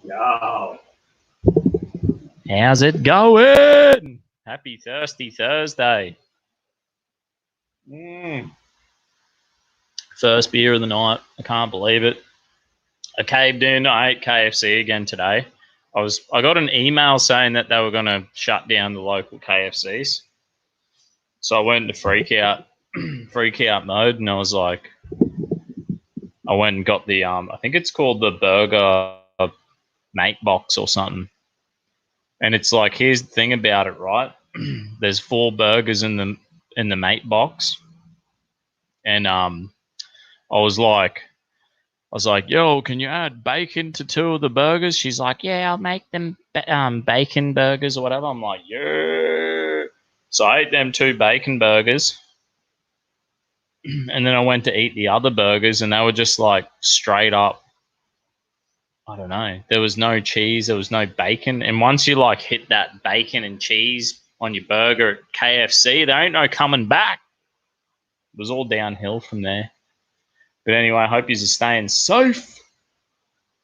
Yo. How's it going? Happy Thirsty Thursday. First beer of the night. I can't believe it. I caved in. I ate KFC again today. I got an email saying that they were going to shut down the local KFCs. So I went into freak out mode, and I was like, I went and got the I think it's called the burger mate box or something. And it's like, here's the thing about it, right? There's 4 burgers in the mate box, and I was like, yo, can you add bacon to 2 of the burgers? She's like, yeah, I'll make them bacon burgers or whatever. I'm like, yeah. So I ate them 2 bacon burgers, and then I went to eat the other burgers, and they were just like straight up, I don't know. There was no cheese. There was no bacon. And once you like hit that bacon and cheese on your burger at KFC, there ain't no coming back. It was all downhill from there. But anyway, I hope you're staying safe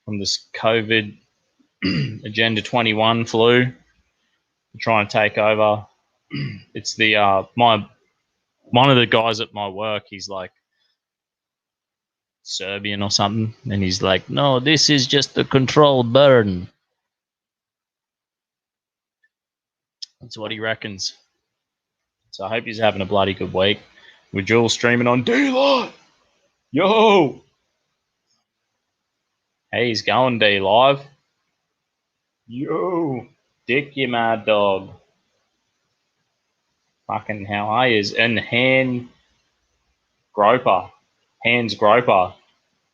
from this COVID Agenda 21 flu. They're trying to take over. It's the one of the guys at my work, he's like Serbian or something, and he's like, no, this is just a controlled burn. That's what he reckons. So I hope he's having a bloody good week. We're dual streaming on D-Live. Yo! Hey, he's going D-Live. Yo! Dick, you mad dog. Fucking how are you? And Hans Groper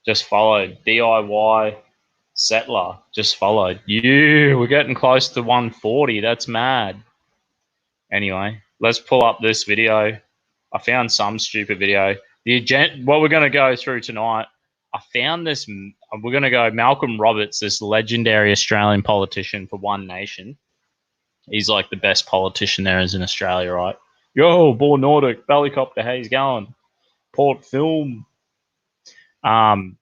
just followed. DIY Settler just followed. Yeah, we're getting close to 140. That's mad. Anyway, let's pull up this video. I found some stupid video. What we're going to go through tonight, I found this. We're going to go Malcolm Roberts, this legendary Australian politician for One Nation. He's like the best politician there is in Australia, right? Yo, Born Nordic, Bellycopter, how he's going? Port Film. Malcolm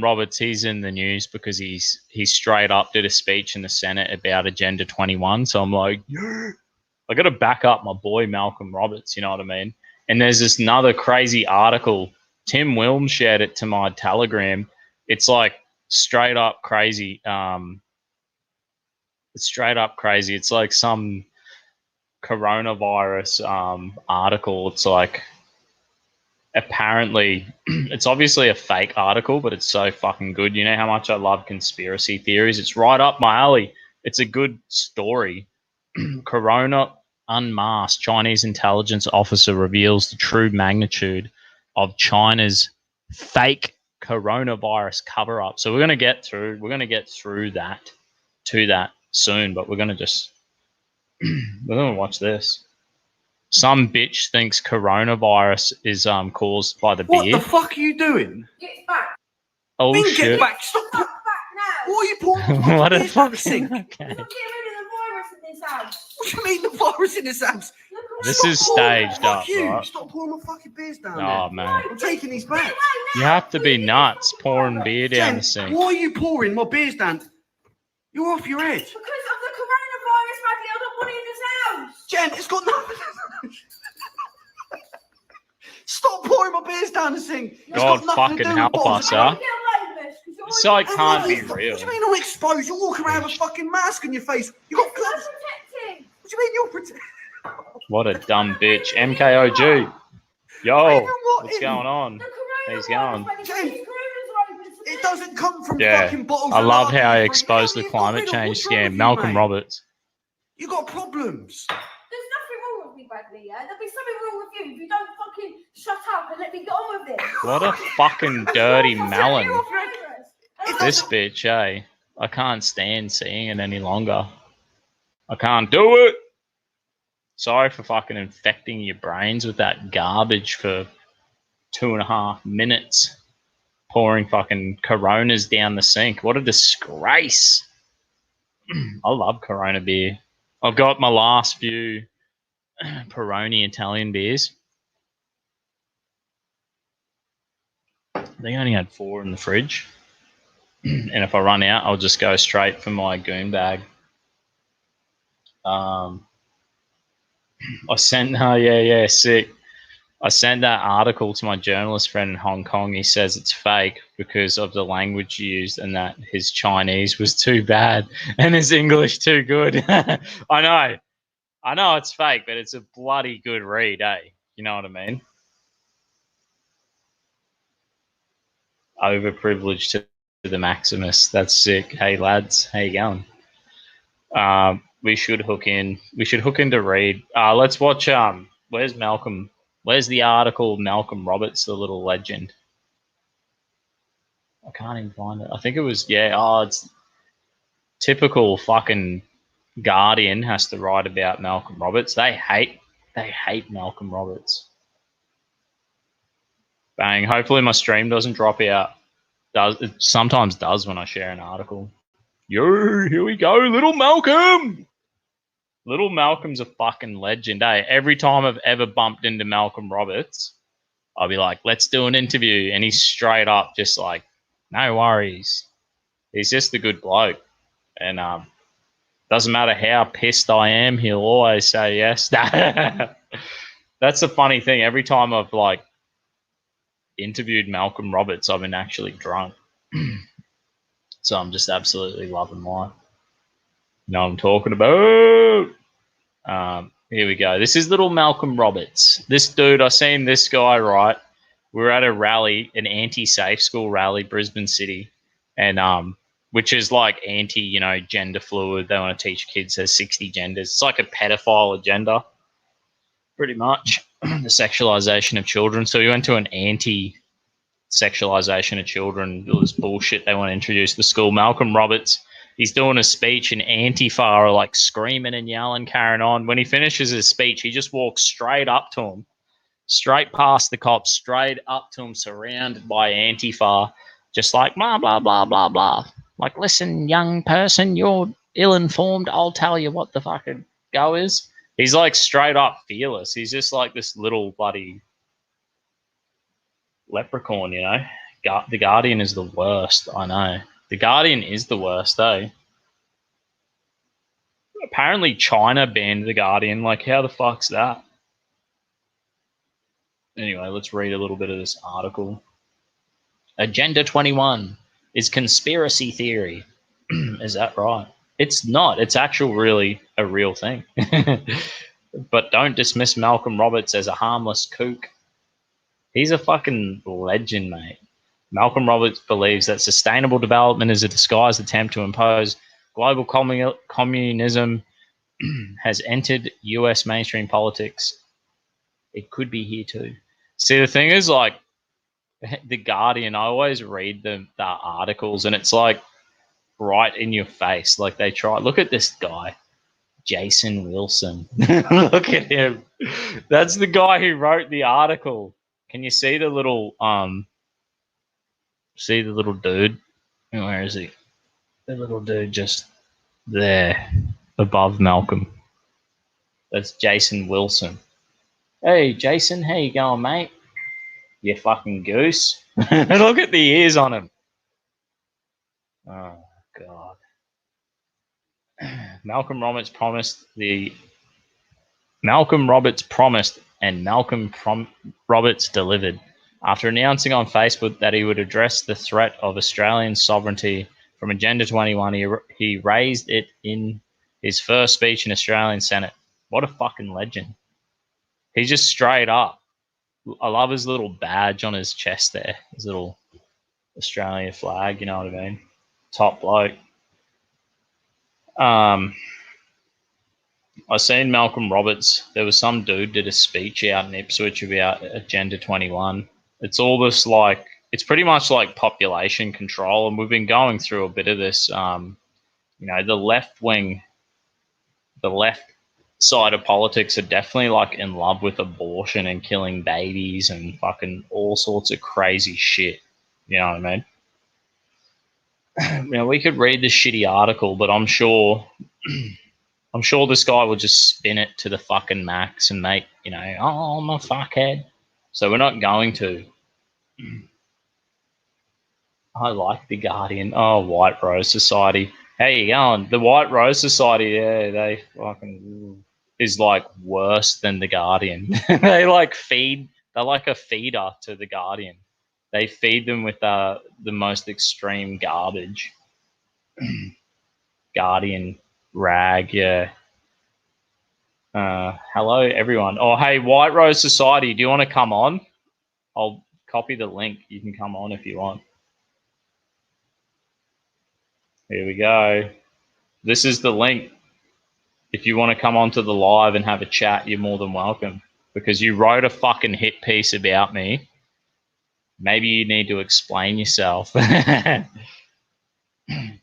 Roberts, he's in the news because he straight up did a speech in the Senate about Agenda 21. So I'm like, yeah, I got to back up my boy Malcolm Roberts, you know what I mean? And there's this another crazy article. Tim Wilms shared it to my Telegram. It's like straight up crazy. It's straight up crazy. It's like some coronavirus article. It's like, apparently it's obviously a fake article, but it's so fucking good. You know how much I love conspiracy theories? It's right up my alley. It's a good story. Corona unmasked. Chinese intelligence officer reveals the true magnitude of China's fake coronavirus cover-up. So we're going to get through that soon, but we're going to watch this. Some bitch thinks coronavirus is caused by the beer. What the fuck are you doing? Get back. Oh Mean shit! Get back! Stop! Back now. What are you pouring? What a fucking thing? okay. You're getting rid of the virus in this house. What do you mean the virus in this house? This is staged up, Fuck you! right? Stop pouring my fucking beers down Oh there. man, I'm taking these back. you have to be nuts pouring beer down the Jen, sink. why are you pouring my beers down? You're off your head. Because of the coronavirus, Madly, I don't want it in this house. Jen, it's got nothing. Stop pouring my beers down the sink. It's God got nothing to fucking do help with us, bottles. huh? Get away with this, 'cause you're This like can't be What real. do you mean I'm exposed? You're walking around with a fucking mask on your face. You got gloves. protecting. What do you mean you're protecting? What a dumb bitch. MKOG. Yo, what's going on? The He's coronavirus, going. Madly, Jen, these coronas are open to It doesn't come from Yeah, fucking bottles. I of love how lager he from exposed hell the you've got climate rid of. change What's wrong scam. with you, Malcolm mate? Roberts. You got problems. There's nothing wrong with me, Bradley, yeah? There'll be something wrong with you if you don't fucking shut up and let me get on with this. What a fucking dirty melon. You're a virus. This bitch, eh? I can't stand seeing it any longer. I can't do it. Sorry for fucking infecting your brains with that garbage for 2.5 minutes. Pouring fucking Coronas down the sink. What a disgrace. I love Corona beer. I've got my last few Peroni Italian beers. They only had 4 in the fridge. And if I run out, I'll just go straight for my goon bag. I sent sick. I sent that article to my journalist friend in Hong Kong. He says it's fake because of the language used and that his Chinese was too bad and his English too good. I know it's fake, but it's a bloody good read, eh? You know what I mean? Overprivileged to the Maximus. That's sick. Hey lads, how you going? We should hook in. We should hook in to read. Let's watch. Where's Malcolm? Where's the article? Malcolm Roberts, the little legend. I can't even find it. I think it was it's typical fucking Guardian has to write about Malcolm Roberts. They hate Malcolm Roberts. Bang. Hopefully my stream doesn't drop out. It sometimes does when I share an article. Yo, here we go, little Malcolm. Little Malcolm's a fucking legend, eh? Every time I've ever bumped into Malcolm Roberts, I'll be like, let's do an interview. And he's straight up just like, no worries. He's just a good bloke. And doesn't matter how pissed I am, he'll always say yes. That's the funny thing. Every time I've like interviewed Malcolm Roberts, I've been actually drunk. So I'm just absolutely loving life. You know what I'm talking about? Here we go. This is little Malcolm Roberts. This dude, I seen this guy, right? We were at a rally, an anti-safe school rally, Brisbane City, and which is like anti, gender fluid. They want to teach kids there's 60 genders. It's like a pedophile agenda, pretty much, the sexualization of children. So we went to an anti-sexualization of children. All this bullshit they want to introduce to the school. Malcolm Roberts, he's doing a speech and Antifa are like screaming and yelling, carrying on. When he finishes his speech, he just walks straight up to him, straight past the cops, straight up to him, surrounded by Antifa, just like blah, blah, blah, blah, blah. Like, listen, young person, you're ill-informed. I'll tell you what the fucking go is. He's like straight up fearless. He's just like this little bloody leprechaun, The Guardian is the worst, I know. The Guardian is the worst, eh? Apparently China banned The Guardian. Like, how the fuck's that? Anyway, let's read a little bit of this article. Agenda 21 is conspiracy theory. Is that right? It's not. It's really a real thing. But don't dismiss Malcolm Roberts as a harmless kook. He's a fucking legend, mate. Malcolm Roberts believes that sustainable development is a disguised attempt to impose global communism has entered US mainstream politics. It could be here too. See, the thing is, like, The Guardian, I always read the articles and it's like right in your face. Like they try. Look at this guy, Jason Wilson. Look at him. That's the guy who wrote the article. Can you see the little dude? Where is he? The little dude just there above Malcolm. That's Jason Wilson. Hey, Jason, how you going, mate? You fucking goose. Look at the ears on him. Oh, God. Malcolm Roberts promised and Malcolm Roberts delivered. After announcing on Facebook that he would address the threat of Australian sovereignty from Agenda 21, he raised it in his first speech in Australian Senate. What a fucking legend. He's just straight up. I love his little badge on his chest there, his little Australian flag, you know what I mean? Top bloke. I seen Malcolm Roberts. There was some dude did a speech out in Ipswich about Agenda 21. It's all this like, it's pretty much like population control, and we've been going through a bit of this. The left side of politics are definitely like in love with abortion and killing babies and fucking all sorts of crazy shit. You know what I mean? We could read this shitty article, but I'm sure this guy will just spin it to the fucking max and make, oh, I'm a fuckhead. So we're not going to. I like the Guardian. Oh, White Rose Society. How you going? The White Rose Society, yeah, they fucking is like worse than the Guardian. They like feed. They're like a feeder to the Guardian. They feed them with the most extreme garbage. Guardian rag, yeah. Hello, everyone. Oh, hey, White Rose Society, do you want to come on? I'll copy the link. You can come on if you want. Here we go. This is the link. If you want to come onto the live and have a chat, you're more than welcome. Because you wrote a fucking hit piece about me. Maybe you need to explain yourself.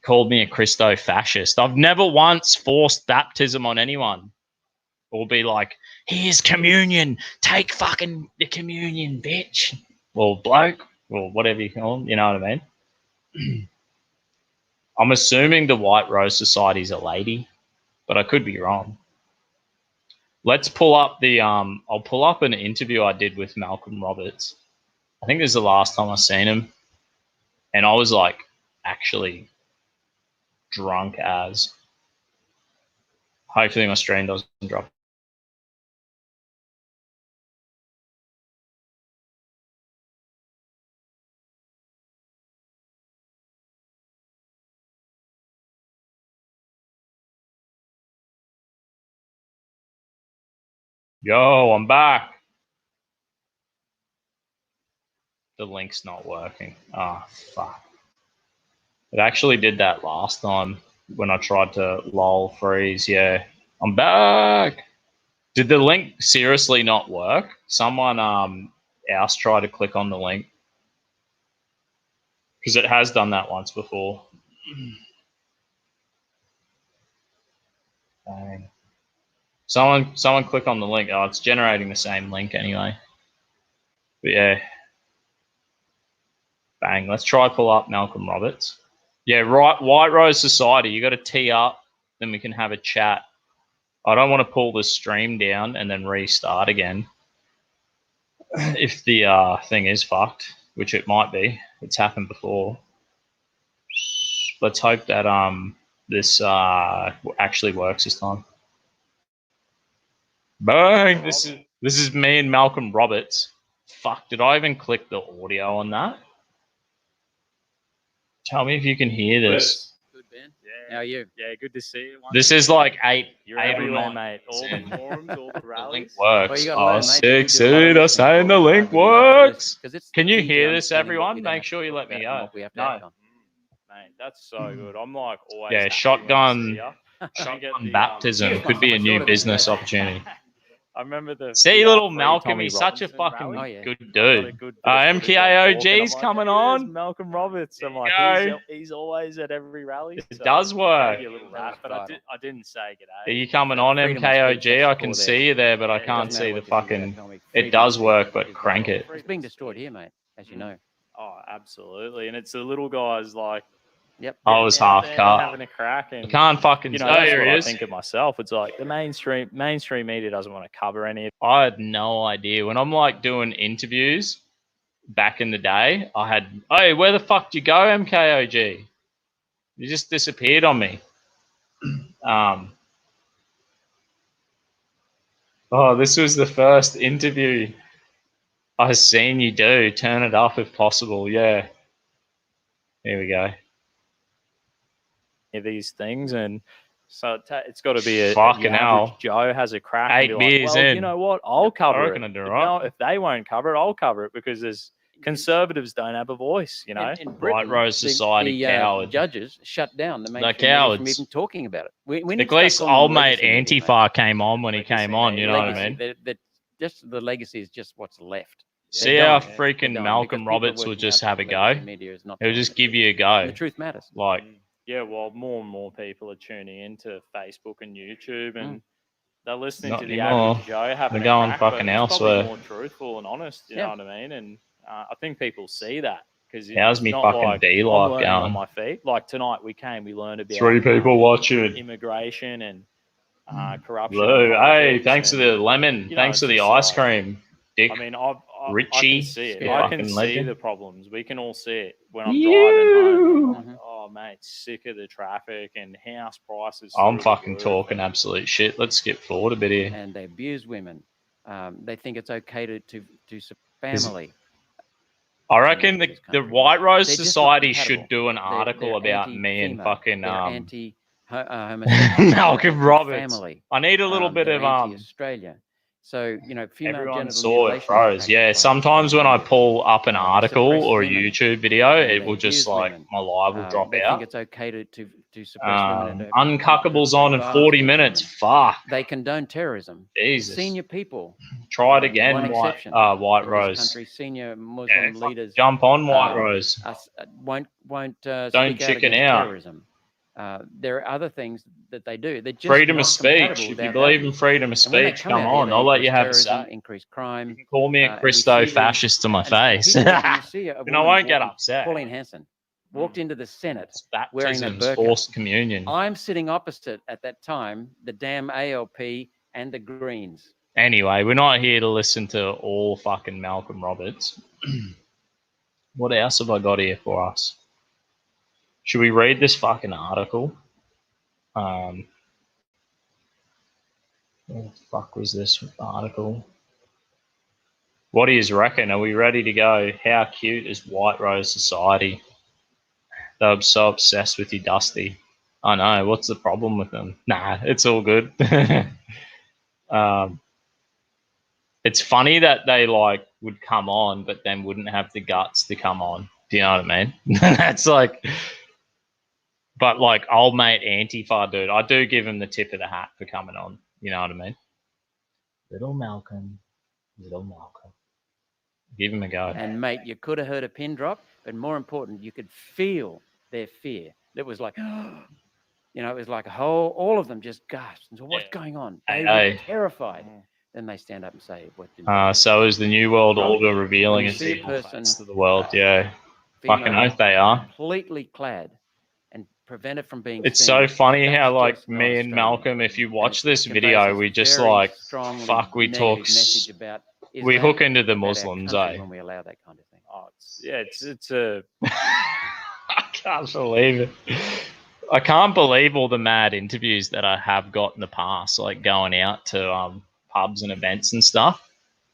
Called me a Christo-fascist. I've never once forced baptism on anyone. Or be like, here's communion. Take fucking the communion, bitch. Or bloke. Or whatever you call them. You know what I mean? I'm assuming the White Rose Society is a lady, but I could be wrong. Let's pull up the I'll pull up an interview I did with Malcolm Roberts. I think this is the last time I seen him, and I was like actually drunk as. Hopefully my stream doesn't drop. Yo, I'm back. The link's not working. Ah, fuck. It actually did that last time when I tried to lol freeze. Yeah, I'm back. Did the link seriously not work? Someone else tried to click on the link. Because it has done that once before. Dang. Someone click on the link. Oh, it's generating the same link anyway. But yeah. Bang. Let's try pull up Malcolm Roberts. Yeah, right. White Rose Society. You got to tee up, then we can have a chat. I don't want to pull the stream down and then restart again. If the thing is fucked, which it might be. It's happened before. Let's hope that this actually works this time. Bang! This is me and Malcolm Roberts. Fuck, did I even click the audio on that? Tell me if you can hear this. Good, Ben. Yeah. How are you? Yeah, good to see you. This is like eight You're or everywhere, nine. mate. All the forums, all the The rallies. link works. Well, Oh, mate, sick, we do a lot of dude. I'm listening saying the for link we love works. this, it's Can the you key to hear this, understanding what everyone? we don't Make have to sure you talk let me about and know. what we have to No. act on. Mate, that's so good. I'm like always Yeah, happy shotgun shotgun baptism could be a new business opportunity. I remember the See, little free Malcolm, Tommy he's such a Robinson fucking rally. good I got a dude. good bit of footage of him MKOG's walking. I'm coming like, "Hey, there's on. Malcolm Roberts." I'm like, Go. he's always at every rally. It so does work. Gave you a little rap, but I didn't say g'day. Are you coming on, Freedom of speech, MKOG? that's I the can core there. see you there, but I Yeah, it can't doesn't see matter the what you think about fucking... Tommy. It Freedom does of work, speech but is crank it. It's being destroyed here, mate, as you know. Oh, absolutely. And it's the little guys like... Yep. I was out half there cut. having a crack. And, I can't fucking... you know, Oh, that's here what he I is. think of myself. It's like the mainstream media doesn't want to cover any of it. I had no idea. When I'm like doing interviews back in the day, I had... Hey, where the fuck did you go, MKOG? You just disappeared on me. Oh, this was the first interview I've seen you do. Turn it up if possible. Yeah. Here we go. These things, and so it's got to be a Fucking average hell. Joe has a crack 8 and be like, beers well, in. you know what, I'll cover I reckon it. I do If, right. if they won't cover it, I'll cover it, because there's conservatives don't have a voice, you know. In Britain, White Rose Society coward. judges shut down the They're mainstream media from cowards. even talking about it. We need At to start least calling them old mate legacy media, mate. Antifa came on when he Legacy came on, you know what I Legacy, mean? just the legacy is just what's left. See They're how dying. freaking They're dying Malcolm because people are Roberts would working just out have that a the go. legacy media is not He'll telling just the give truth. you a And go. the truth matters. Like, Yeah, well, more and more people are tuning into Facebook and YouTube, and they're listening Not to the anymore. average Joe having They're a going crack, fucking but it's elsewhere. probably more truthful and honest, you Yeah. know what I mean? And I think people see that, because how's it's me not fucking like D I'm life learning on going? my feet. Like tonight we learned about 3 people watching. immigration and corruption. Blue. and Hey, politics thanks for and, the lemon. you know, Thanks it's for the just ice like- cream, dick. I mean, I Richie, can see it. Yeah. I can fucking see legend. the problems. We can all see it when I'm driving home. I'm Mhm. like, oh mate, sick of the traffic and house prices. I'm through the fucking roof. talking absolute shit. Let's skip forward a bit here. And they abuse women. They think it's okay to Is- family. I reckon in the this country. White Rose They're just not Society compatible. should do an They're article about me and anti-female. fucking They're anti-homosexual. Malcolm Roberts. Family. I need a little bit They're of anti-Australia. So female everyone genital saw it mutilation froze. is Yeah, practiced by sometimes when I pull up an they article suppress or a women, YouTube video, and it they will just abuse like women. my live will drop They out. think it's okay to suppress women. And Uncuckables on in 40 minutes. Fuck. They condone terrorism. Jesus. Senior people. Try it again, One White, exception White in Rose. this country, senior Yeah, Muslim leaders jump on, White Rose. won't Don't speak chicken out against out. terrorism. There are other things that they do. They're just Freedom not of compatible speech. with If you our believe in values. freedom of And when they speech, come come out here, on. they I'll let you increase have a terrorism, say. increase crime. You can call me a and we Christo see the- fascist to my and face. people- and you see a And I woman won't get walking- upset. Pauline Hanson walked into the Senate It's wearing a baptisms, burqa. forced communion. I'm sitting opposite at that time the damn ALP and the Greens. Anyway, we're not here to listen to all fucking Malcolm Roberts. What else have I got here for us? Should we read this fucking article? What the fuck was this article? What do you reckon? Are we ready to go? How cute is White Rose Society? They're so obsessed with you, Dusty. I know. What's the problem with them? Nah, it's all good. It's funny that they like would come on, but then wouldn't have the guts to come on. Do you know what I mean? That's like, but like old mate Antifa dude, I do give him the tip of the hat for coming on. You know what I mean? Little Malcolm. Give him a go. And mate, you could have heard a pin drop, but more important, you could feel their fear. It was like, it was like all of them just gasped. So what's going on? They were terrified. Then they stand up and say, "What?" So is the New World Order revealing you its see a evil person, face to the world? Yeah, female, fucking oath they are. completely clad and prevented from being. It's seen. so funny That's how like just not me and Australian. Malcolm, if you watch And it this conveys video, this we just very like strongly fuck. We negative talk. message about We Islam, hook into the about our Muslims, country eh? when we allow that kind of thing. Oh, it's a I can't believe it. I can't believe all the mad interviews that I have got in the past, like going out to pubs and events and stuff,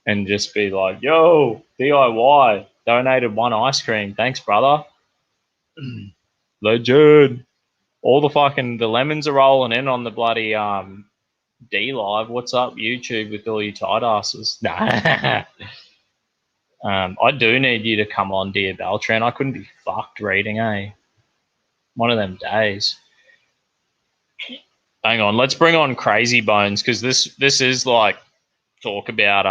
and just be like, "Yo, DIY donated 1 ice cream, thanks, brother." Legend. All the lemons are rolling in on the bloody D Live. What's up, YouTube, with all you tight asses? Nah. I do need you to come on, dear Beltran. I couldn't be fucked reading, one of them days. Hang on, let's bring on Crazy Bones, because this is like talk about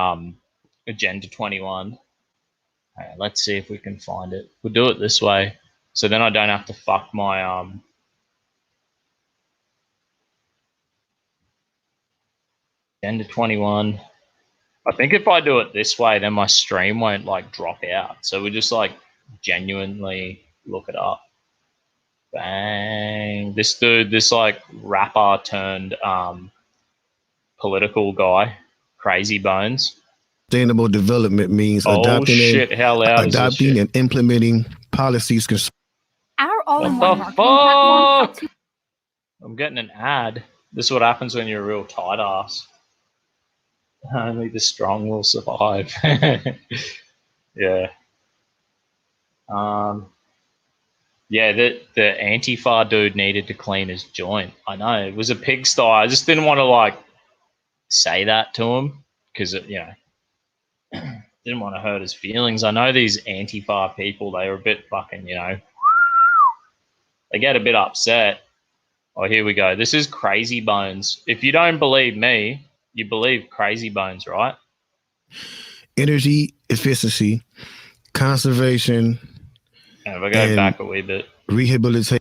Agenda 21. Let's see if we can find it. We'll do it this way, so then I don't have to fuck my Agenda 21. I think if I do it this way, then my stream won't like drop out. So we just like genuinely look it up. Bang. This dude, this like rapper turned political guy, Crazy Bones. Sustainable development means How loud is this shit? and implementing policies. Our all-in-one What the marketing platform helps you. I'm getting an ad. This is what happens when you're a real tight ass. Only the strong will survive. Yeah. Yeah, the Antifa dude needed to clean his joint. I know, it was a pigsty. I just didn't want to like say that to him because didn't want to hurt his feelings. I know these Antifa people, they were a bit fucking, they get a bit upset. Oh, here we go. This is Crazy Bones. If you don't believe me, you believe Crazy Bones, right? Energy efficiency, conservation, And we go back a wee bit. Rehabilitation.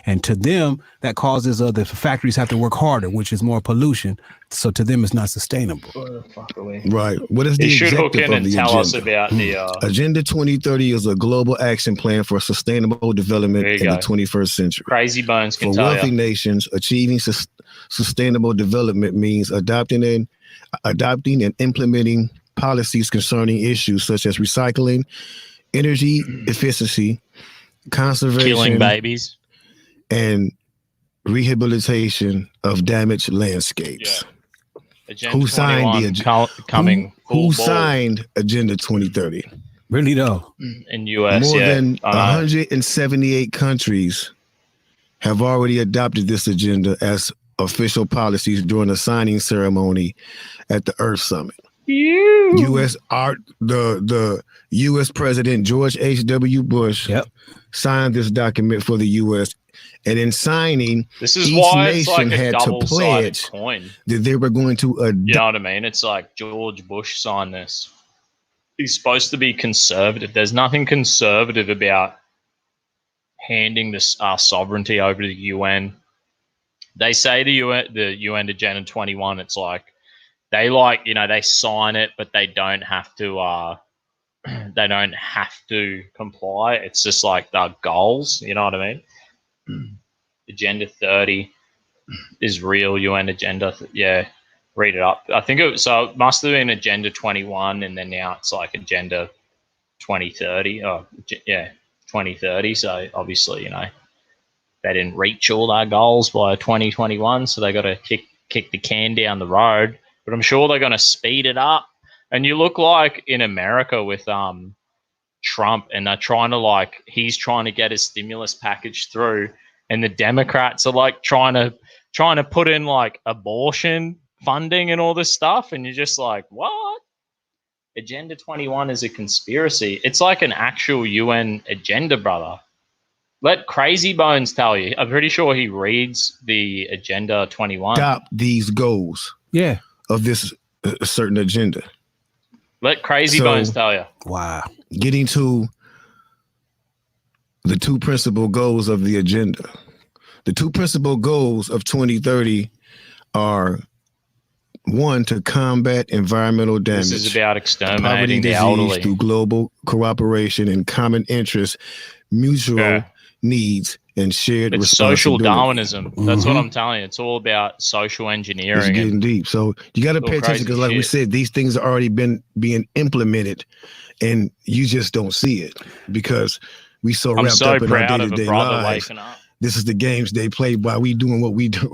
And to them, that causes the factories have to work harder, which is more pollution. So to them, it's not sustainable. Right. What is the You should hook objective in of and the tell us agenda? about the. Agenda 2030 is a global action plan for sustainable development There you in the go. 21st century. Crazy Bones can For tell wealthy you. nations, achieving sustainable development means adopting and implementing policies concerning issues such as recycling, energy efficiency, conservation, Killing babies, and rehabilitation of damaged landscapes. Yeah. Agenda Who signed 21 coming? Who signed Agenda 2030? Really though. In US? More yeah, than I know. 178 countries have already adopted this agenda as official policies during a signing ceremony at the Earth Summit. The U.S. President George H.W. Bush signed this document for the U.S. And in signing, This is each why it's nation like a had to double-sided pledge coin. that they were going to You know what I mean? It's like George Bush signed this. He's supposed to be conservative. There's nothing conservative about handing this sovereignty over to the UN. They say the UN Agenda 21. It's like they they sign it, but they don't have to. They don't have to comply. It's just like the goals. You know what I mean? Agenda 30 is real UN agenda. Yeah, read it up. I think it must have been Agenda 21, and then now it's like Agenda 2030. Oh, yeah, 2030. So obviously, they didn't reach all their goals by 2021, so they got to kick the can down the road. But I'm sure they're going to speed it up. And you look like in America with Trump, and they're trying to he's trying to get his stimulus package through, and the Democrats are trying to put in abortion funding and all this stuff, and you're just like, what? Agenda 21 is a conspiracy. It's like an actual UN agenda, brother. Let Crazy Bones tell you. I'm pretty sure he reads the Agenda 21. adopt these goals of this certain agenda. Let Crazy Bones tell you. Wow. Getting to the two principal goals of the agenda. The two principal goals of 2030 are, one, to combat environmental damage. This is about exterminating poverty, the disease elderly. through global cooperation and common interests, mutual needs, and shared It's social responsibility. Darwinism. That's what I'm telling you. It's all about social It's engineering. getting deep. So you got to pay attention because, like we said, these things are already being implemented, and you just don't see it because we so I'm wrapped so up in our proud of a day-to-day brother lives. waking up. This is the games they play while we doing what we do.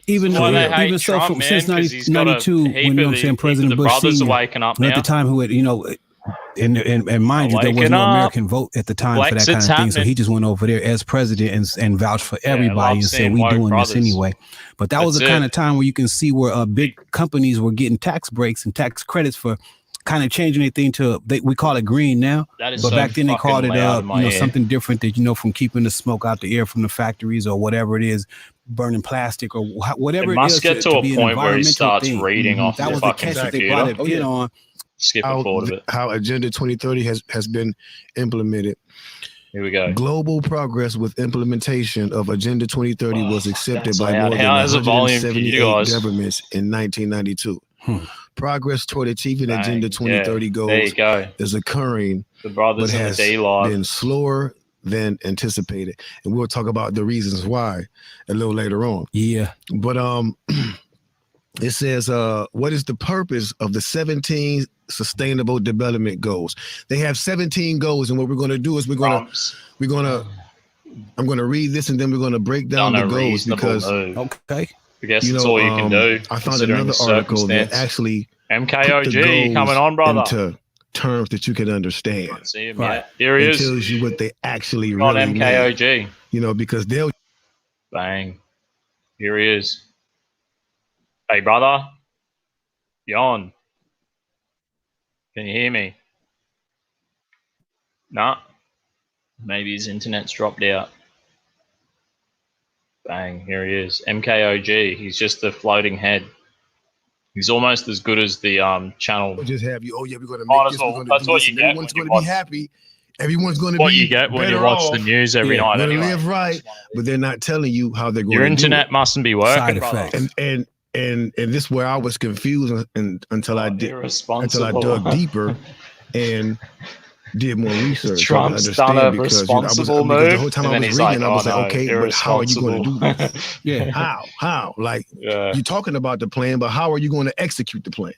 Even Well, they hate even so, Trump, from man, since 'cause he's got a 92, heap when of the President Bush brothers are Sr. waking up at now. the time, who had and mind you, there was Waking no up. American vote at the time for that kind of Brexit's thing. So he happening. just went over there as president and vouched for everybody love and said, seeing "We woke doing brothers. this anyway." But that was That's the kind it. of time where you can see where big companies were getting tax breaks and tax credits for kind of changing anything to we call it green now. That is But so back then they called it fucking loud in my ear. something different that from keeping the smoke out the air from the factories or whatever it is, burning plastic or whatever It it must is get to a be an point where he environmental starts thing. reading off That the was the fucking catch that they computer. brought it in on. Skip a forward of it. How Agenda 2030 has been implemented. Here we go. Global progress with implementation of Agenda 2030 was accepted that's by loud. more How than is the volume for you 178 guys? governments in 1992. Progress toward achieving Bang. Agenda 2030 Yeah, goals there you go. is occurring, The but brothers in the has D live. been slower than anticipated. And we'll talk about the reasons why a little later on. Yeah. But it says, what is the purpose of the 17 Sustainable Development Goals? They have 17 goals, and what we're going to do is I'm going to read this, and then we're going to break down the goals because okay, I guess that's all you can do. I found considering another the article that circumstance. actually MKOG put the coming goals on, brother. into terms that you can understand. See him Right. yet? Here he It is. tells you what they actually On really mean. MKOG. Because they'll Bang. Here he is. Hey, brother. You on? Can you hear me? Nah. Maybe his internet's dropped out. Bang. Here he is. MKOG. He's just a floating head. He's almost as good as the channel. just have you. Oh yeah, we're going to Oh, make that's this. what- We're going that's to do what this. you And get everyone's when going you to be watch- happy. Everyone's going to What be you get when you better watch off. the news every Yeah, night Going to anyway. live right, but they're not telling you how they're going Your to do internet mustn't be working, Side brother. effects. it. And this is where I was confused until I Irresponsible. dug deeper and did more research. Trump's to done understand a because responsible because the move, whole time and I then was he's reading, like, I was "Oh, like, no, okay, but how are you going to do this? irresponsible." Yeah. How? Like Yeah. you're talking about the plan, but how are you going to execute the plan?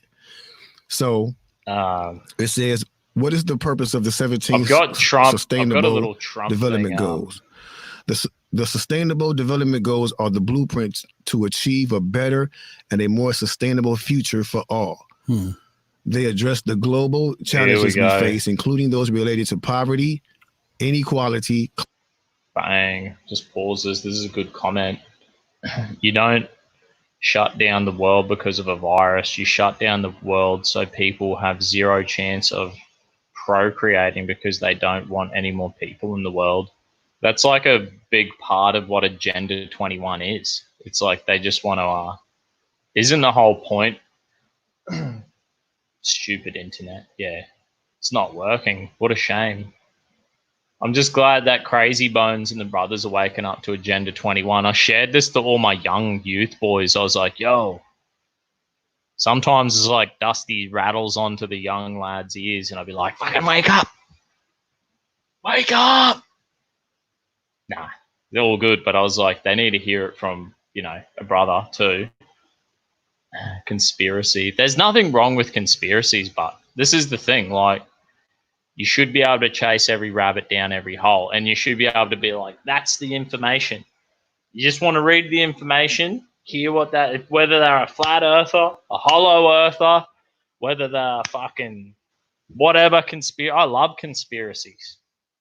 So It says, what is the purpose of the 17 I've got Trump. I've sustainable got a little Trump development thing, goals? The sustainable development goals are the blueprints to achieve a better and a more sustainable future for all. They address the global challenges we face, including those related to poverty, inequality. Bang. Just pauses. This is a good comment. You don't shut down the world because of a virus. You shut down the world so people have zero chance of procreating because they don't want any more people in the world. That's like a big part of what Agenda 21 is. It's like they just want to, isn't the whole point? Stupid internet. Yeah. It's not working. What a shame. I'm just glad that Crazy Bones and the brothers are waking up to Agenda 21. I shared this to all my young youth boys. I was like, yo, sometimes it's like Dusty rattles onto the young lads' ears and I'll be like, fucking wake up. Wake up. Nah, they're all good. But I was like, they need to hear it from, you know, a brother too. Conspiracy. There's nothing wrong with conspiracies, but this is the thing. Like, you should be able to chase every rabbit down every hole, and you should be able to be like, that's the information. You just want to read the information, hear what that, whether they're a flat earther, a hollow earther, whether they're fucking whatever I love conspiracies.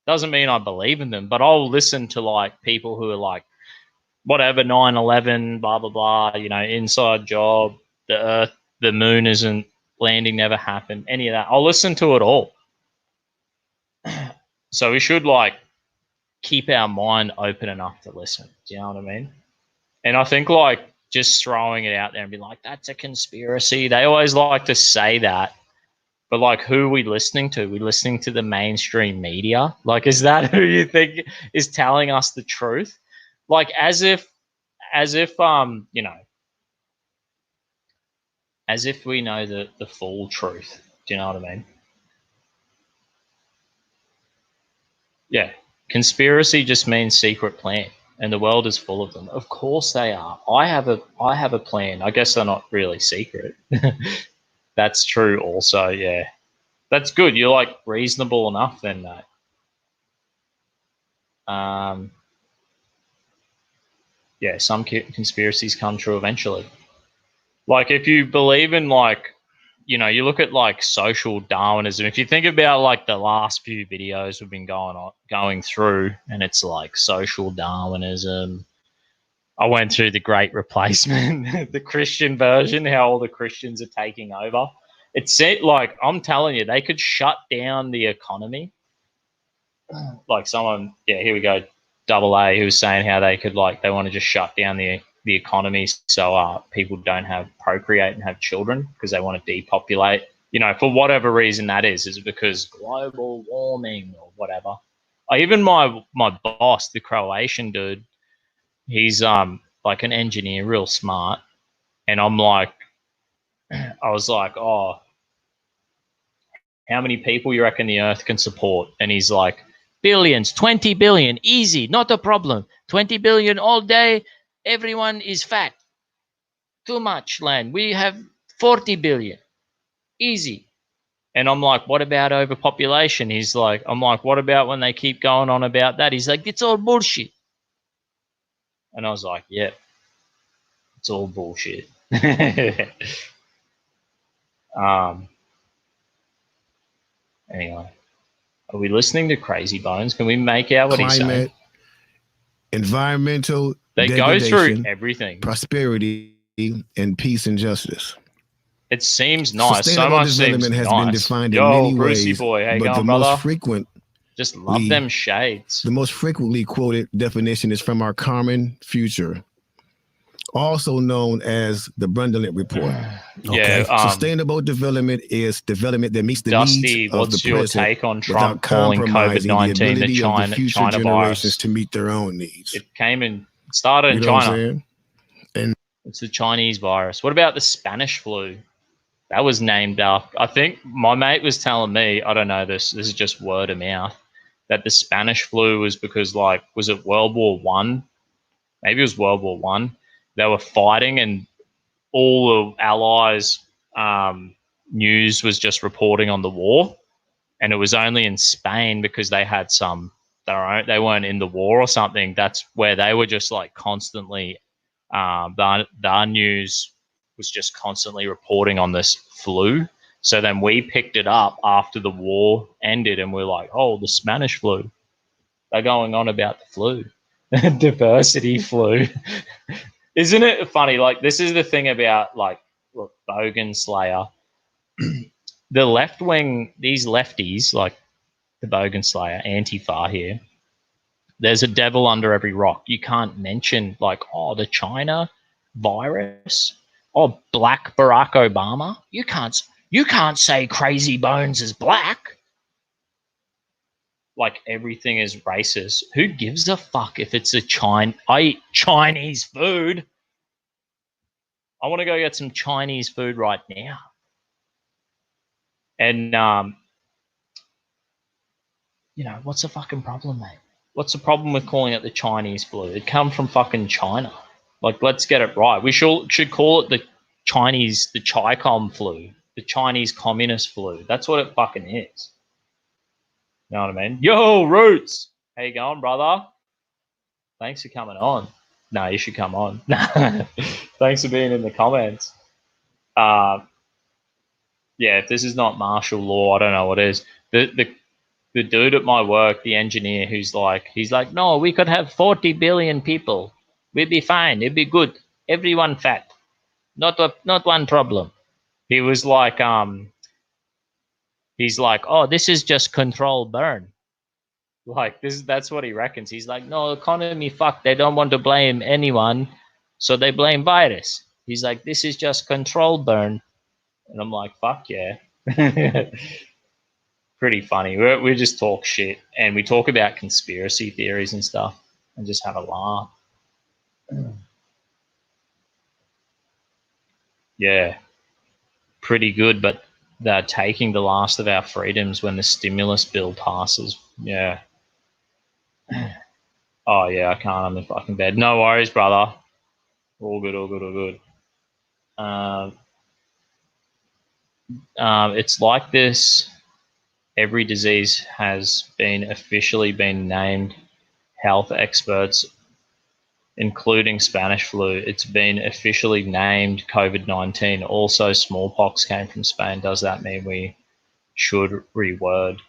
Doesn't mean I believe in them, but I'll listen to like people who are like, whatever, 9/11, blah, blah, blah, you know, inside job, the earth, the moon isn't landing, never happened, any of that. I'll listen to it all. So we should like keep our mind open enough to listen. Do you know what I mean? And I think like just throwing it out there and be like, that's a conspiracy. They always like to say that. But like, who are we listening to? We're listening to the mainstream media. Like, is that who you think is telling us the truth? Like, as if you know, as if we know the full truth. Do you know what I mean? Yeah, conspiracy just means secret plan, and the world is full of them. Of course they are. I have a plan. I guess they're not really secret. That's true also, yeah. That's good. You're like reasonable enough then, mate. Yeah, some conspiracies come true eventually. Like if you believe in like, you know, you look at like social Darwinism. If you think about like the last few videos we've been going through, and it's like social Darwinism. I went through the Great Replacement, the Christian version, how all the Christians are taking over. It said, like, I'm telling you, they could shut down the economy. Like someone, yeah, here we go, Double A, who was saying how they could, like, they want to just shut down the economy so people don't procreate and have children because they want to depopulate. You know, for whatever reason that is it because global warming or whatever? Even my boss, the Croatian dude, he's like an engineer, real smart, and I'm like, I was like, oh, how many people you reckon the Earth can support? And he's like, billions, 20 billion, easy, not a problem. 20 billion all day, everyone is fat. Too much land. We have 40 billion, easy. And I'm like, what about overpopulation? He's like, I'm like, what about when they keep going on about that? He's like, it's all bullshit. And I was like, yep, it's all bullshit. Anyway, are we listening to Crazy Bones? Can we make out what he's saying? Environmental they go through everything. Prosperity and peace and justice. It seems nice. Sustainable so much development seems has nice. been defined Yo, in many Brucey ways, boy, how you but going, the brother? most frequent, just love them shades. The most frequently quoted definition is from our common future, also known as the Brundtland Report. Okay. Yeah, sustainable development is development that meets the Dusty, needs of what's the your present take on without Trump calling compromising COVID-19 the ability the of the future China generations virus? to meet their own needs. It came in, started in You know what I'm China. saying? And it's the Chinese virus. What about the Spanish flu? That was named after, I think my mate was telling me, I don't know this is just word of mouth, that the Spanish flu was because, like, was it World War One? Maybe it was World War One. They were fighting and all the allies news was just reporting on the war, and it was only in Spain because they had they weren't in the war or something. That's where they were just like constantly, the news was just constantly reporting on this flu. So then we picked it up after the war ended, and we're like, oh, the Spanish flu. They're going on about the flu. Diversity flu. Isn't it funny? Like, this is the thing about, like, look, Bogan Slayer. The left wing, these lefties, like the Bogan Slayer, Antifa here, there's a devil under every rock. You can't mention, like, oh, the China virus, or black Barack Obama. You can't say Crazy Bones is black. Like, everything is racist. Who gives a fuck if it's I eat Chinese food. I want to go get some Chinese food right now. And, you know, what's the fucking problem, mate? What's the problem with calling it the Chinese flu? It come from fucking China. Like, let's get it right. We should call it the Chi-Com flu, the Chinese communist flu. That's what it fucking is. You know what I mean? Yo, Roots! How you going, brother? Thanks for coming on. No, you should come on. Thanks for being in the comments. Yeah, if this is not martial law, I don't know what is. The dude at my work, the engineer, he's like, no, we could have 40 billion people. We'd be fine. It'd be good. Everyone fat. Not one problem. He was like, he's like, oh, this is just control burn. Like, that's what he reckons. He's like, no, economy, fuck. They don't want to blame anyone, so they blame virus. He's like, this is just control burn. And I'm like, fuck yeah. Pretty funny. We just talk shit, and we talk about conspiracy theories and stuff and just have a laugh. Yeah, pretty good, but they're taking the last of our freedoms when the stimulus bill passes. Yeah. Oh, yeah, I can't. I'm in fucking bed. No worries, brother. All good, all good, all good. It's like this. Every disease has officially been named. Health experts, including Spanish flu, it's been officially named COVID-19. Also, smallpox came from Spain. Does that mean we should reword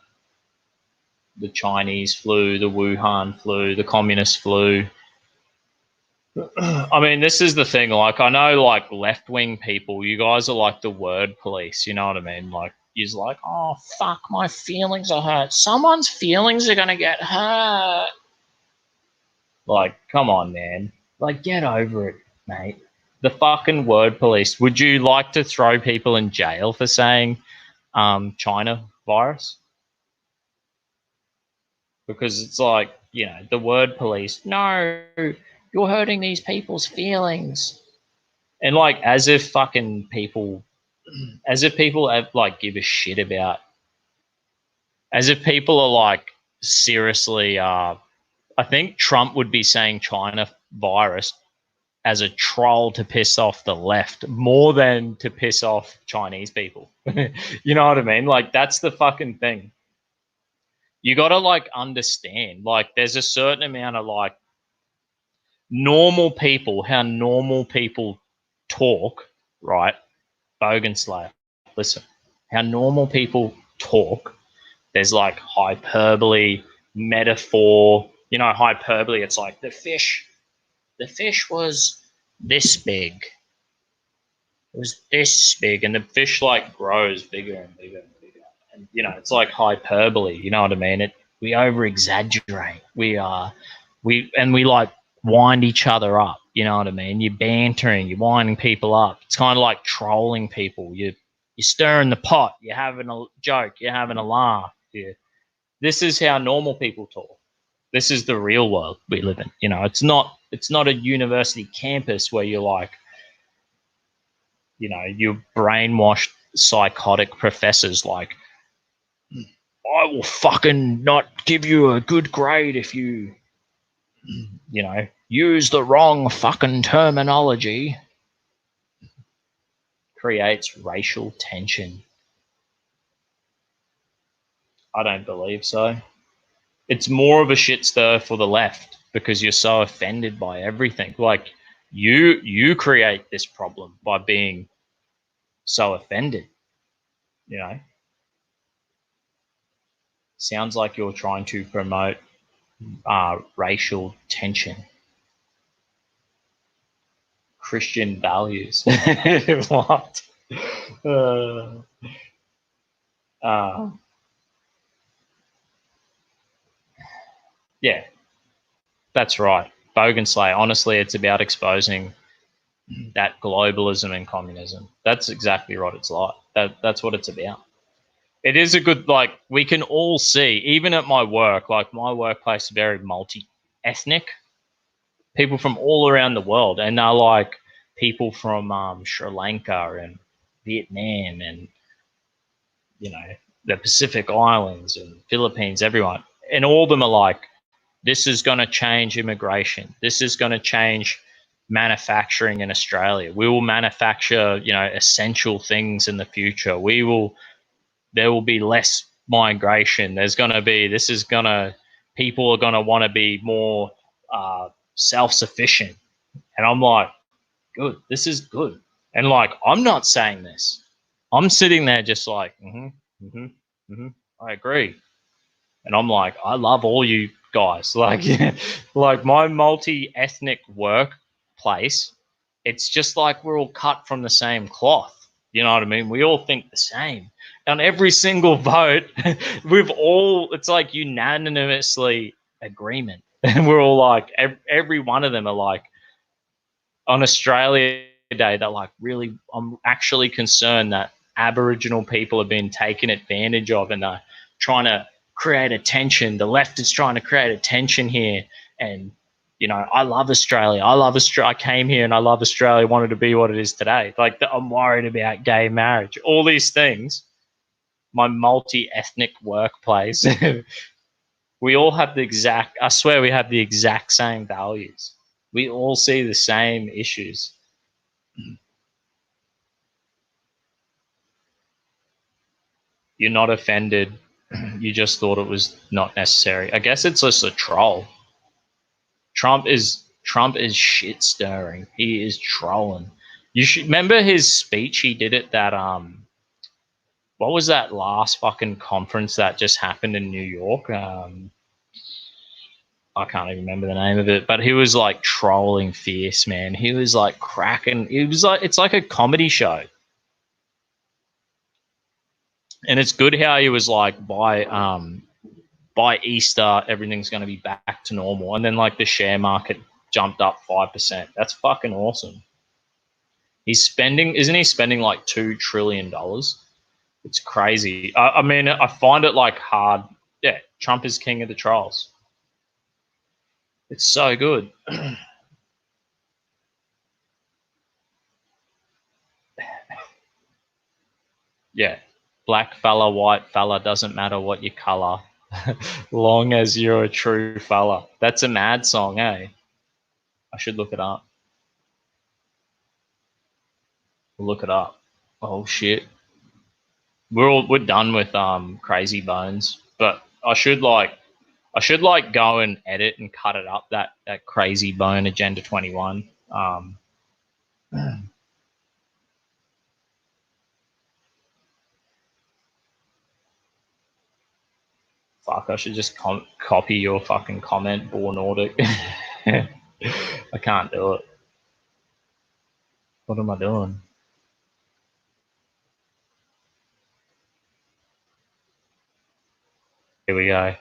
the Chinese flu, the Wuhan flu, the communist flu? I mean, this is the thing. Like, I know, like, left-wing people, you guys are like the word police. You know what I mean? Like, you're like, oh, fuck, my feelings are hurt. Someone's feelings are going to get hurt. Like, come on, man. Like, get over it, mate. The fucking word police. Would you like to throw people in jail for saying China virus? Because it's like, you know, the word police. No, you're hurting these people's feelings. And, like, as if people have, like, give a shit about, as if people are, like, seriously, I think Trump would be saying China virus as a troll to piss off the left more than to piss off Chinese people. You know what I mean? Like, that's the fucking thing. You got to, like, understand, like, there's a certain amount of, like, normal people, how normal people talk, right? Bogan Slayer, listen, how normal people talk, there's, like, hyperbole, metaphor. You know, hyperbole, it's like the fish was this big. It was this big, and the fish, like, grows bigger and bigger and bigger. And, you know, it's like hyperbole, you know what I mean? We over-exaggerate. We like wind each other up, you know what I mean? You're bantering, you're winding people up. It's kind of like trolling people. You're stirring the pot, you're having a joke, you're having a laugh. This is how normal people talk. This is the real world we live in. You know, it's not a university campus where you're like, you know, you brainwashed psychotic professors like, I will fucking not give you a good grade if you, you know, use the wrong fucking terminology. Creates racial tension. I don't believe so. It's more of a shit stir for the left because you're so offended by everything. Like you create this problem by being so offended. You know, sounds like you're trying to promote racial tension, Christian values. What? Yeah, that's right. Bogan Slayer. Honestly, it's about exposing that globalism and communism. That's exactly what it's like. That's what it's about. It is a good, like, we can all see, even at my work, like my workplace is very multi-ethnic, people from all around the world, and they're like people from Sri Lanka and Vietnam and, you know, the Pacific Islands and Philippines, everyone. And all of them are like, this is going to change immigration. This is going to change manufacturing in Australia. We will manufacture, you know, essential things in the future. There will be less migration. People are going to want to be more self-sufficient. And I'm like, good, this is good. And like, I'm not saying this. I'm sitting there just like, I agree. And I'm like, I love all you guys. Like, like my multi-ethnic workplace, it's just like we're all cut from the same cloth. You know what I mean? We all think the same. On every single vote, it's like unanimously agreement. And we're all like, every one of them are like, on Australia Day, they're like, really, I'm actually concerned that Aboriginal people have been taken advantage of and they're trying to create a tension. The left is trying to create a tension here. And, you know, I love Australia. I came here and I love Australia, wanted to be what it is today. Like, I'm worried about gay marriage, all these things. My multi-ethnic workplace, we all have I swear we have the exact same values. We all see the same issues. You're not offended. You just thought it was not necessary. I guess it's just a troll. Trump is shit stirring. He is trolling. You should remember his speech he did at that what was that last fucking conference that just happened in New York? I can't even remember the name of it, but he was like trolling fierce, man. He was like cracking. It was like, it's like a comedy show. And it's good how he was like, by Easter, everything's going to be back to normal. And then like the share market jumped up 5%. That's fucking awesome. Isn't he spending like $2 trillion? It's crazy. I mean, I find it like hard. Yeah, Trump is king of the trolls. It's so good. Yeah. Black fella, white fella, doesn't matter what your color. Long as you're a true fella. That's a mad song, eh? I should look it up. Look it up. Oh shit. We're done with Crazy Bones, but I should go and edit and cut it up, that Crazy Bone Agenda 21. Fuck, I should just copy your fucking comment, Born Nordic. I can't do it. What am I doing? Here we go.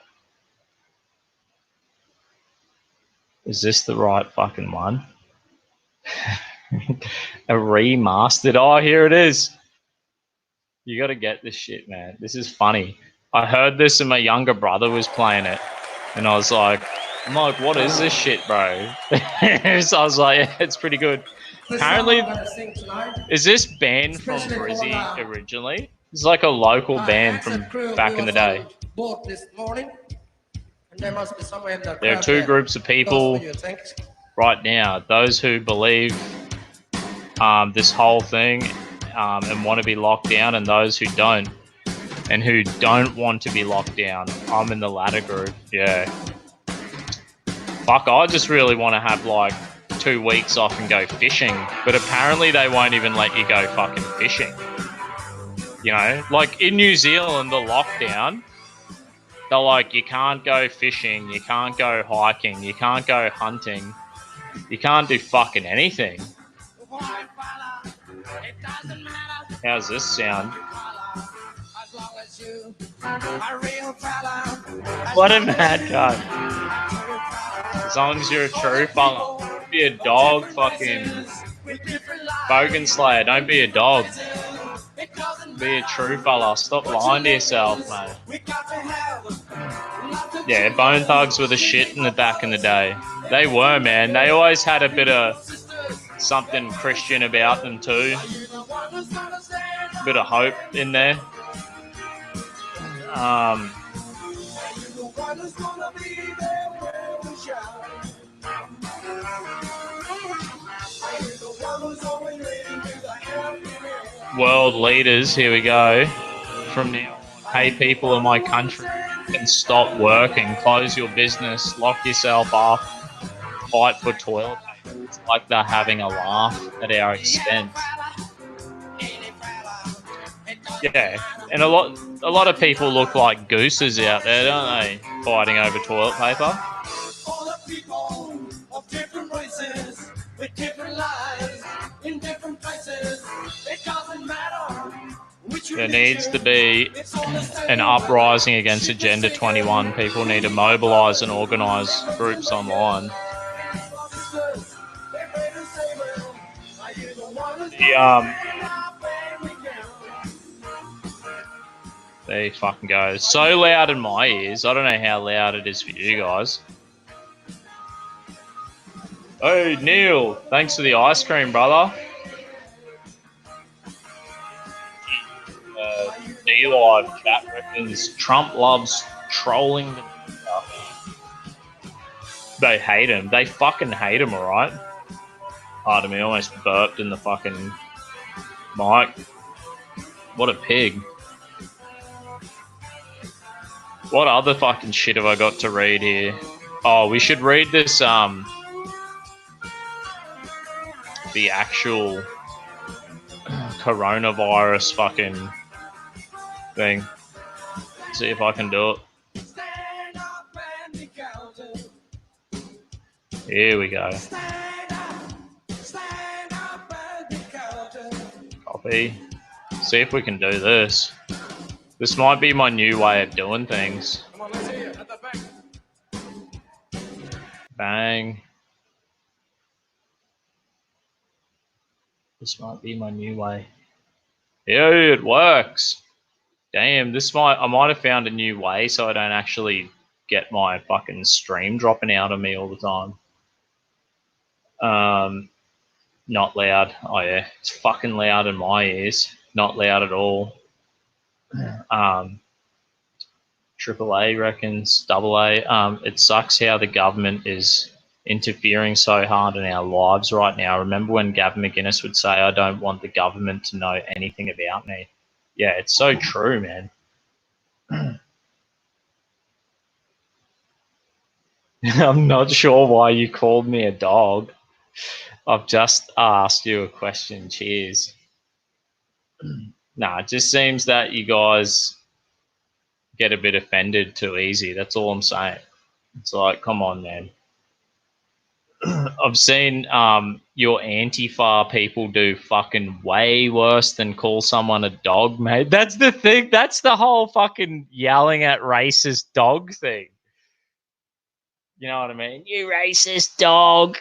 Is this the right fucking one? A remastered. Oh, here it is. You got to get this shit, man. This is funny. I heard this and my younger brother was playing it. And I was like, what is this shit, bro? So I was like, yeah, it's pretty good. Apparently, is this band from Brizzy originally? It's like a local band from back in the day. There are two groups of people right now. Those who believe this whole thing and want to be locked down, and those who don't. and who don't want to be locked down. I'm in the latter group, yeah. Fuck, I just really want to have like 2 weeks off and go fishing, but apparently they won't even let you go fucking fishing. You know, like in New Zealand, the lockdown, they're like, you can't go fishing, you can't go hiking, you can't go hunting, you can't do fucking anything. How's this sound? What a mad cunt. As long as you're a true fella. Don't be a dog, fucking bogan slayer. Don't be a dog. Be a true fella. Stop lying to yourself, mate. Yeah, Bone Thugs were the shit in the back in the day. They were, man. They always had a bit of something Christian about them too. A bit of hope in there. World leaders, here we go. From now on, hey, people of my country, can stop working, close your business, lock yourself up, fight for toilet paper. It's like they're having a laugh at our expense. Yeah, and a lot of people look like gooses out there, don't they? Fighting over toilet paper. There needs to be an uprising against Agenda 21. People need to mobilise and organise groups online. There you fucking go. So loud in my ears. I don't know how loud it is for you guys. Oh, Neil. Thanks for the ice cream, brother. D-Live chat reckons Trump loves trolling the They hate him. They fucking hate him, alright? Pardon me, I almost burped in the fucking mic. What a pig. What other fucking shit have I got to read here? Oh, we should read this, the actual coronavirus fucking thing. See if I can do it. Here we go. Copy. See if we can do this. This might be my new way of doing things. Bang. This might be my new way. Yeah, it works. Damn, I might have found a new way so I don't actually get my fucking stream dropping out on me all the time. Not loud. Oh yeah, it's fucking loud in my ears. Not loud at all. AAA reckons, AA. It sucks how the government is interfering so hard in our lives right now. Remember when Gavin McInnes would say, I don't want the government to know anything about me. Yeah, it's so true, man. I'm not sure why you called me a dog. I've just asked you a question. Cheers. Nah, it just seems that you guys get a bit offended too easy. That's all I'm saying. It's like, come on, man. I've seen your Antifa people do fucking way worse than call someone a dog, mate. That's the thing. That's the whole fucking yelling at racist dog thing. You know what I mean? You racist dog.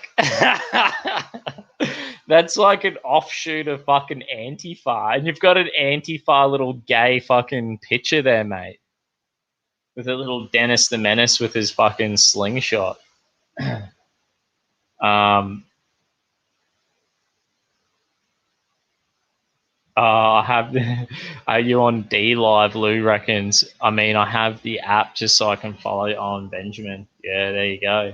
That's like an offshoot of fucking Antifa. And you've got an Antifa little gay fucking picture there, mate. With a little Dennis the Menace with his fucking slingshot. I have. Are you on D-Live? Lou reckons. I mean, I have the app just so I can follow it on Benjamin. Yeah, there you go.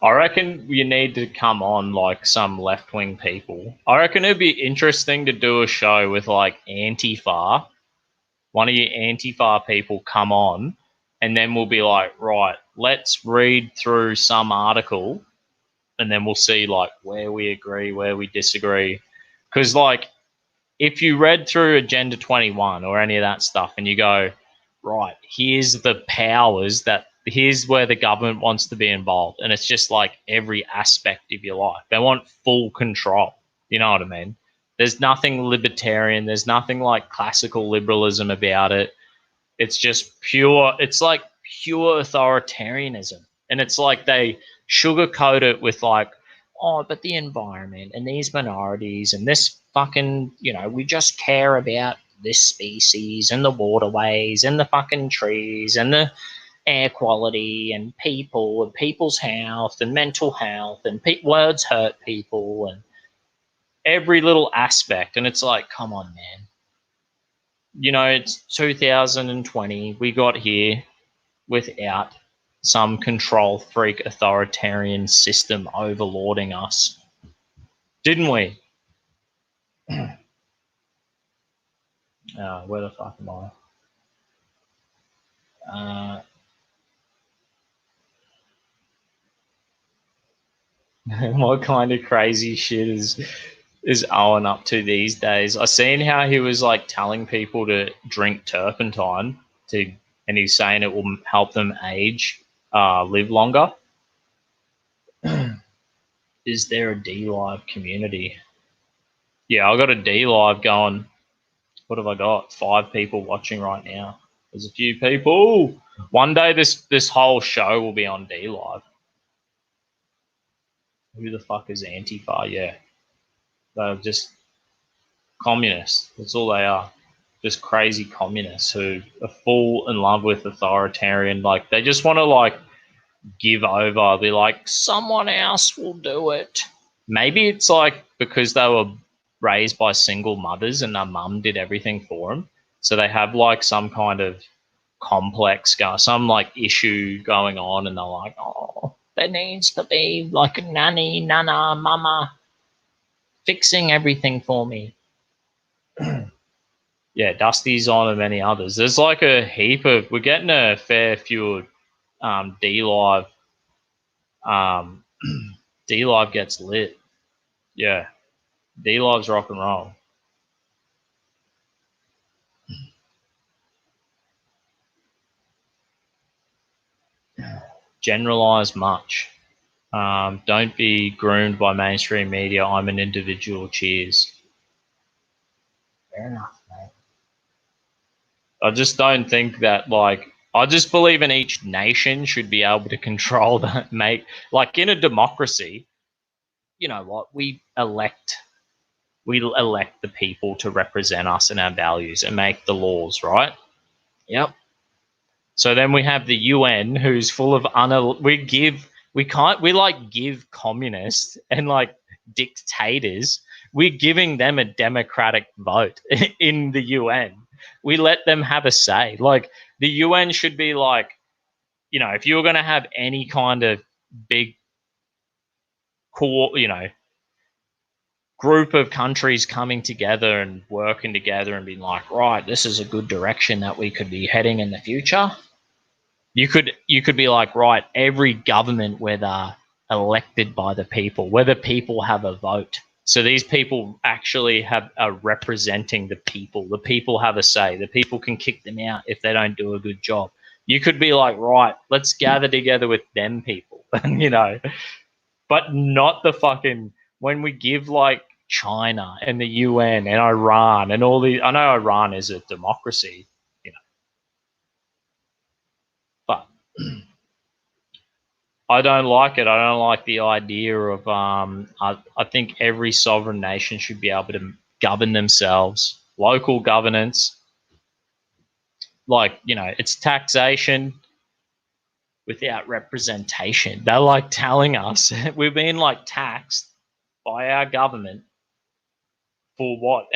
I reckon you need to come on like some left-wing people. I reckon it'd be interesting to do a show with like Antifa. One of your Antifa people come on, and then we'll be like, right, let's read through some article, and then we'll see like where we agree, where we disagree. Because like, if you read through Agenda 21 or any of that stuff, and you go, right, here's the powers here's where the government wants to be involved, and it's just like every aspect of your life. They want full control. You know what I mean? There's nothing libertarian. There's nothing like classical liberalism about it. It's just pure. It's like pure authoritarianism, and it's like they sugarcoat it with like, oh, but the environment and these minorities and this fucking, we just care about this species and the waterways and the fucking trees and the air quality and people and people's health and mental health and words hurt people and every little aspect. And it's like, come on, man. It's 2020. We got here without some control freak authoritarian system overlording us. Didn't we? Where the fuck am I? What kind of crazy shit is Owen up to these days? I seen how he was like telling people to drink turpentine and he's saying it will help them live longer. Is there a D-Live community? Yeah, I got a D-Live going. What have I got? 5 people watching right now. There's a few people. One day this whole show will be on D-Live. Who the fuck is Antifa? Yeah. They're just communists. That's all they are. Just crazy communists who are full in love with authoritarian. Like, they just want to, like, give over. Be like, someone else will do it. Maybe it's, like, because they were raised by single mothers and their mum did everything for them. So they have, like, some kind of complex, some, like, issue going on, and they're like, oh, there needs to be, like, a nanny, nana, mama fixing everything for me. Yeah, Dusty's on and many others. There's like a heap of, we're getting a fair few D-Live. D-Live gets lit. Yeah, D-Live's rock and roll. Generalize much. Don't be groomed by mainstream media. I'm an individual. Cheers. Fair enough, mate. I just don't think that, like, I just believe in each nation should be able to control that, mate. Like, in a democracy, you know what? We elect the people to represent us and our values and make the laws, right? Yep. So then we have the UN, who's full of we give communists and like dictators. We're giving them a democratic vote in the UN. We let them have a say. Like, the UN should be like, if you're going to have any kind of big, group of countries coming together and working together and being like, right, this is a good direction that we could be heading in the future. You could be like, right, every government where they're elected by the people, where the people have a vote. So these people actually are representing the people. The people have a say. The people can kick them out if they don't do a good job. You could be like, right, let's gather together with them people, but not the fucking, when we give like China and the UN and Iran and all these, I know Iran is a democracy, but I don't like it. I don't like the idea of, I think every sovereign nation should be able to govern themselves, local governance, like, it's taxation without representation. They're like telling us we're being like taxed by our government for what?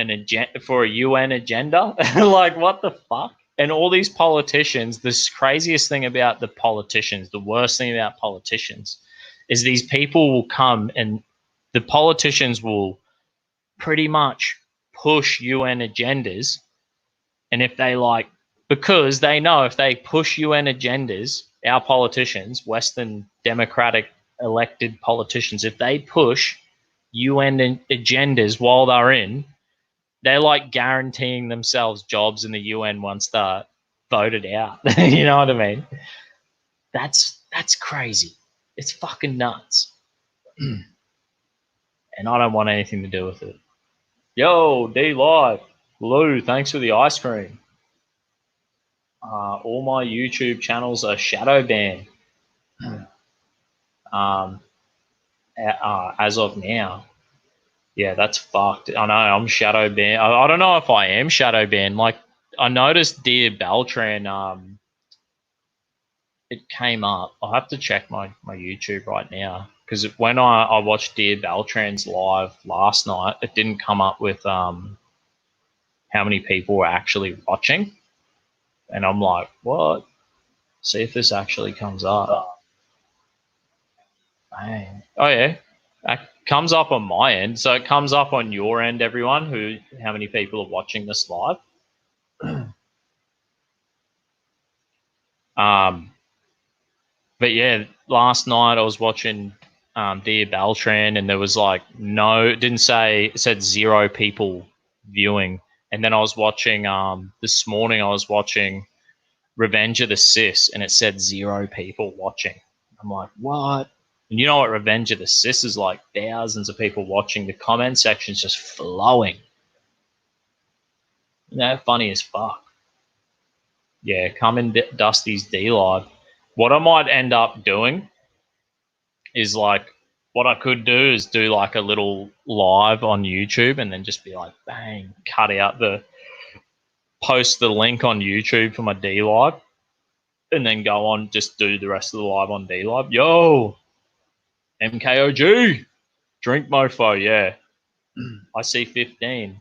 For a UN agenda? Like, what the fuck? And all these politicians, this craziest thing about the politicians, the worst thing about politicians is these people will come and the politicians will pretty much push UN agendas. And if they because they know if they push UN agendas, our politicians, Western democratic elected politicians, if they push UN agendas while they're in, they're guaranteeing themselves jobs in the UN once they're voted out. You know what I mean? That's crazy. It's fucking nuts. And I don't want anything to do with it. Yo, D Live. Lou, thanks for the ice cream. All my YouTube channels are shadow banned. As of now. Yeah, that's fucked. I know, I'm shadow banned. I don't know if I am shadow banned. I noticed Dear Beltran, it came up. I'll have to check my YouTube right now. Because when I watched Dear Beltran's live last night, it didn't come up with how many people were actually watching. And I'm like, what? See if this actually comes up. Bang. Oh, yeah. That comes up on my end. So it comes up on your end, everyone, how many people are watching this live. But yeah, last night I was watching Dear Beltran, and there was it didn't say, it said 0 people viewing. And then I was watching, this morning I was watching Revenge of the Sis, and it said 0 people watching. I'm like, what? And you know what Revenge of the Sis is like? Thousands of people watching. The comment section's just flowing. Isn't that funny as fuck? Yeah, come in Dusty's D Live. What I might end up doing is what I could do is do a little live on YouTube and then just be bang, cut out post the link on YouTube for my D Live and then go on, just do the rest of the live on D Live. Yo, MKOG, drink mofo, yeah. I see 15.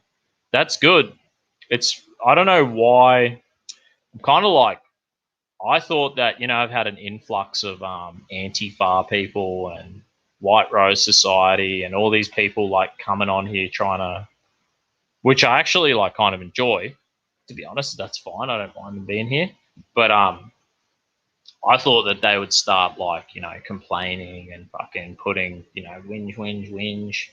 That's good. I don't know why. I'm kind of I thought that, I've had an influx of Antifa people and White Rose Society and all these people coming on here trying to, which I actually kind of enjoy, to be honest. That's fine. I don't mind them being here. But I thought that they would start complaining and fucking putting, whinge.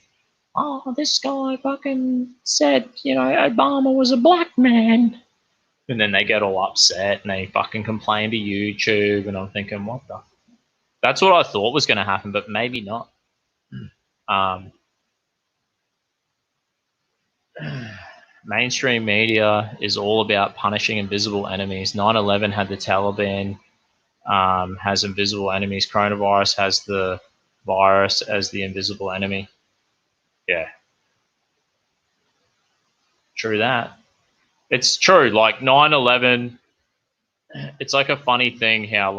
Oh, this guy fucking said, Obama was a black man. And then they get all upset and they fucking complain to YouTube. And I'm thinking, what the? That's what I thought was going to happen, but maybe not. Mainstream media is all about punishing invisible enemies. 9/11 had the Taliban, has invisible enemies. Coronavirus has the virus as the invisible enemy. Yeah. True that. It's true. 9/11, it's a funny thing how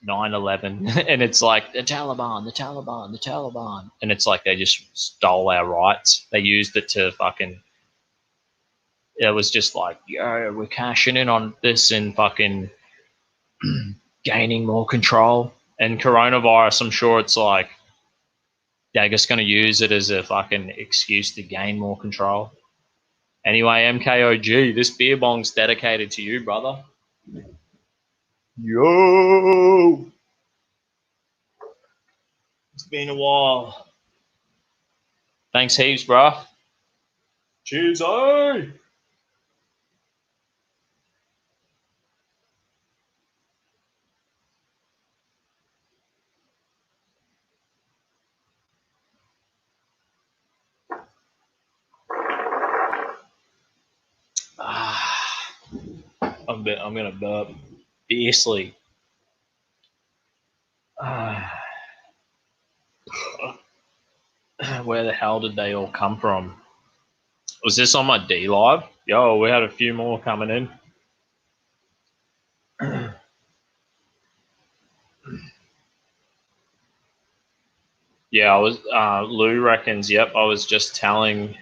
9/11 and it's the Taliban. And it's they just stole our rights. They used it to fucking, it was just yo, we're cashing in on this and fucking gaining more control. And coronavirus, I'm sure it's they're just going to use it as a fucking excuse to gain more control. Anyway, MKOG, this beer bong's dedicated to you, brother. Yo! It's been a while. Thanks heaps, bro. Cheers, oh! I'm gonna burp fiercely. Where the hell did they all come from? Was this on my D Live? Yo, we had a few more coming in. Yeah, I was. Lou reckons. Yep, I was just telling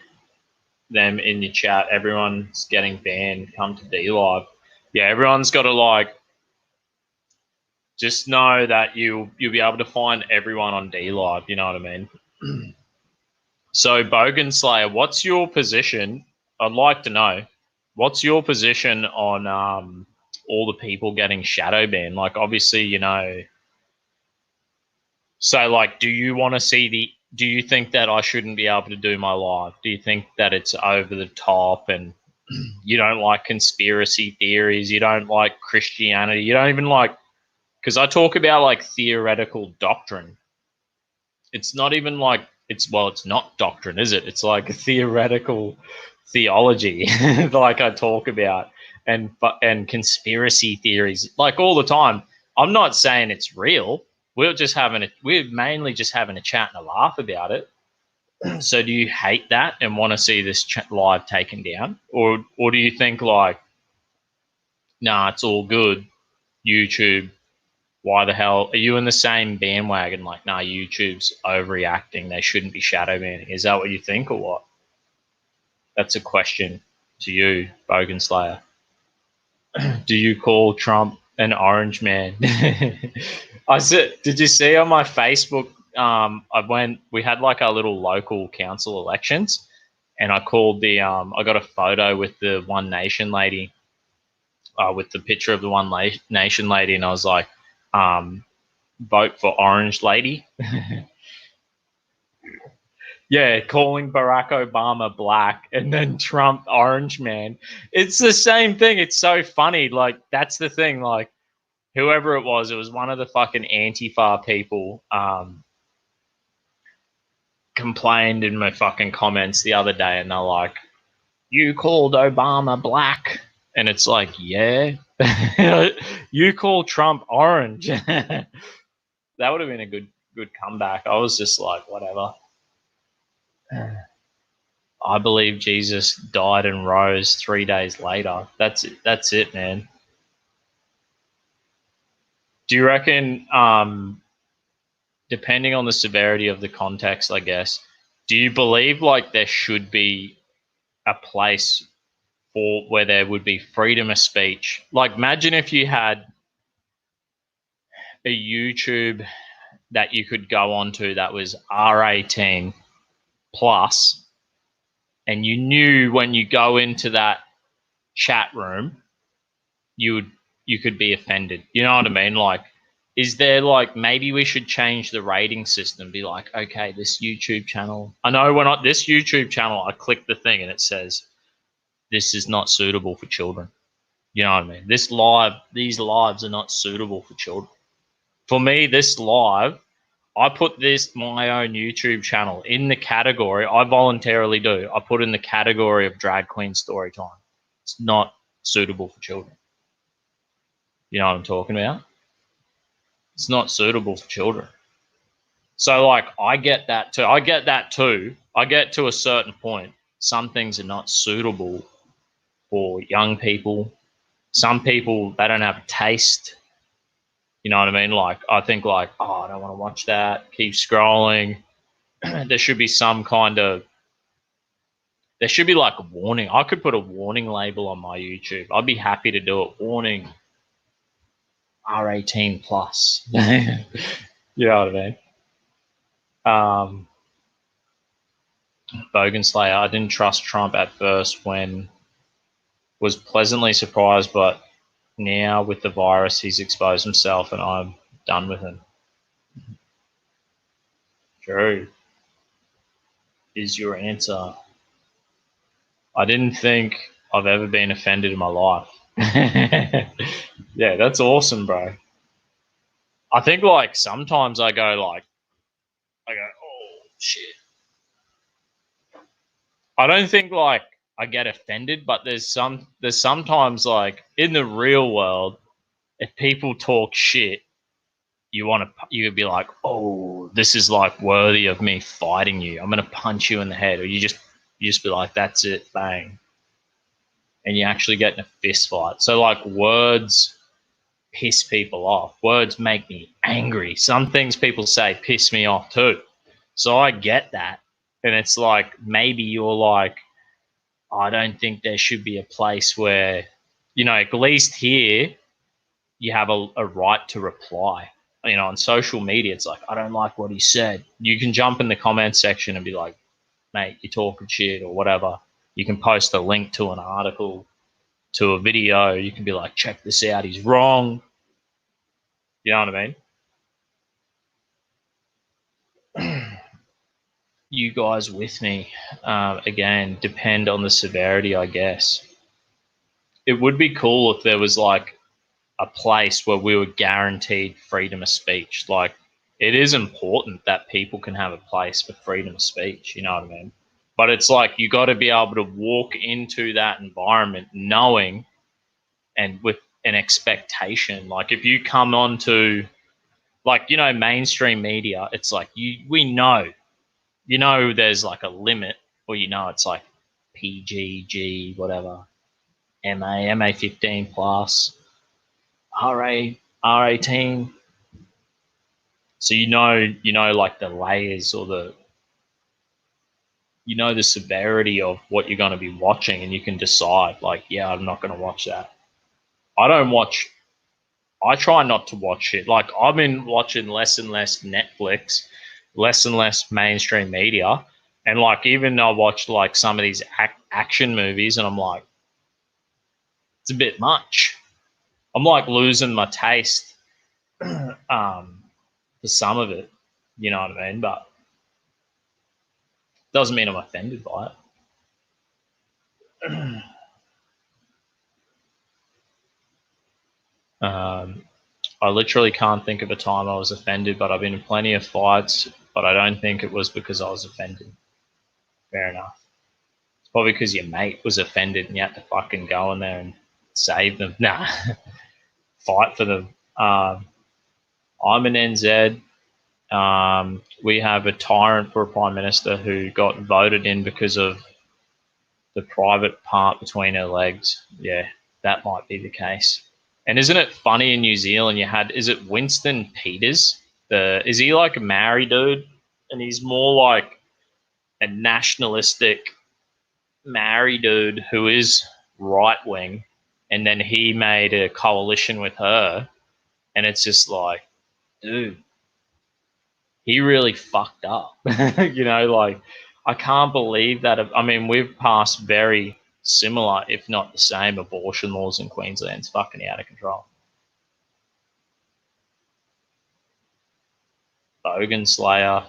them in the chat. Everyone's getting banned. Come to D Live. Yeah, everyone's got to just know that you'll be able to find everyone on D Live. You know what I mean? So, Bogan Slayer, what's your position? I'd like to know. What's your position on all the people getting shadow banned? Like, obviously, you know. So, like, do you want to see the? Do you think that I shouldn't be able to do my live? Do you think that it's over the top and you don't like conspiracy theories? You don't like Christianity? You don't even like, because I talk about like theoretical doctrine. It's not even like it's not doctrine, is it? It's like a theoretical theology, like I talk about, and conspiracy theories, like all the time. I'm not saying it's real. We're mainly just having a chat and a laugh about it. So do you hate that and want to see this live taken down, or do you think like, nah, it's all good, YouTube? Why the hell are you in the same bandwagon? Like, nah, YouTube's overreacting. They shouldn't be shadow banning. Is that what you think, or what? That's a question to you, Bogan Slayer. Do you call Trump an orange man? Did you see on my Facebook? We had like our little local council elections, and I called I got a photo with the One Nation lady, with the picture of the One Nation lady, and I was like, vote for orange lady. Yeah, calling Barack Obama black and then Trump orange man. It's the same thing. It's so funny. Like, that's the thing. Like, whoever it was one of the fucking Antifa people complained in my fucking comments the other day, and they're like, you called Obama black. And it's like, yeah. You call Trump orange. That would have been a good comeback. I was just like, whatever. I believe Jesus died and rose 3 days later. That's it, man. Do you reckon, depending on the severity of the context, I guess, do you believe like there should be a place for where there would be freedom of speech? Like, imagine if you had a YouTube that you could go onto that was R18 plus, and you knew when you go into that chat room, you could be offended. You know what I mean? Like, is there like, maybe we should change the rating system? Be like, okay, this YouTube channel. I know we're not this YouTube channel. I click the thing and it says this is not suitable for children. You know what I mean? These lives are not suitable for children. For me, this live, I put my own YouTube channel in the category. I voluntarily do. I put in the category of drag queen story time. It's not suitable for children. You know what I'm talking about? It's not suitable for children. So, like, I get that too. I get to a certain point. Some things are not suitable for young people. Some people, they don't have taste. You know what I mean? Like, I think like, oh, I don't want to watch that. Keep scrolling. There should be like a warning. I could put a warning label on my YouTube. I'd be happy to do it. Warning, R18 plus. You know what I mean? Bogan Slayer, I didn't trust Trump at first, when was pleasantly surprised, but now with the virus, he's exposed himself and I'm done with him. True. Is your answer. I didn't think I've ever been offended in my life. Yeah, that's awesome, bro. I think like sometimes I go, oh shit. I don't think like I get offended, but there's sometimes like in the real world, if people talk shit, you could be like, oh, this is like worthy of me fighting you. I'm gonna punch you in the head, or you just be like, that's it, bang, and you actually get in a fist fight. So like, words piss people off. Words make me angry. Some things people say piss me off too. So I get that, and it's like, maybe you're like, I don't think there should be a place where, you know, at least here, you have a right to reply. You know, on social media, it's like, I don't like what he said. You can jump in the comments section and be like, mate, you're talking shit or whatever. You can post a link to an article, to a video. You can be like, check this out, he's wrong. You know what I mean? You guys with me? Again, depend on the severity, I guess. It would be cool if there was like a place where we were guaranteed freedom of speech. Like, it is important that people can have a place for freedom of speech, you know what I mean? But it's like, you got to be able to walk into that environment knowing and with an expectation. Like, if you come on to, like, you know, mainstream media, it's like, we know, you know, there's like a limit, or you know, it's like PG, whatever, MA 15 plus, R18. So you know, like the layers or the, you know, the severity of what you're going to be watching, and you can decide, like, yeah, I'm not going to watch that. I try not to watch it. Like, I've been watching less and less Netflix, less and less mainstream media. And like, even I watched like some of these action movies, and I'm like, it's a bit much. I'm like losing my taste for some of it. You know what I mean? But doesn't mean I'm offended by it. I literally can't think of a time I was offended, but I've been in plenty of fights, but I don't think it was because I was offended. Fair enough. It's probably because your mate was offended and you had to fucking go in there and save them. Nah, fight for them. I'm an NZ. We have a tyrant for a prime minister who got voted in because of the private part between her legs. Yeah, that might be the case. And isn't it funny, in New Zealand you had, is it Winston Peters? Is he like a Maori dude? And he's more like a nationalistic Maori dude who is right wing. And then he made a coalition with her. And it's just like, dude, he really fucked up. You know, like, I can't believe that. I mean, we've passed very similar, if not the same, abortion laws in Queensland. It's fucking out of control. Bogan Slayer.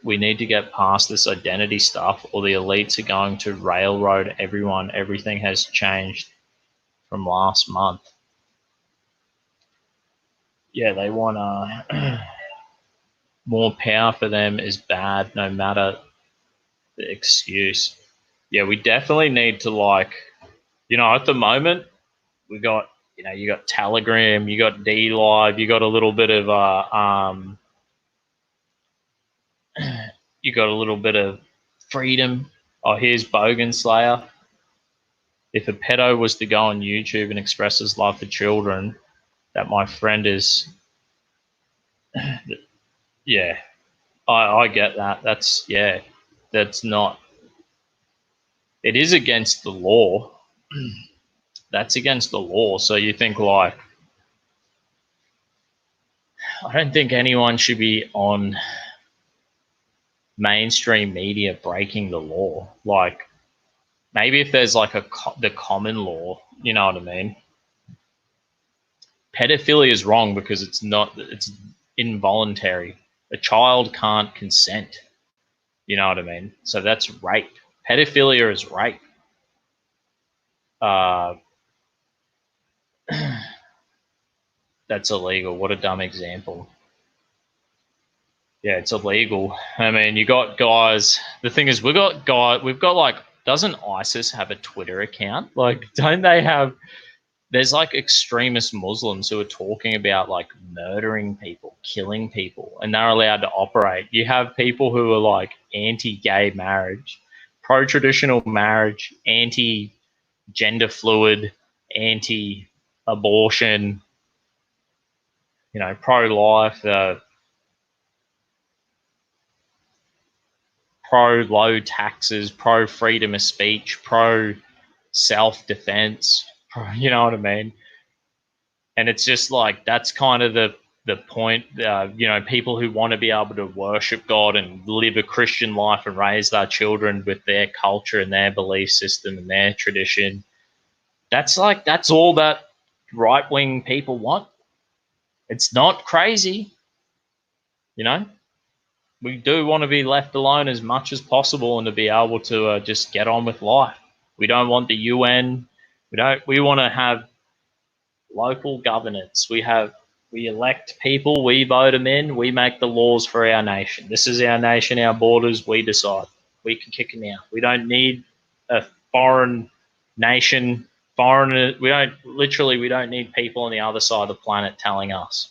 We need to get past this identity stuff, or the elites are going to railroad everyone. Everything has changed from last month. Yeah, they want more power for them is bad, no matter the excuse. Yeah, we definitely need to, like, you know, at the moment we got, you know, you got Telegram, you got D Live, you got a little bit of you got a little bit of freedom. Oh, here's Bogan Slayer. If a pedo was to go on YouTube and express his love for children, that my friend is, yeah, I get that. That's, yeah, that's not, it is against the law. That's against the law. So you think, like, I don't think anyone should be on mainstream media breaking the law. Like, maybe if there's like the common law, you know what I mean? Pedophilia is wrong because it's not, it's involuntary. A child can't consent. You know what I mean? So that's rape. Pedophilia is rape. That's illegal. What a dumb example. Yeah, it's illegal. I mean, you got guys. The thing is, we've got like, doesn't ISIS have a Twitter account? Like, don't they have? There's like extremist Muslims who are talking about like murdering people, killing people, and they're allowed to operate. You have people who are like anti-gay marriage, pro-traditional marriage, anti-gender fluid, anti-abortion, you know, pro-life, pro-low taxes, pro-freedom of speech, pro-self-defense, you know what I mean? And it's just like, that's kind of the point. You know, people who want to be able to worship God and live a Christian life and raise their children with their culture and their belief system and their tradition. That's all that right-wing people want. It's not crazy, you know. We do want to be left alone as much as possible and to be able to just get on with life. We don't want the UN. We want to have local governance. We elect people, we vote them in, we make the laws for our nation. This is our nation, our borders, we decide. We can kick them out. We don't need a foreign nation, we don't need people on the other side of the planet telling us,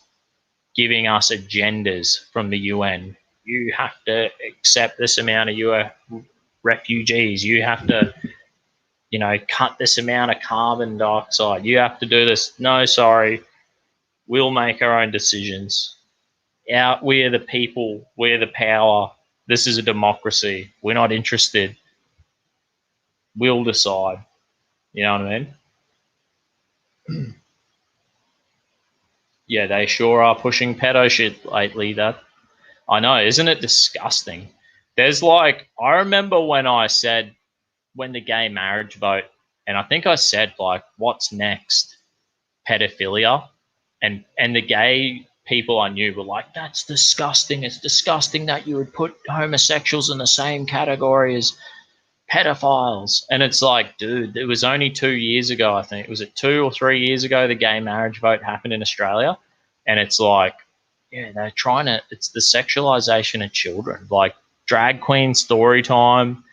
giving us agendas from the UN. You have to accept this amount of refugees. You have to, you know, cut this amount of carbon dioxide. You have to do this. No, sorry. We'll make our own decisions. We are the people. We're the power. This is a democracy. We're not interested. We'll decide. You know what I mean? Yeah, they sure are pushing pedo shit lately. That I know, isn't it disgusting? There's like, I remember when the gay marriage vote, and I think I said like, what's next? Pedophilia. And the gay people I knew were like, that's disgusting. It's disgusting that you would put homosexuals in the same category as pedophiles. And it's like, dude, it was only 2 years ago, I think. Was it 2 or 3 years ago the gay marriage vote happened in Australia? And it's like, yeah, they're trying to, it's the sexualization of children. Like drag queen story time,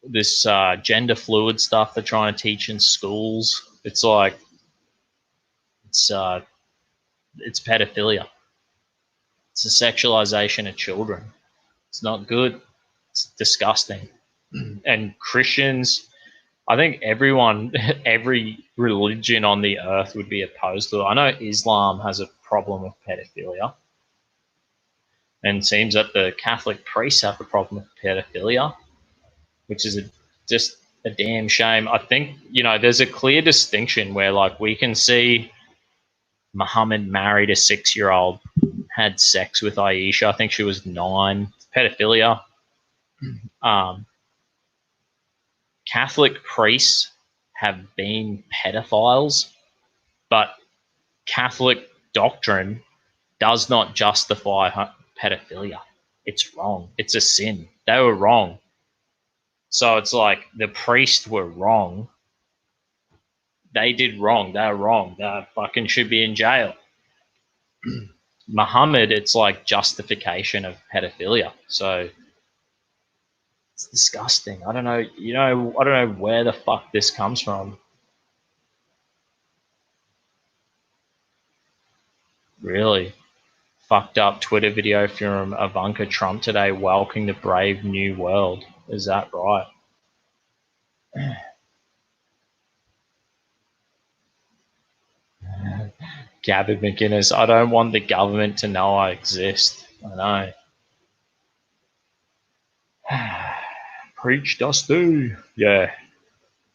this gender fluid stuff they're trying to teach in schools. It's like, it's pedophilia. It's the sexualization of children. It's not good. It's disgusting. And Christians, I think every religion on the earth would be opposed to it. I know Islam has a problem with pedophilia. And it seems that the Catholic priests have a problem with pedophilia, which is just a damn shame. I think, you know, there's a clear distinction where, like, we can see Muhammad married a 6-year-old, had sex with Aisha. I think she was 9. Pedophilia. Catholic priests have been pedophiles, but Catholic doctrine does not justify pedophilia. It's wrong. It's a sin. They were wrong. So it's like the priests were wrong. They did wrong. They're wrong. They fucking should be in jail. Muhammad, it's like justification of pedophilia. So it's disgusting. I don't know. You know, I don't know where the fuck this comes from. Really fucked up Twitter video from Ivanka Trump today welcoming the brave new world. Is that right? Gabby McInnes, I don't want the government to know I exist. I know. Preach, Dusty. Yeah.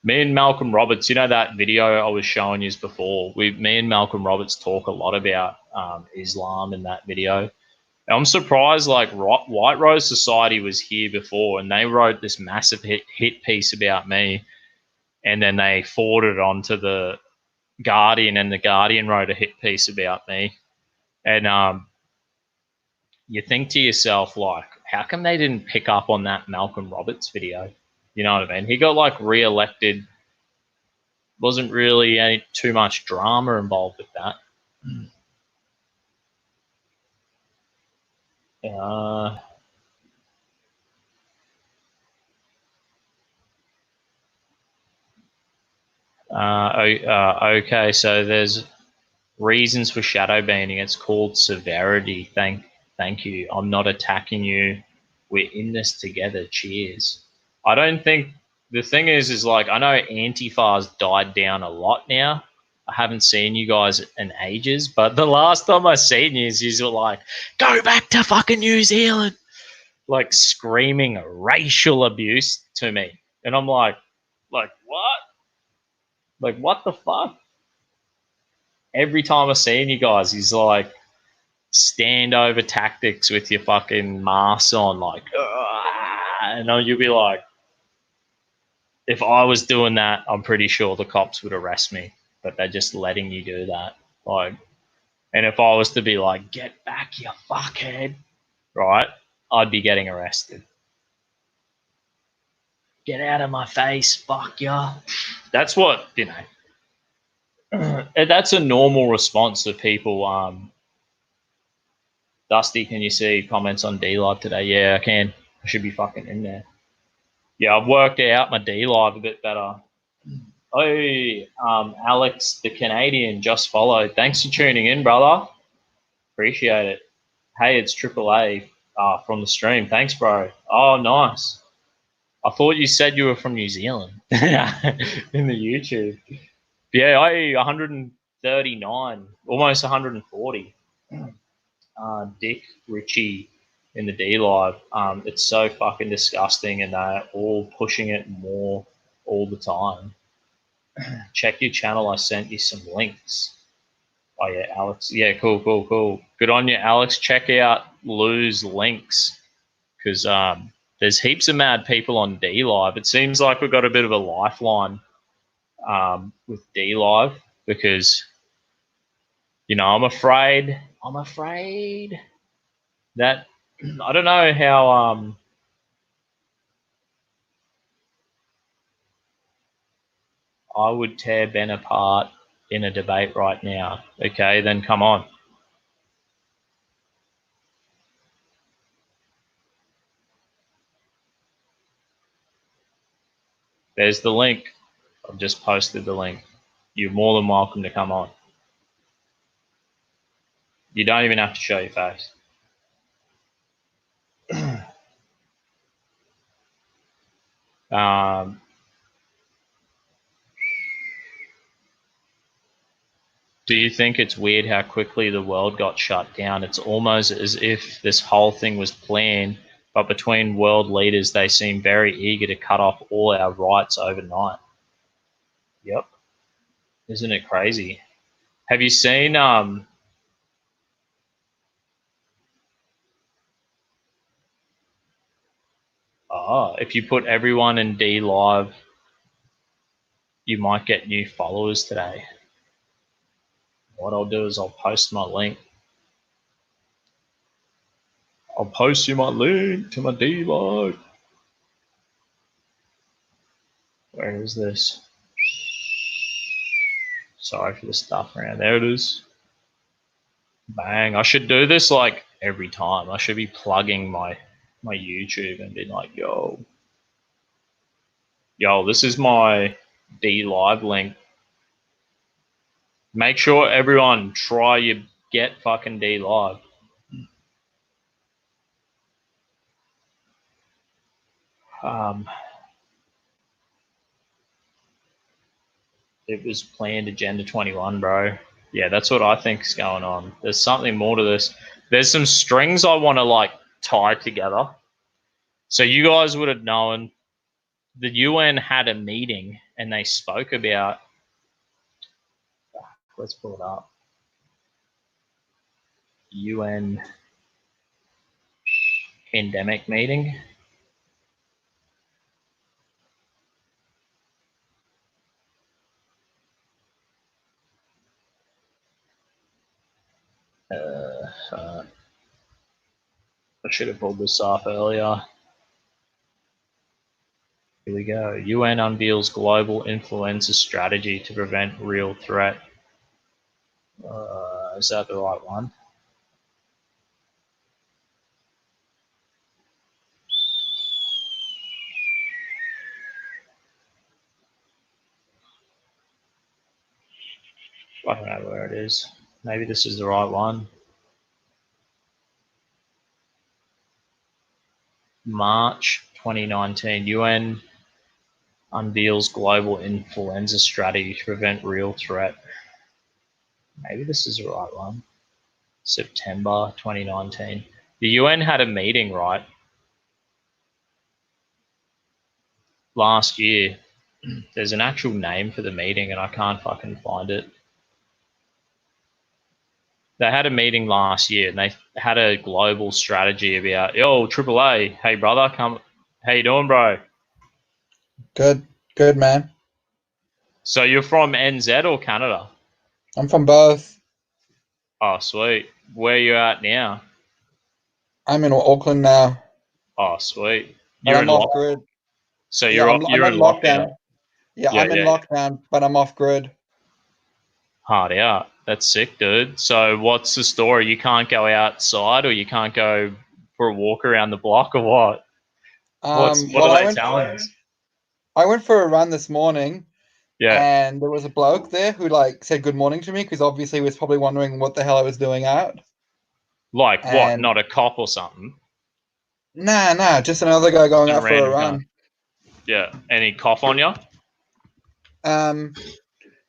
Me and Malcolm Roberts, you know that video I was showing you before? Me and Malcolm Roberts talk a lot about Islam in that video. And I'm surprised, like, White Rose Society was here before, and they wrote this massive hit piece about me, and then they forwarded it on to the Guardian, and the Guardian wrote a hit piece about me. And you think to yourself, like, how come they didn't pick up on that Malcolm Roberts video? You know what I mean? He got, like, re-elected. Wasn't really too much drama involved with that. Okay, so there's reasons for shadow banning. It's called severity. Thank you. I'm not attacking you. We're in this together. Cheers. I don't think the thing is like, I know Antifa's died down a lot now. I haven't seen you guys in ages, but the last time I seen you, you were like, go back to fucking New Zealand, like screaming racial abuse to me. And I'm like what? Like, what the fuck? every time I've seen you guys, he's like standover tactics with your fucking masks on, like, and you'll be like, if I was doing that, I'm pretty sure the cops would arrest me, but they're just letting you do that. Like, and if I was to be like, get back, you fuckhead, right, I'd be getting arrested. Get out of my face, fuck ya. That's what, you know, that's a normal response to people. Dusty, can you see comments on D-Live today? Yeah, I can. I should be fucking in there. Yeah, I've worked out my D-Live a bit better. Oh, Alex, the Canadian, just followed. Thanks for tuning in, brother. Appreciate it. Hey, it's AAA from the stream. Thanks, bro. Oh, nice. I thought you said you were from New Zealand in the YouTube. Yeah, 139, almost 140. Dick Ritchie in the D-Live. It's so fucking disgusting, and they're all pushing it more all the time. Check your channel. I sent you some links. Oh, yeah, Alex. Yeah, cool. Good on you, Alex. Check out Lou's links, because there's heaps of mad people on D-Live. It seems like we've got a bit of a lifeline with D-Live, because, you know, I'm afraid that I don't know how I would tear Ben apart in a debate right now. Okay, then come on. There's the link. I've just posted the link. You're more than welcome to come on. You don't even have to show your face. Do you think it's weird how quickly the world got shut down? It's almost as if this whole thing was planned, but between world leaders, they seem very eager to cut off all our rights overnight. Yep. Isn't it crazy? Have you seen if you put everyone in D-Live, you might get new followers today. What I'll do is I'll post my link. I'll post you my link to my D-Live. Where is this? Sorry for the stuff around. There it is. Bang. I should do this like every time. I should be plugging my YouTube and be like, yo, this is my D-Live link. Make sure everyone try your get fucking D-Live. It was planned Agenda 21, bro. Yeah, that's what I think is going on. There's something more to this. There's some strings I want to like tie together. So you guys would have known the UN had a meeting and they spoke about, let's pull it up. UN pandemic meeting. I should have pulled this off earlier. Here we go. UN unveils global influenza strategy to prevent real threat. Is that the right one? I don't know where it is. Maybe this is the right one. March 2019, UN unveils global influenza strategy to prevent real threat. Maybe this is the right one. September 2019. The UN had a meeting, right? Last year. There's an actual name for the meeting and I can't fucking find it. They had a meeting last year, and they had a global strategy about, yo, AAA, hey brother, come, how you doing, bro? Good, man. So you're from NZ or Canada? I'm from both. Oh, sweet. Where you at now? I'm in Auckland now, Oh, sweet. but You're I'm in off lock. grid. So Yeah, I'm you're in in lockdown. lockdown. Yeah, Yeah, I'm in yeah. lockdown, but I'm off grid. Hard out. That's sick, dude. So what's the story? You can't go outside, or you can't go for a walk around the block, or what? What Well, are they telling us? I went for a run this morning, Yeah. and there was a bloke there who like said good morning to me because obviously he was probably wondering what the hell I was doing out. Like what? And Not a cop or something? nah, just another guy going Just a out for a random run. cunt. Yeah. Any cough on you?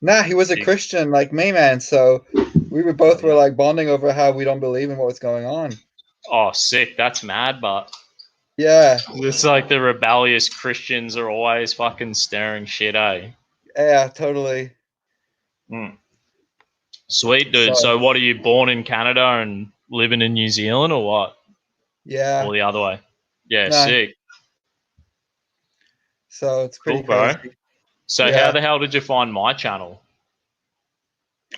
Nah, he was a Sick. Christian like me, man. So we were both were like bonding over how we don't believe in what's going on. Oh, sick. That's mad, but Yeah, it's like the rebellious Christians are always fucking stirring shit, eh? yeah, totally. Sweet, dude. So what, are you born in Canada and living in New Zealand, or what? Yeah. Or the other way? Yeah, Nah. sick. So it's pretty Cool, bro. crazy. So Yeah. how the hell did you find my channel?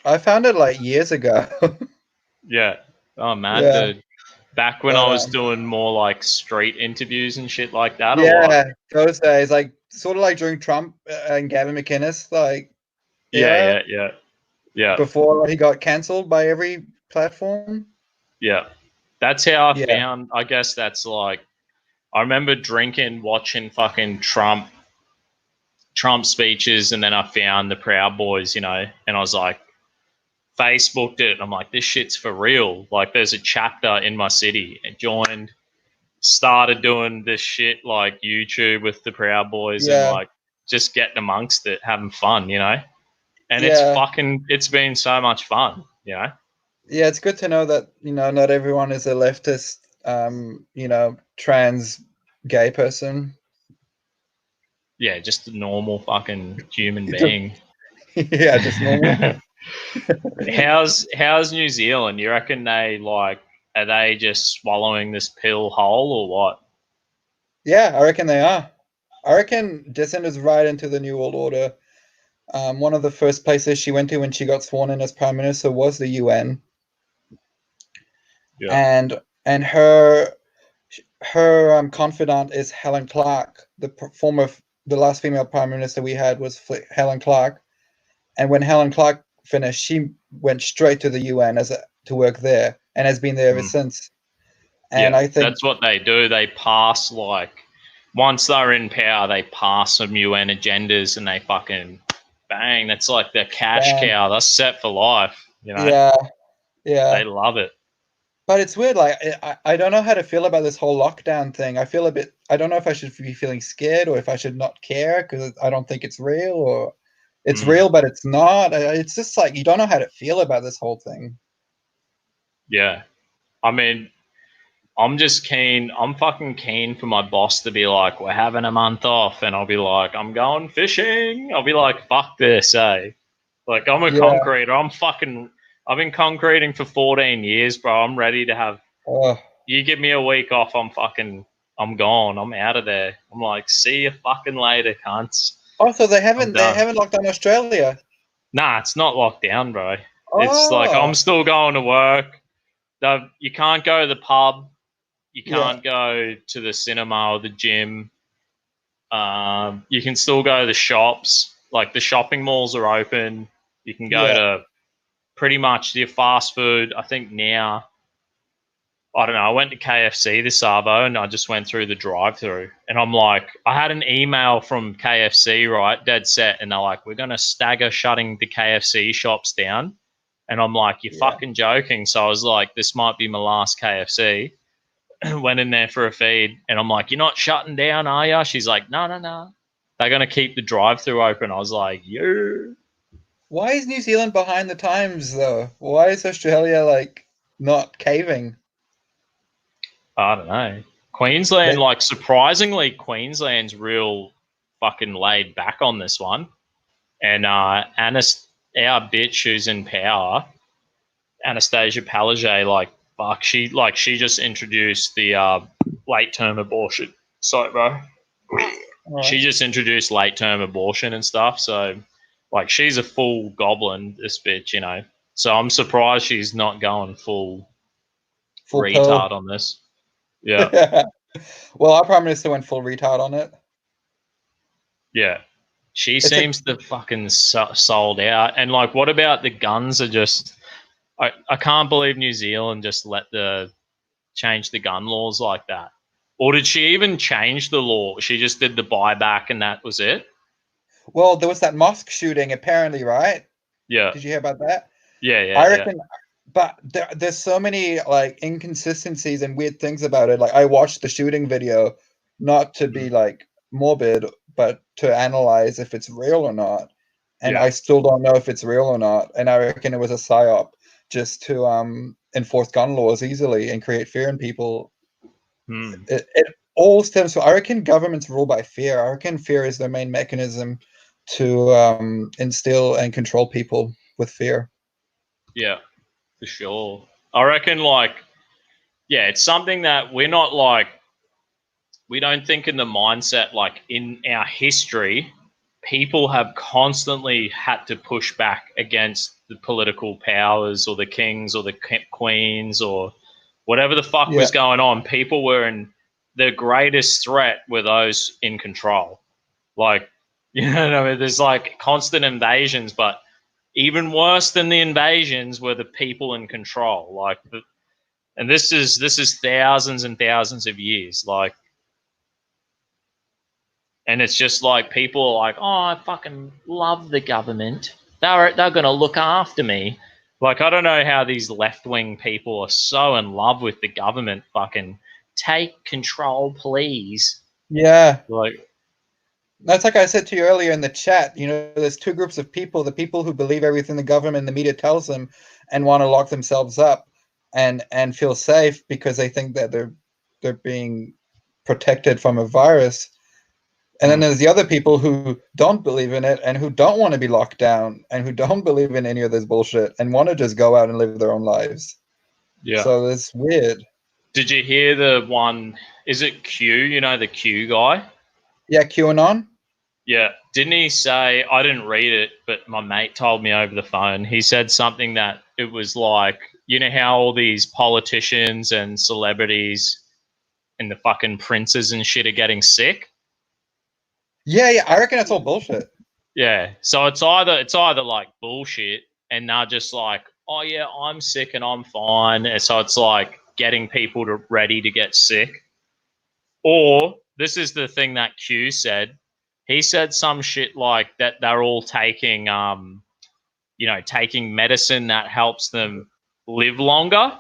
I found it like years ago. Yeah. Oh, mad, Yeah. dude. Back when I was doing more like street interviews and shit like that, or what? Yeah, those days, like sort of like during Trump and Gavin McInnes, like era, Yeah. before he got cancelled by every platform. Yeah. That's how I Yeah. found, I guess that's like, I remember drinking, watching fucking Trump speeches, and then I found the Proud Boys, you know, and I was like, Facebooked it, and I'm like, this shit's for real. Like, there's a chapter in my city, and joined, started doing this shit like YouTube with the Proud Boys, and Yeah. like just getting amongst it, having fun, you know. And Yeah. it's been so much fun, you know. Yeah, it's good to know that, you know, not everyone is a leftist, you know, trans gay person. Yeah, just a normal fucking human being. Yeah, just normal. How's New Zealand? You reckon they like, are they just swallowing this pill whole, or what? Yeah, I reckon they are. I reckon descended right into the New World Order. One of the first places she went to when she got sworn in as prime minister was the UN. Yeah. And her confidant is Helen Clark, the last female prime minister we had was Helen Clark. And when Helen Clark finished, she went straight to the UN to work there, and has been there ever since. And yeah, I think that's what they do. They pass, like, once they're in power, they pass some UN agendas, and they fucking bang. That's like their cash cow. That's set for life. You know. Yeah. They love it. But it's weird. Like I don't know how to feel about this whole lockdown thing. I feel a bit. I don't know if I should be feeling scared or if I should not care because I don't think it's real, or it's real but it's not. It's just like you don't know how to feel about this whole thing. Yeah, I mean, I'm just keen. I'm fucking keen for my boss to be like, we're having a month off, and I'll be like, I'm going fishing. I'll be like, fuck this, eh? Like, I'm a concreter. I've been concreting for 14 years, bro. I'm ready to have. You give me a week off, I'm gone. I'm out of there. I'm like, see you fucking later, cunts. Oh, so they haven't locked down Australia? Nah, it's not locked down, bro. It's like I'm still going to work. You can't go to the pub. You can't go to the cinema or the gym. You can still go to the shops. Like, the shopping malls are open. You can go to pretty much your fast food. I think now, I don't know, I went to KFC this Arvo, and I just went through the drive-through, and I'm like, I had an email from KFC, right, dead set, and they're like, we're going to stagger shutting the KFC shops down. And I'm like, you're fucking joking. So I was like, this might be my last KFC. Went in there for a feed, and I'm like, you're not shutting down, are you? She's like, no. They're going to keep the drive-through open. I was like, yeah. Why is New Zealand behind the times, though? Why is Australia, like, not caving? I don't know. Queensland, like, surprisingly, Queensland's real fucking laid back on this one. And Anna's, our bitch who's in power, Anastasia Palaszczuk, like, fuck, she just introduced the late term abortion. Sorry, bro. She just introduced late term abortion and stuff. So, like, she's a full goblin, this bitch, you know. So I'm surprised she's not going full retard on this. Yeah. Well, our prime minister went full retard on it. Yeah. She seems to fucking sold out. And, like, what about the guns are just... I can't believe New Zealand just change the gun laws like that. Or did she even change the law? She just did the buyback and that was it? Well, there was that mosque shooting, apparently, right? Yeah. Did you hear about that? Yeah. I reckon... But there's so many, like, inconsistencies and weird things about it. Like, I watched the shooting video not to be, like, morbid, but to analyze if it's real or not. And I still don't know if it's real or not. And I reckon it was a psyop just to enforce gun laws easily and create fear in people. It all stems from... I reckon governments rule by fear. I reckon fear is their main mechanism to instill and control people with fear. Yeah. For sure. I reckon, like, yeah, it's something that we're not, like, we don't think in the mindset, like, in our history, people have constantly had to push back against the political powers or the kings or the queens or whatever the fuck was going on. People were in... The greatest threat were those in control. Like, you know what I mean? There's, like, constant invasions, but even worse than the invasions were the people in control. Like, and this is thousands and thousands of years. Like, and it's just like people are like, oh, I fucking love the government. They're gonna look after me. Like, I don't know how these left-wing people are so in love with the government. Fucking take control, please. Yeah. Like, that's like I said to you earlier in the chat. You know, there's two groups of people: the people who believe everything the government and the media tells them and want to lock themselves up and feel safe because they think that they're being protected from a virus. And then there's the other people who don't believe in it and who don't want to be locked down and who don't believe in any of this bullshit and want to just go out and live their own lives. Yeah. So it's weird. Did you hear the one? Is it Q? You know, the Q guy? Yeah, QAnon. Yeah. Didn't he say, I didn't read it, but my mate told me over the phone, he said something that it was like, you know how all these politicians and celebrities and the fucking princes and shit are getting sick? Yeah, I reckon it's all bullshit. Yeah. So it's either like bullshit and they're just like, oh yeah, I'm sick and I'm fine. And so it's like getting people ready to get sick. Or this is the thing that Q said. He said some shit like that they're all taking, taking medicine that helps them live longer.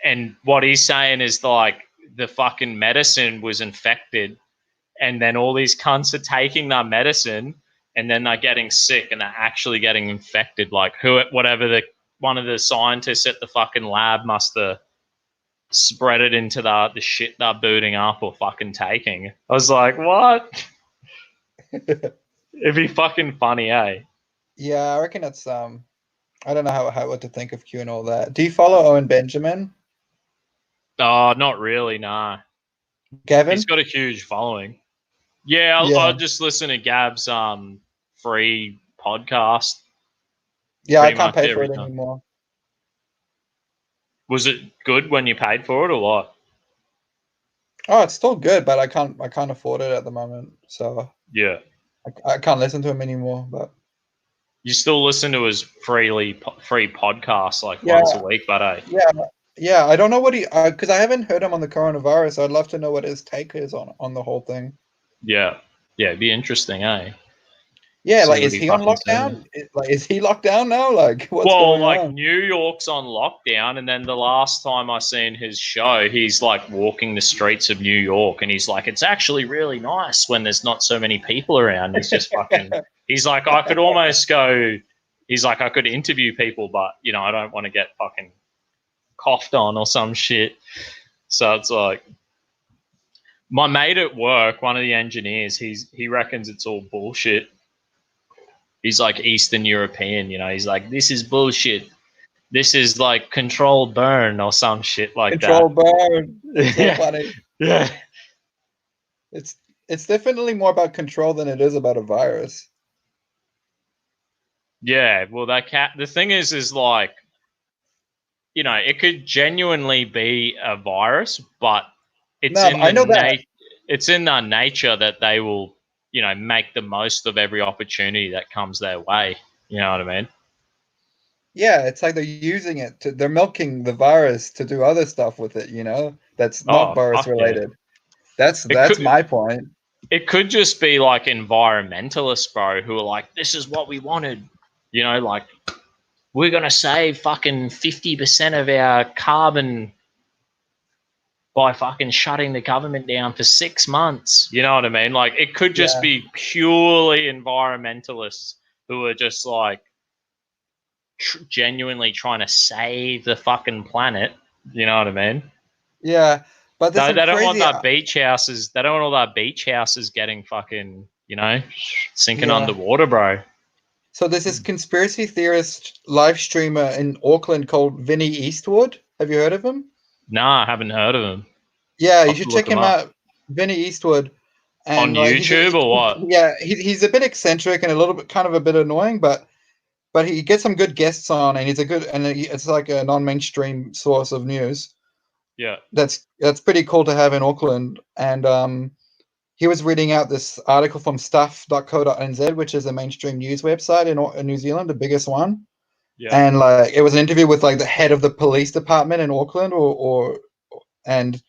And what he's saying is like the fucking medicine was infected and then all these cunts are taking their medicine and then they're getting sick and they're actually getting infected. Like one of the scientists at the fucking lab must have spread it into the shit they're booting up or fucking taking. I was like, what? It'd be fucking funny, eh? Yeah, I reckon it's I don't know what to think of Q and all that. Do you follow Owen Benjamin? Oh, not really, nah. Gavin? He's got a huge following. Yeah, I'll just listen to Gab's free podcast. Yeah, I can't pay for it anymore. Was it good when you paid for it or what? Oh, it's still good, but I can't afford it at the moment. So yeah, I can't listen to him anymore. But you still listen to his free podcast like once a week, but yeah. I don't know what because I haven't heard him on the coronavirus. I'd love to know what his take is on the whole thing. Yeah, it'd be interesting, eh? Yeah, like, is he on lockdown? Is he locked down now? Like, what's going on? New York's on lockdown, and then the last time I seen his show, he's like walking the streets of New York, and he's like, it's actually really nice when there's not so many people around. He's just fucking. He's like, I could almost go. He's like, I could interview people, but I don't want to get fucking coughed on or some shit. So it's like. My mate at work, one of the engineers, he reckons it's all bullshit. He's like Eastern European, he's like, this is bullshit. this is like controlled burn or some shit like Control that. burn. It's so Yeah. funny. Yeah. It's definitely more about control than it is about a virus. Yeah, well, the thing is like, you know, it could genuinely be a virus, but it's No, in I know that. it's in their nature that they will, you know, make the most of every opportunity that comes their way. You know what I mean? Yeah, it's like they're using it they're milking the virus to do other stuff with it, you know, that's not Oh, virus fuck yeah. related. That's It could my point. it could just be like environmentalists, bro, who are like, this is what we wanted. You know, like, we're gonna save fucking 50% of our carbon by fucking shutting the government down for 6 months. You know what I mean? Like, it could just Yeah. be purely environmentalists who are just like genuinely trying to save the fucking planet. You know what I mean? Yeah, but there's They some don't want crazy. that beach houses. They don't want all that beach houses getting fucking, you know, sinking Yeah. underwater, bro. So there's this conspiracy theorist live streamer in Auckland called Vinny Eastwood. Have you heard of him? Nah, I haven't heard of him. Yeah, you I'll should look check him him up. out. Vinny Eastwood. On And like YouTube or what? yeah, he's a bit eccentric and a little bit kind of a bit annoying, but he gets some good guests on, and it's like a non-mainstream source of news. Yeah. That's pretty cool to have in Auckland. And he was reading out this article from stuff.co.nz, which is a mainstream news website in New Zealand, the biggest one. Yeah. And like it was an interview with like the head of the police department in Auckland, and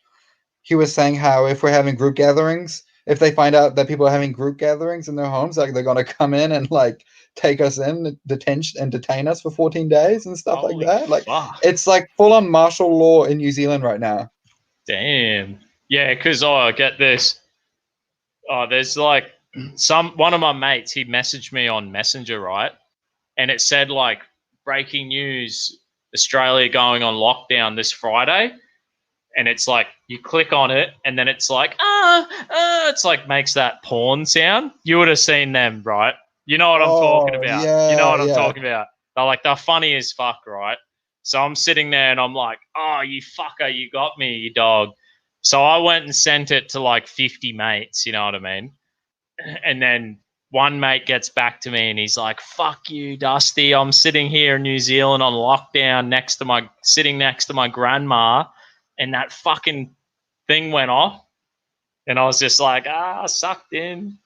he was saying how if we're having group gatherings, if they find out that people are having group gatherings in their homes, like they're gonna come in and like take us in, detain us for 14 days and stuff Holy like that. Like fuck. it's like full on martial law in New Zealand right now. Damn. Yeah, because I get this. Oh, there's like one of my mates, he messaged me on Messenger, right? And it said like breaking news, Australia going on lockdown this Friday. And it's like you click on it and then it's like, it's like makes that porn sound. You would have seen them, right? You know what I'm talking about. You know what I'm talking about. They're funny as fuck, right? So I'm sitting there and I'm like, oh, you fucker, you got me, you dog. So I went and sent it to like 50 mates, you know what I mean? And then one mate gets back to me and he's like, fuck you, Dusty. I'm sitting here in New Zealand on lockdown sitting next to my grandma, and that fucking thing went off. And I was just like, sucked in.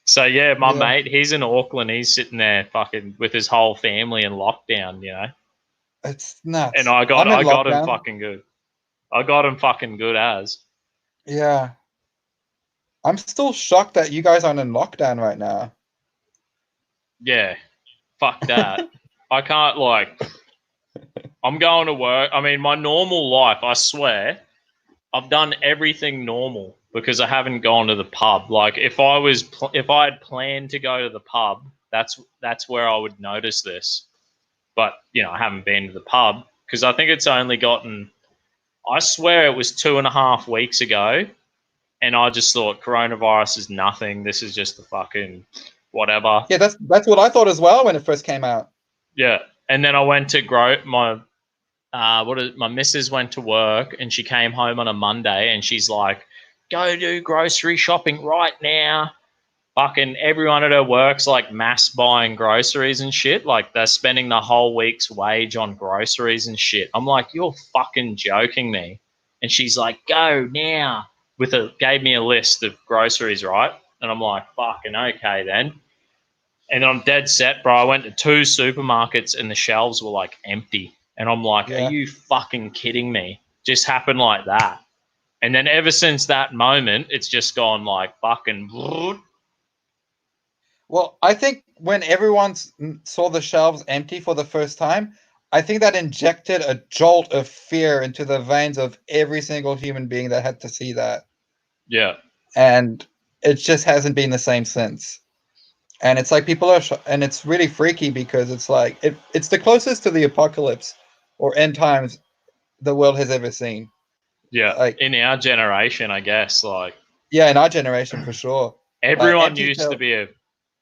So yeah, my mate, he's in Auckland. He's sitting there fucking with his whole family in lockdown, you know. It's nuts. And I got him fucking good. I got him fucking good as. Yeah. I'm still shocked that you guys aren't in lockdown right now. Yeah. Fuck that. I can't I'm going to work. I mean, my normal life, I swear, I've done everything normal because I haven't gone to the pub. Like if I had planned to go to the pub, that's where I would notice this. But, you know, I haven't been to the pub because I think it's only I swear it was 2.5 weeks ago. And I just thought coronavirus is nothing. This is just the fucking whatever. Yeah, that's what I thought as well when it first came out. Yeah. And then I went to my missus went to work and she came home on a Monday and she's like, go do grocery shopping right now. Fucking everyone at her work's like mass buying groceries and shit. Like they're spending the whole week's wage on groceries and shit. I'm like, you're fucking joking me. And she's like, go now. Gave me a list of groceries, right? And I'm like, fucking okay then. And then I'm dead set, bro. I went to 2 supermarkets and the shelves were like empty. And I'm like, are you fucking kidding me? Just happened like that. And then ever since that moment, it's just gone like fucking. Well, I think when everyone saw the shelves empty for the first time, I think that injected a jolt of fear into the veins of every single human being that had to see that. Yeah. And it just hasn't been the same since. And it's like people are, and it's really freaky because it's like, it's the closest to the apocalypse or end times the world has ever seen. Yeah. Like in our generation, I guess, like. Yeah, in our generation for sure. Everyone used to be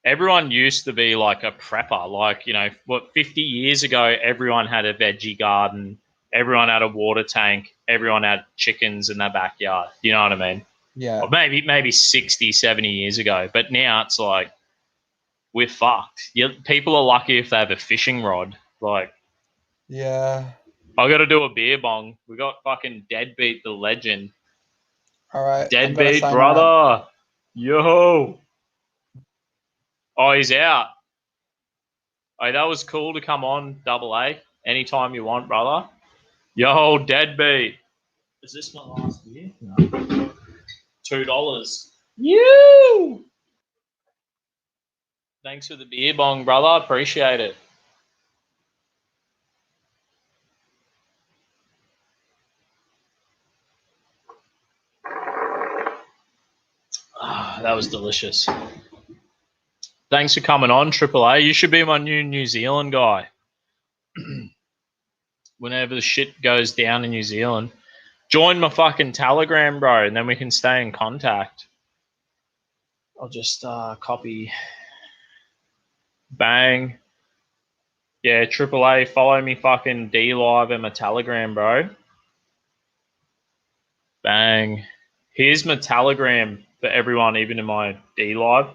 everyone used to be like a prepper. Like, you know, what, 50 years ago, everyone had a veggie garden, everyone had a water tank, everyone had chickens in their backyard. You know what I mean? Yeah. Or maybe 60, 70 years ago. But now it's like, we're fucked. People are lucky if they have a fishing rod. Like, Yeah. I got to do a beer bong. We got fucking Deadbeat the legend. All right. Deadbeat brother. Yo. Oh, he's out. Oh, that was cool to come on, Double A. Anytime you want, brother. Yo, Deadbeat. Is this my last beer? No. $2. You. Thanks for the beer bong, brother. Appreciate it. That was delicious. Thanks for coming on, Triple A. You should be my New Zealand guy. Whenever the shit goes down in New Zealand, join my fucking Telegram, bro, and then we can stay in contact. I'll just copy. Bang. Yeah, Triple A, follow me fucking D Live and my Telegram, bro. Bang. Here's my Telegram for everyone, even in my D Live.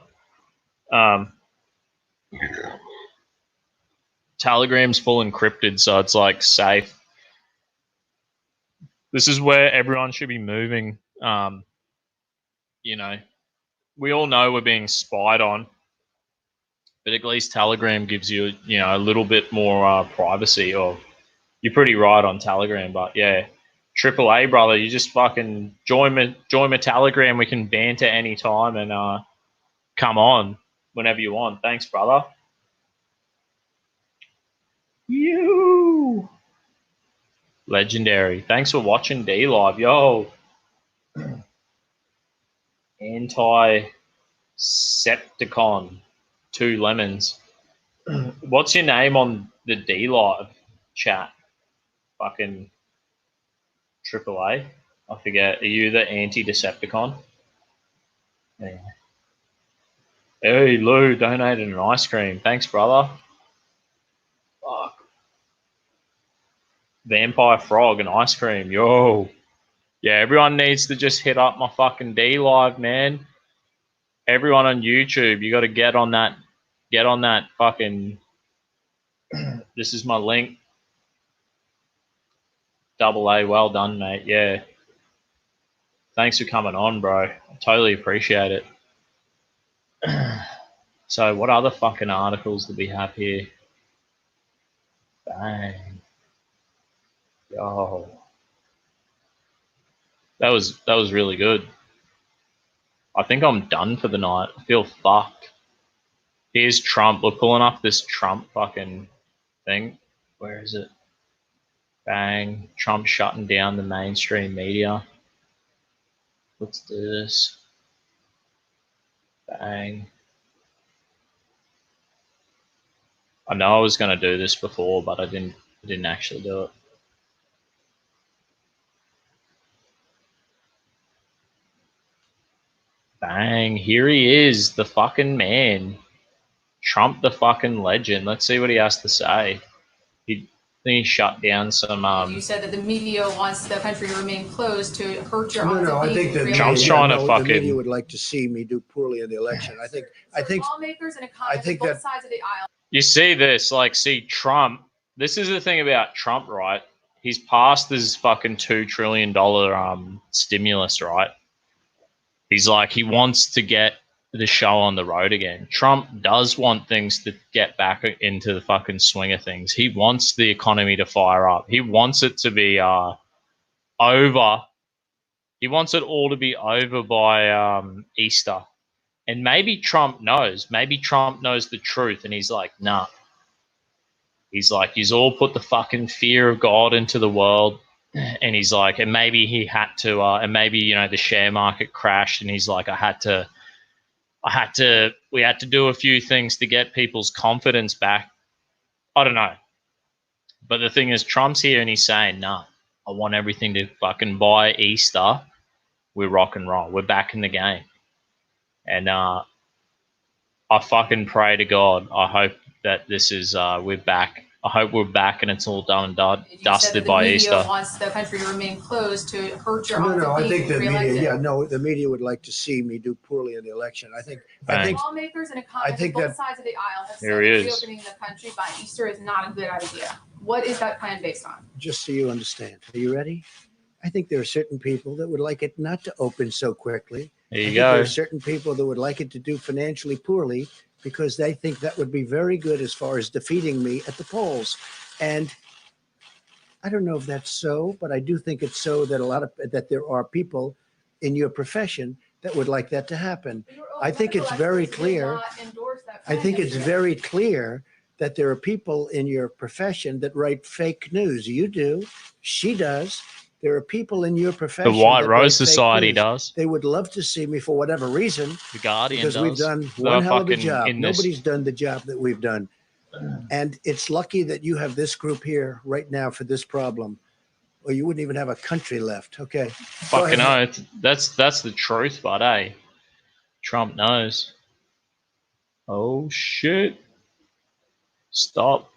Telegram's full encrypted, so it's like safe. This is where everyone should be moving. You know, we all know we're being spied on, but at least Telegram gives you, you know, a little bit more privacy. Or you're pretty right on Telegram, but yeah, Triple A, brother, you just fucking join my Telegram. We can banter any time and come on whenever you want. Thanks, brother. You legendary. Thanks for watching D Live, yo. Anti-Septicon, 2 lemons. What's your name on the D Live chat? Fucking Triple A. I forget. Are you the anti-Decepticon? Yeah. Hey, Lou donated an ice cream. Thanks, brother. Fuck. Vampire Frog and ice cream. Yo. Yeah, everyone needs to just hit up my fucking D Live, man. Everyone on YouTube, you got to get on that fucking. This is my link. Double A, well done, mate. Yeah. Thanks for coming on, bro. I totally appreciate it. So, what other fucking articles do we have here? Bang. Yo. That was really good. I think I'm done for the night. I feel fucked. Here's Trump. We're pulling up this Trump fucking thing. Where is it? Bang. Trump shutting down the mainstream media. Let's do this. Bang. I know I was going to do this before, but I didn't actually do it. Bang. Here he is, the fucking man. Trump the fucking legend. Let's see what he has to say. He shut down some. You said that the media wants the country to remain closed to hurt your odds No, of I being think that Trump's reelected. trying to the fucking. media would like to see me do poorly in the election. I think lawmakers and economists on both sides of the aisle. You see this, like, see Trump. This is the thing about Trump, right? He's passed his fucking $2 trillion stimulus, right? He's like, he wants to get the show on the road again. Trump does want things to get back into the fucking swing of things. He wants the economy to fire up. He wants it to be over. He wants it all to be over by Easter. And maybe Trump knows. Maybe Trump knows the truth, and he's like, nah. He's like, he's all put the fucking fear of God into the world. And he's like, and maybe he had to, and maybe, you know, the share market crashed, and he's like, we had to do a few things to get people's confidence back. I don't know. But the thing is, Trump's here and he's saying, nah, I want everything to fucking by Easter. We're rock and roll. We're back in the game. And I fucking pray to God. I hope that this is we're back. I hope we're back and it's all done and dusted by Easter. The media wants the country to remain closed to hurt your No, odds no, of I being think the media, reelected. yeah, no, the media would like to see me do poorly in the election. I think Lawmakers and economists on both sides of the aisle have said There that he is. reopening the country by Easter is not a good idea. What is that plan based on? just so you understand. Are you ready? I think there are certain people that would like it not to open so quickly. There I you think go. there are certain people that would like it to do financially poorly because they think that would be very good as far as defeating me at the polls. And I don't know if that's so, but I do think it's so that there are people in your profession that would like that to happen. I think it's very clear. I think it's very clear that there are people in your profession that write fake news. You do. She does. There are people in your profession. The White that Rose write fake Society news. does. They would love to see me for whatever reason The Guardian because does. we've done They're one hell of a fucking job. in this. Nobody's done the job that we've done. And it's lucky that you have this group here right now for this problem, or you wouldn't even have a country left. Okay. Fucking oath. That's the truth, but hey, Trump knows. Oh shit! Stop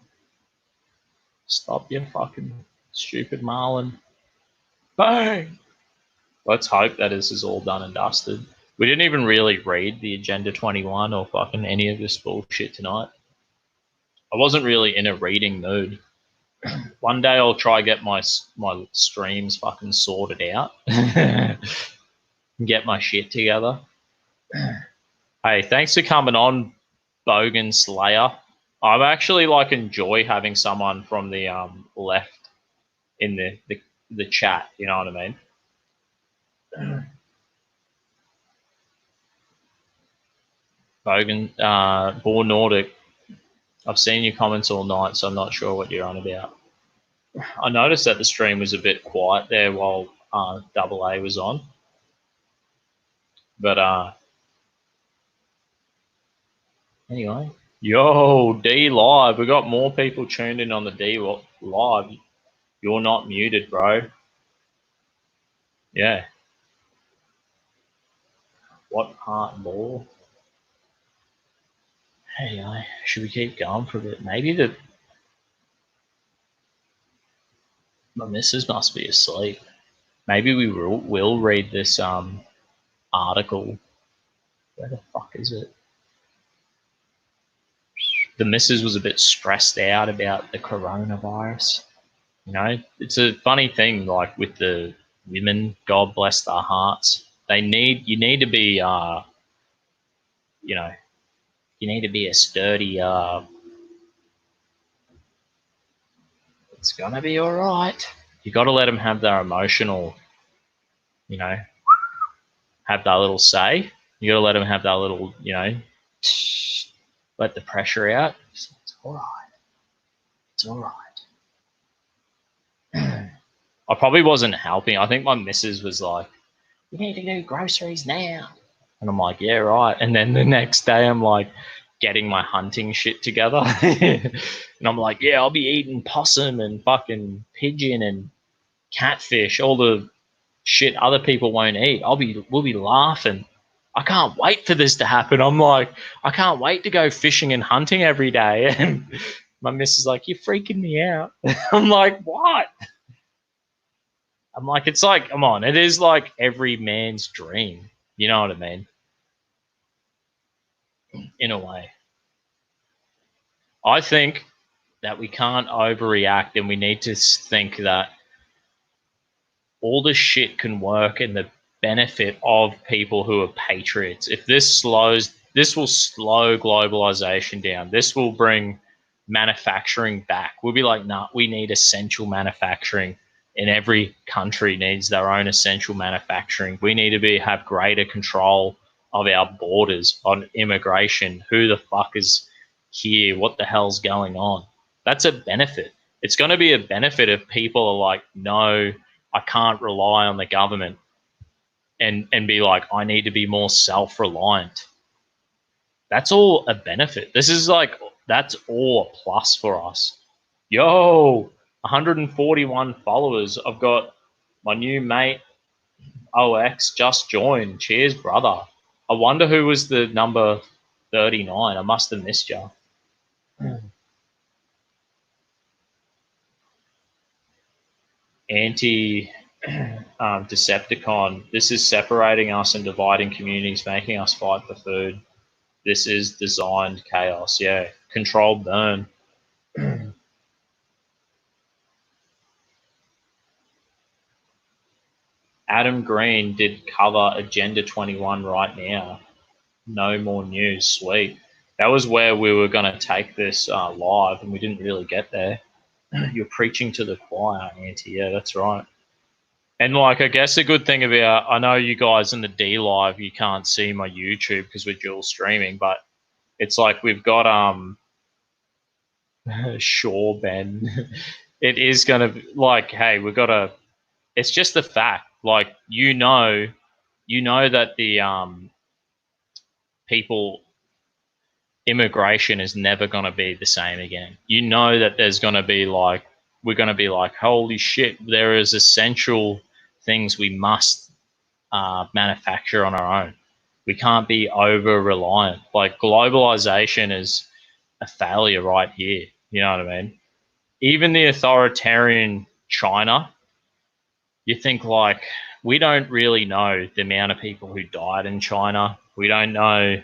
your fucking stupid Marlin. Bang! Let's hope that this is all done and dusted. We didn't even really read the Agenda 21 or fucking any of this bullshit tonight. I wasn't really in a reading mood. One day I'll try get my streams fucking sorted out. Get my shit together. Hey, thanks for coming on, Bogan Slayer. I actually like enjoy having someone from the left in the chat. You know what I mean? Bogan, Born Nordic. I've seen your comments all night, so I'm not sure what you're on about. I noticed that the stream was a bit quiet there while Double A was on. But anyway, yo, D Live. We got more people tuned in on the D Live. You're not muted, bro. Yeah. What part more? Hey, should we keep going for a bit? Maybe my missus must be asleep. Maybe we will read this article. Where the fuck is it? The missus was a bit stressed out about the coronavirus. You know, it's a funny thing, like with the women, God bless their hearts. You need to be, you know, you need to be a sturdy, it's gonna be all right. You got to let them have their emotional, you know, have that little say. You got to let them have that little, you know, let the pressure out. It's all right. It's all right. I probably wasn't helping. I think my missus was like, "You need to do groceries now," and I'm like, "Yeah, right." And then the next day, I'm like, getting my hunting shit together, and I'm like, "Yeah, I'll be eating possum and fucking pigeon and catfish, all the shit other people won't eat. We'll be laughing. I can't wait for this to happen." I'm like, I can't wait to go fishing and hunting every day. And my missus is like, "You're freaking me out." I'm like, "What?" I'm like, it's like, come on, it is like every man's dream. You know what I mean? In a way. I think that we can't overreact, and we need to think that all this shit can work in the benefit of people who are patriots. If this will slow globalization down. This will bring manufacturing back. We'll be like, nah, we need essential manufacturing. And every country needs their own essential manufacturing. We need to have greater control of our borders on immigration. Who the fuck is here? What the hell's going on? That's a benefit. It's going to be a benefit if people are like, no, I can't rely on the government, and be like, I need to be more self-reliant. That's all a benefit. This is like, that's all a plus for us. Yo, 141 followers. I've got my new mate, OX, just joined. Cheers, brother. I wonder who was the number 39. I must have missed you. Decepticon. This is separating us and dividing communities, making us fight for food. This is designed chaos. Yeah, controlled burn. Adam Green did cover Agenda 21 right now. No more news. Sweet. That was where we were going to take this live, and we didn't really get there. You're preaching to the choir, Auntie. Yeah, that's right. And like, I guess a good thing about, I know you guys in the D Live, you can't see my YouTube because we're dual streaming, but it's like we've got sure, Ben. It is going to, like, hey, we've got to, it's just a fact. Like, you know that the people, immigration is never going to be the same again. You know that there's going to be like, we're going to be like, holy shit, there is essential things we must manufacture on our own. We can't be over reliant. Like, globalization is a failure right here. You know what I mean? Even the authoritarian China, you think like, we don't really know the amount of people who died in China. We don't know.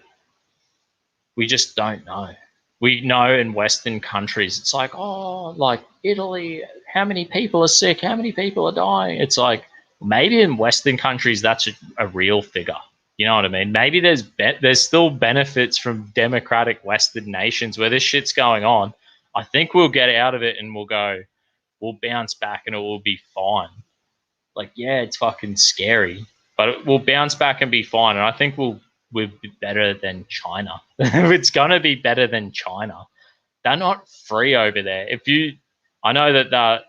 We just don't know. We know in Western countries, it's like, oh, like Italy, how many people are sick? How many people are dying? It's like, maybe in Western countries, that's a real figure. You know what I mean? Maybe there's still benefits from democratic Western nations where this shit's going on. I think we'll get out of it and we'll bounce back and it will be fine. Like, yeah, it's fucking scary, but we'll bounce back and be fine. And I think we'll be better than China. It's gonna be better than China. They're not free over there. I know that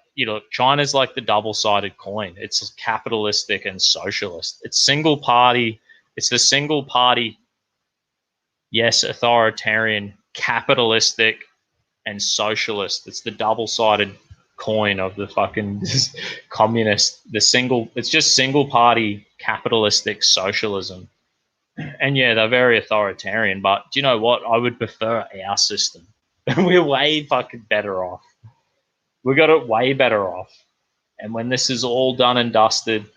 China's like the double-sided coin. It's capitalistic and socialist. It's single party. It's the single party. Yes, authoritarian, capitalistic, and socialist. It's the double-sided coin of the fucking communist. It's just single party capitalistic socialism. And yeah, they're very authoritarian, but do you know what? I would prefer our system. We're way fucking better off. We got it way better off. And when this is all done and dusted,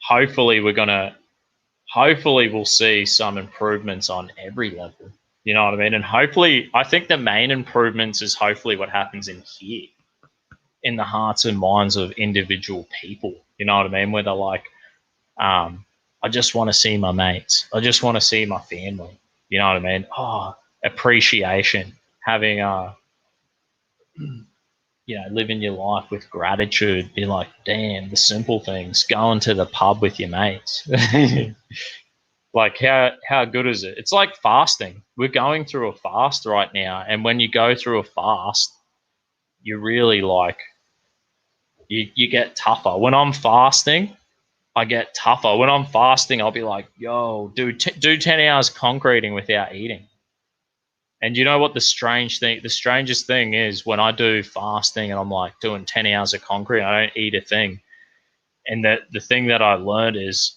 hopefully we'll see some improvements on every level. You know what I mean? And hopefully, I think the main improvements is hopefully what happens in here, in the hearts and minds of individual people. You know what I mean? Where they're like, I just want to see my mates. I just want to see my family. You know what I mean? Oh, appreciation, having living your life with gratitude. Be like, damn, the simple things. Going to the pub with your mates. Like, how good is it? It's like fasting. We're going through a fast right now, and when you go through a fast, you really like you get tougher. When I'm fasting, I get tougher. When I'm fasting, I'll be like, yo, do 10 hours concreting without eating. And you know what the strangest thing is, when I do fasting and I'm like doing 10 hours of concrete, I don't eat a thing. And the thing that I learned is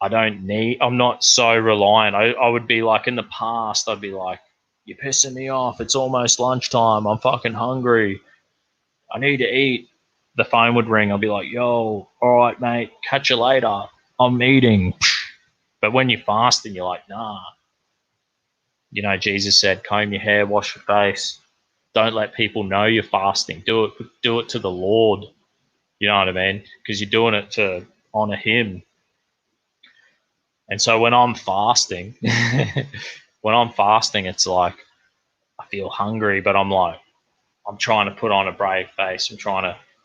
I'm not so reliant. I would be like, in the past, I'd be like, you're pissing me off. It's almost lunchtime. I'm fucking hungry. I need to eat. The phone would ring. I'll be like, yo, all right, mate, catch you later. I'm eating. But when you're fasting, you're like, nah. You know, Jesus said, comb your hair, wash your face. Don't let people know you're fasting. Do it to the Lord. You know what I mean? Because you're doing it to honor him. And so when I'm fasting, it's like, I feel hungry, but I'm trying to put on a brave face.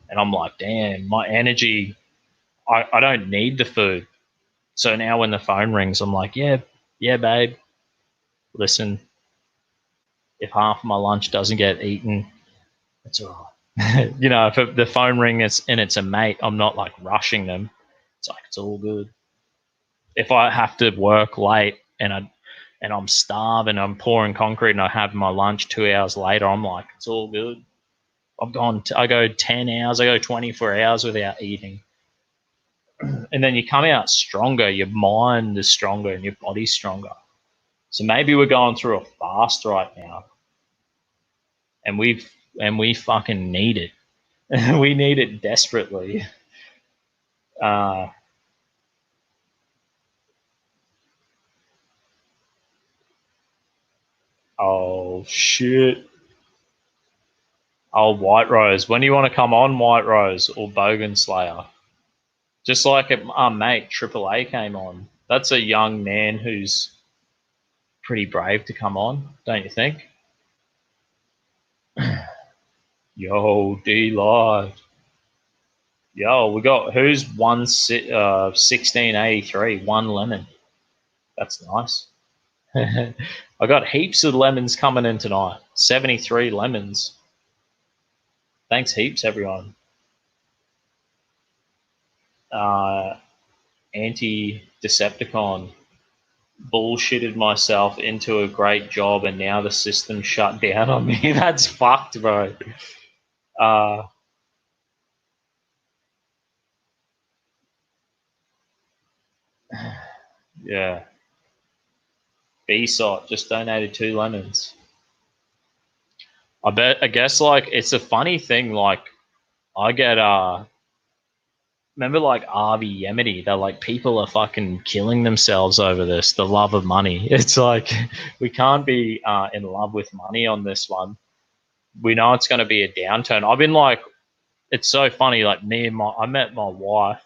And I'm like, damn, my energy, I don't need the food. So now when the phone rings, I'm like, yeah, babe, listen, if half of my lunch doesn't get eaten, it's all right. You know, if the phone rings and it's a mate, I'm not like rushing them. It's like, it's all good. If I have to work late and I'm starved and I'm pouring concrete and I have my lunch 2 hours later, I'm like, it's all good. I go 10 hours, I go 24 hours without eating. And then you come out stronger, your mind is stronger and your body's stronger. So maybe we're going through a fast right now, and we fucking need it. We need it desperately. Oh shit. Oh, White Rose. When do you want to come on, White Rose or Bogan Slayer? Just like our mate Triple A came on. That's a young man who's pretty brave to come on, don't you think? Yo, D Live. Yo, we got who's 1683, 1 lemon. That's nice. I got heaps of lemons coming in tonight. 73 lemons. Thanks heaps, everyone. Anti-Decepticon. Bullshitted myself into a great job and now the system shut down on me. That's fucked, bro. Yeah. BSOT just donated 2 lemons. I guess like it's a funny thing, like I get remember like RV Yemeni, they're like people are fucking killing themselves over this, the love of money. It's like we can't be in love with money on this one. We know it's going to be a downturn. I've been like, it's so funny, like I met my wife.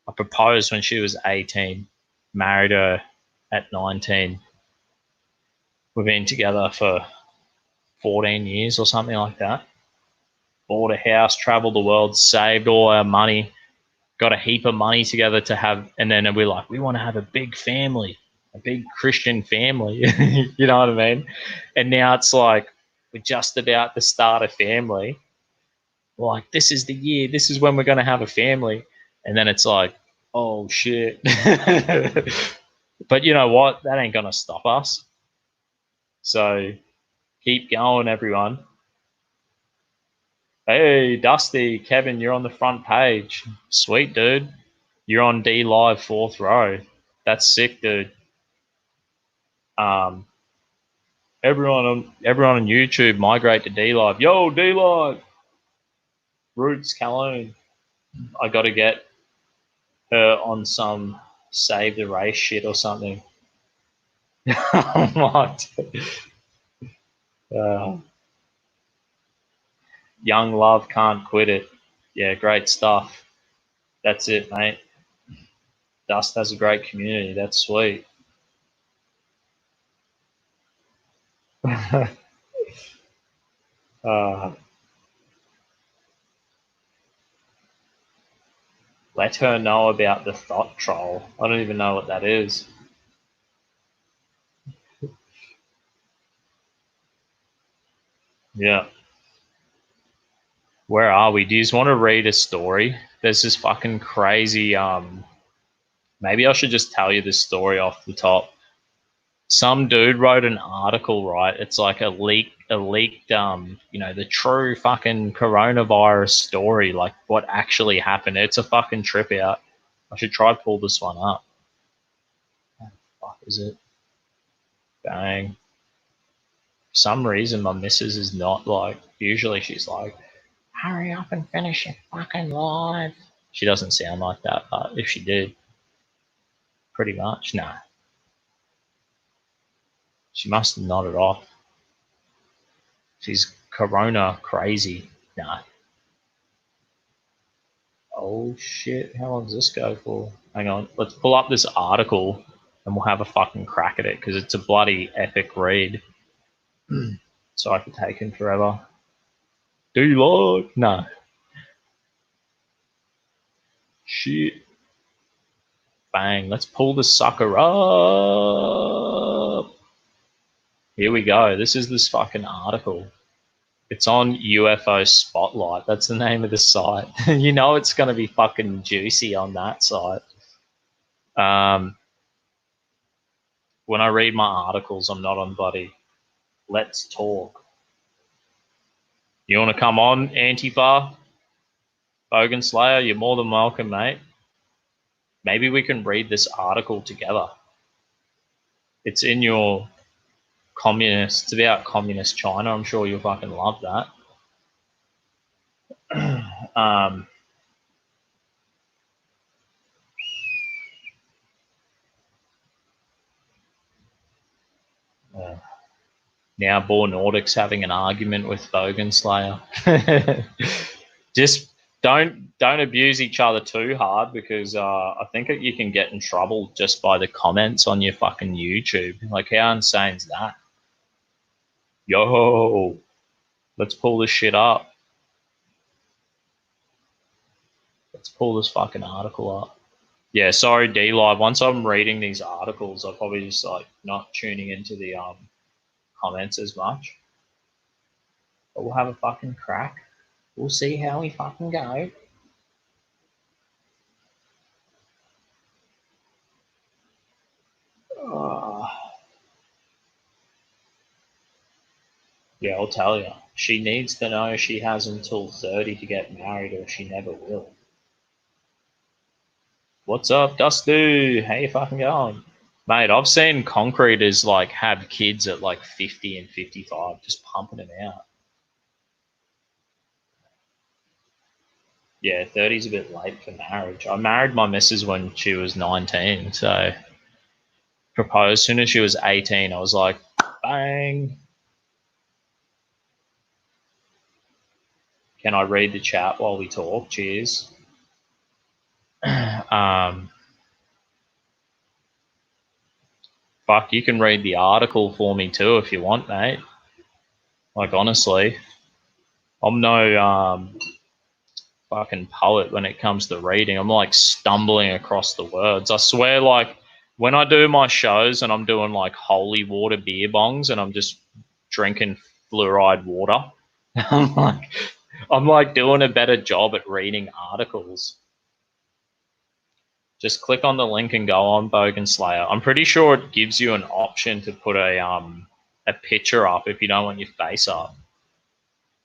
I proposed when she was 18, married her at 19. We've been together for 14 years or something like that. Bought a house, traveled the world, saved all our money, got a heap of money together to have, and then we're like, we want to have a big family, a big Christian family. You know what I mean? And now it's like we're just about to start a family. We're like, this is the year, this is when we're going to have a family. And then it's like, oh shit. But you know what? That ain't going to stop us. So keep going, everyone. Hey, Dusty, Kevin, you're on the front page. Sweet, dude. You're on D Live 4th row. That's sick, dude. Everyone on YouTube, migrate to D Live. Yo, D Live. Roots Calhoun. I got to get her on some save the race shit or something. What? Young love can't quit it. Yeah, great stuff. That's it, mate. Dust has a great community. That's sweet. Let her know about the thought troll. I don't even know what that is. Yeah. Where are we? Do you just want to read a story? There's this fucking crazy, maybe I should just tell you this story off the top. Some dude wrote an article, right? It's like a leaked, the true fucking coronavirus story, like what actually happened. It's a fucking trip out. I should try to pull this one up. How the fuck is it? Bang. For some reason, my missus is not like, usually she's like, hurry up and finish your fucking live. She doesn't sound like that, but if she did, pretty much, no. She must have nodded off. She's corona crazy. Nah. Oh shit, how long does this go for? Hang on, let's pull up this article and we'll have a fucking crack at it because it's a bloody epic read. Sorry for taking forever. Do you like? No. Shit. Bang, let's pull this sucker up. Here we go. This is this fucking article. It's on UFO Spotlight. That's the name of the site. You know it's going to be fucking juicy on that site. When I read my articles, I'm not on bloody Let's Talk. You want to come on, Antifa? Bogan Slayer, you're more than welcome, mate. Maybe we can read this article together. It's in your communist. It's about communist China. I'm sure you'll fucking love that. Now Boar Nordics having an argument with Bogan Slayer. Just don't abuse each other too hard, because I think that you can get in trouble just by the comments on your fucking YouTube. Like, how insane is that? Yo, let's pull this shit up. Let's pull this fucking article up. Yeah, sorry, D-Live. Once I'm reading these articles, I'll probably just like not tuning into the comments as much. But we'll have a fucking crack. We'll see how we fucking go. Yeah, I'll tell you. She needs to know she has until 30 to get married, or she never will. What's up, Dusty? How you fucking going? Mate, I've seen concreters like have kids at like 50 and 55, just pumping them out. Yeah, 30's a bit late for marriage. I married my missus when she was 19, so proposed as soon as she was 18. I was like, bang. Can I read the chat while we talk? Cheers. Fuck, you can read the article for me too if you want, mate. Like, honestly, I'm no fucking poet when it comes to reading. I'm like stumbling across the words. I swear, like, when I do my shows and I'm doing like holy water beer bongs and I'm just drinking fluoride water, I'm like doing a better job at reading articles. Just click on the link and go on Bogan Slayer. I'm pretty sure it gives you an option to put a picture up if you don't want your face up.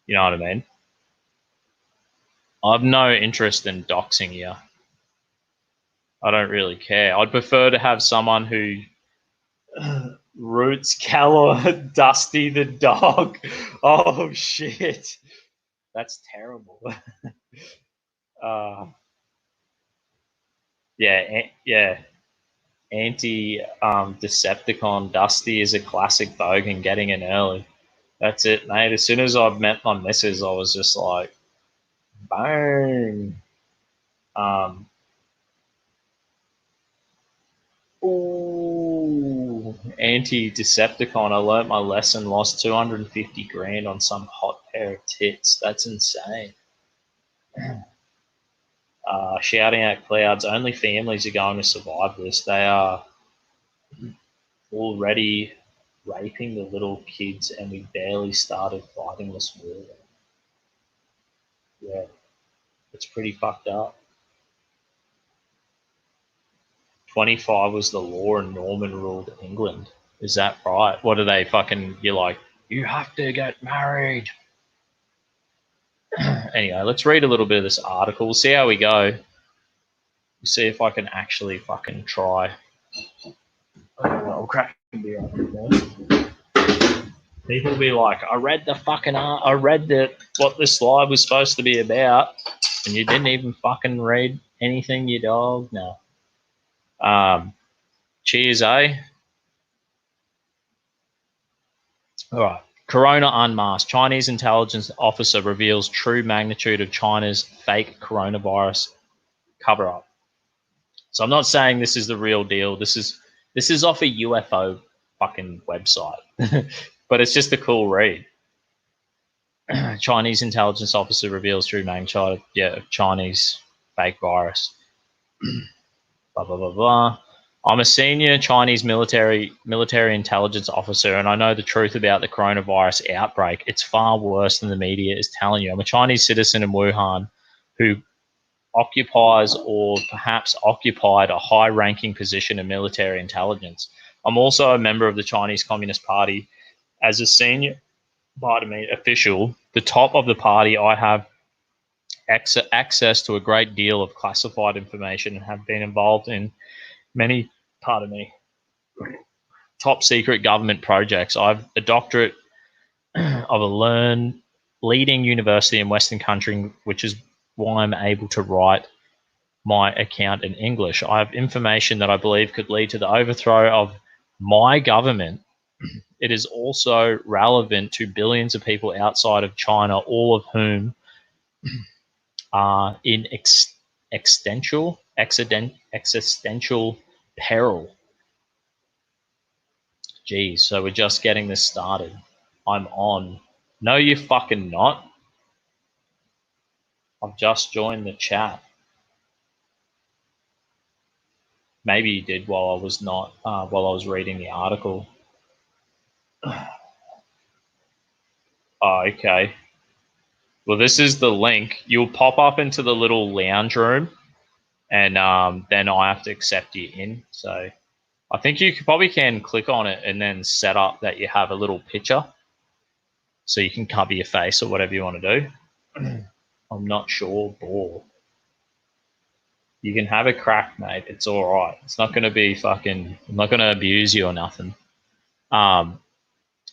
You know what I mean? I've no interest in doxing you. I don't really care. I'd prefer to have someone who roots Calla Dusty the dog. Oh shit. That's terrible. Yeah. Anti-Decepticon Dusty is a classic Bogan getting in early. That's it, mate. As soon as I've met my missus, I was just like, bang. Ooh, anti-Decepticon. I learnt my lesson, lost 250 grand on some hot pair of tits. That's insane. Shouting at clouds. Only families are going to survive this. They are already raping the little kids, and we barely started fighting this war. Yeah, it's pretty fucked up. 25 was the law and Norman ruled England. Is that right? What are they fucking, you're like, you have to get married. Anyway, let's read a little bit of this article. We'll see how we go. We'll see if I can actually fucking try. I'll crack a beer up. People will be like, I read what this slide was supposed to be about, and you didn't even fucking read anything, you dog. No. Cheers, eh? All right. Corona unmasked. Chinese intelligence officer reveals true magnitude of China's fake coronavirus cover-up. So I'm not saying this is the real deal. This is off a UFO fucking website, but it's just a cool read. Chinese intelligence officer reveals true magnitude of Chinese fake virus. Blah blah blah blah. I'm a senior Chinese military intelligence officer, and I know the truth about the coronavirus outbreak. It's far worse than the media is telling you. I'm a Chinese citizen in Wuhan who occupies or perhaps occupied a high-ranking position in military intelligence. I'm also a member of the Chinese Communist Party. As a senior, official, the top of the party, I have access to a great deal of classified information and have been involved in many top secret government projects. I have a doctorate of a leading university in Western country, which is why I'm able to write my account in English. I have information that I believe could lead to the overthrow of my government. It is also relevant to billions of people outside of China, all of whom are in existential peril. Geez, so we're just getting this started. I'm on. No, you fucking not. I've just joined the chat. Maybe you did while I was not, while I was reading the article. Oh, okay. Well, this is the link. You'll pop up into the little lounge room, and then I have to accept you in. So I think you probably can click on it and then set up that you have a little picture so you can cover your face or whatever you want to do. I'm not sure, Ball. You can have a crack, mate. It's all right. It's not going to be fucking, I'm not going to abuse you or nothing.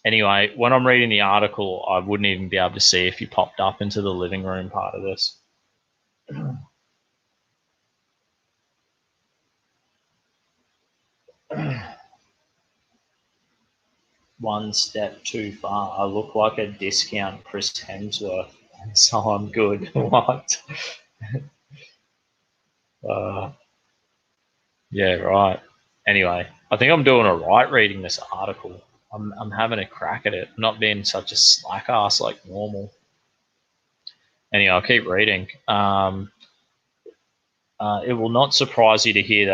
Anyway, when I'm reading the article, I wouldn't even be able to see if you popped up into the living room part of this. One step too far. I look like a discount Chris Hemsworth, so I'm good. What? Yeah, right. Anyway, I think I'm doing all right reading this article. I'm having a crack at it. I'm not being such a slack ass like normal. Anyway, I'll keep reading. It will not surprise you to hear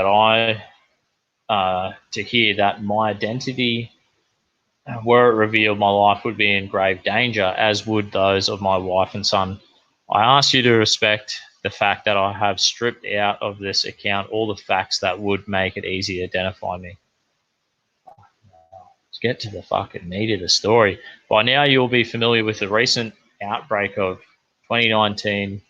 that my identity, were it revealed, my life would be in grave danger, as would those of my wife and son. I ask you to respect the fact that I have stripped out of this account all the facts that would make it easy to identify me. Let's get to the fucking meat of the story. By now, you'll be familiar with the recent outbreak of 2019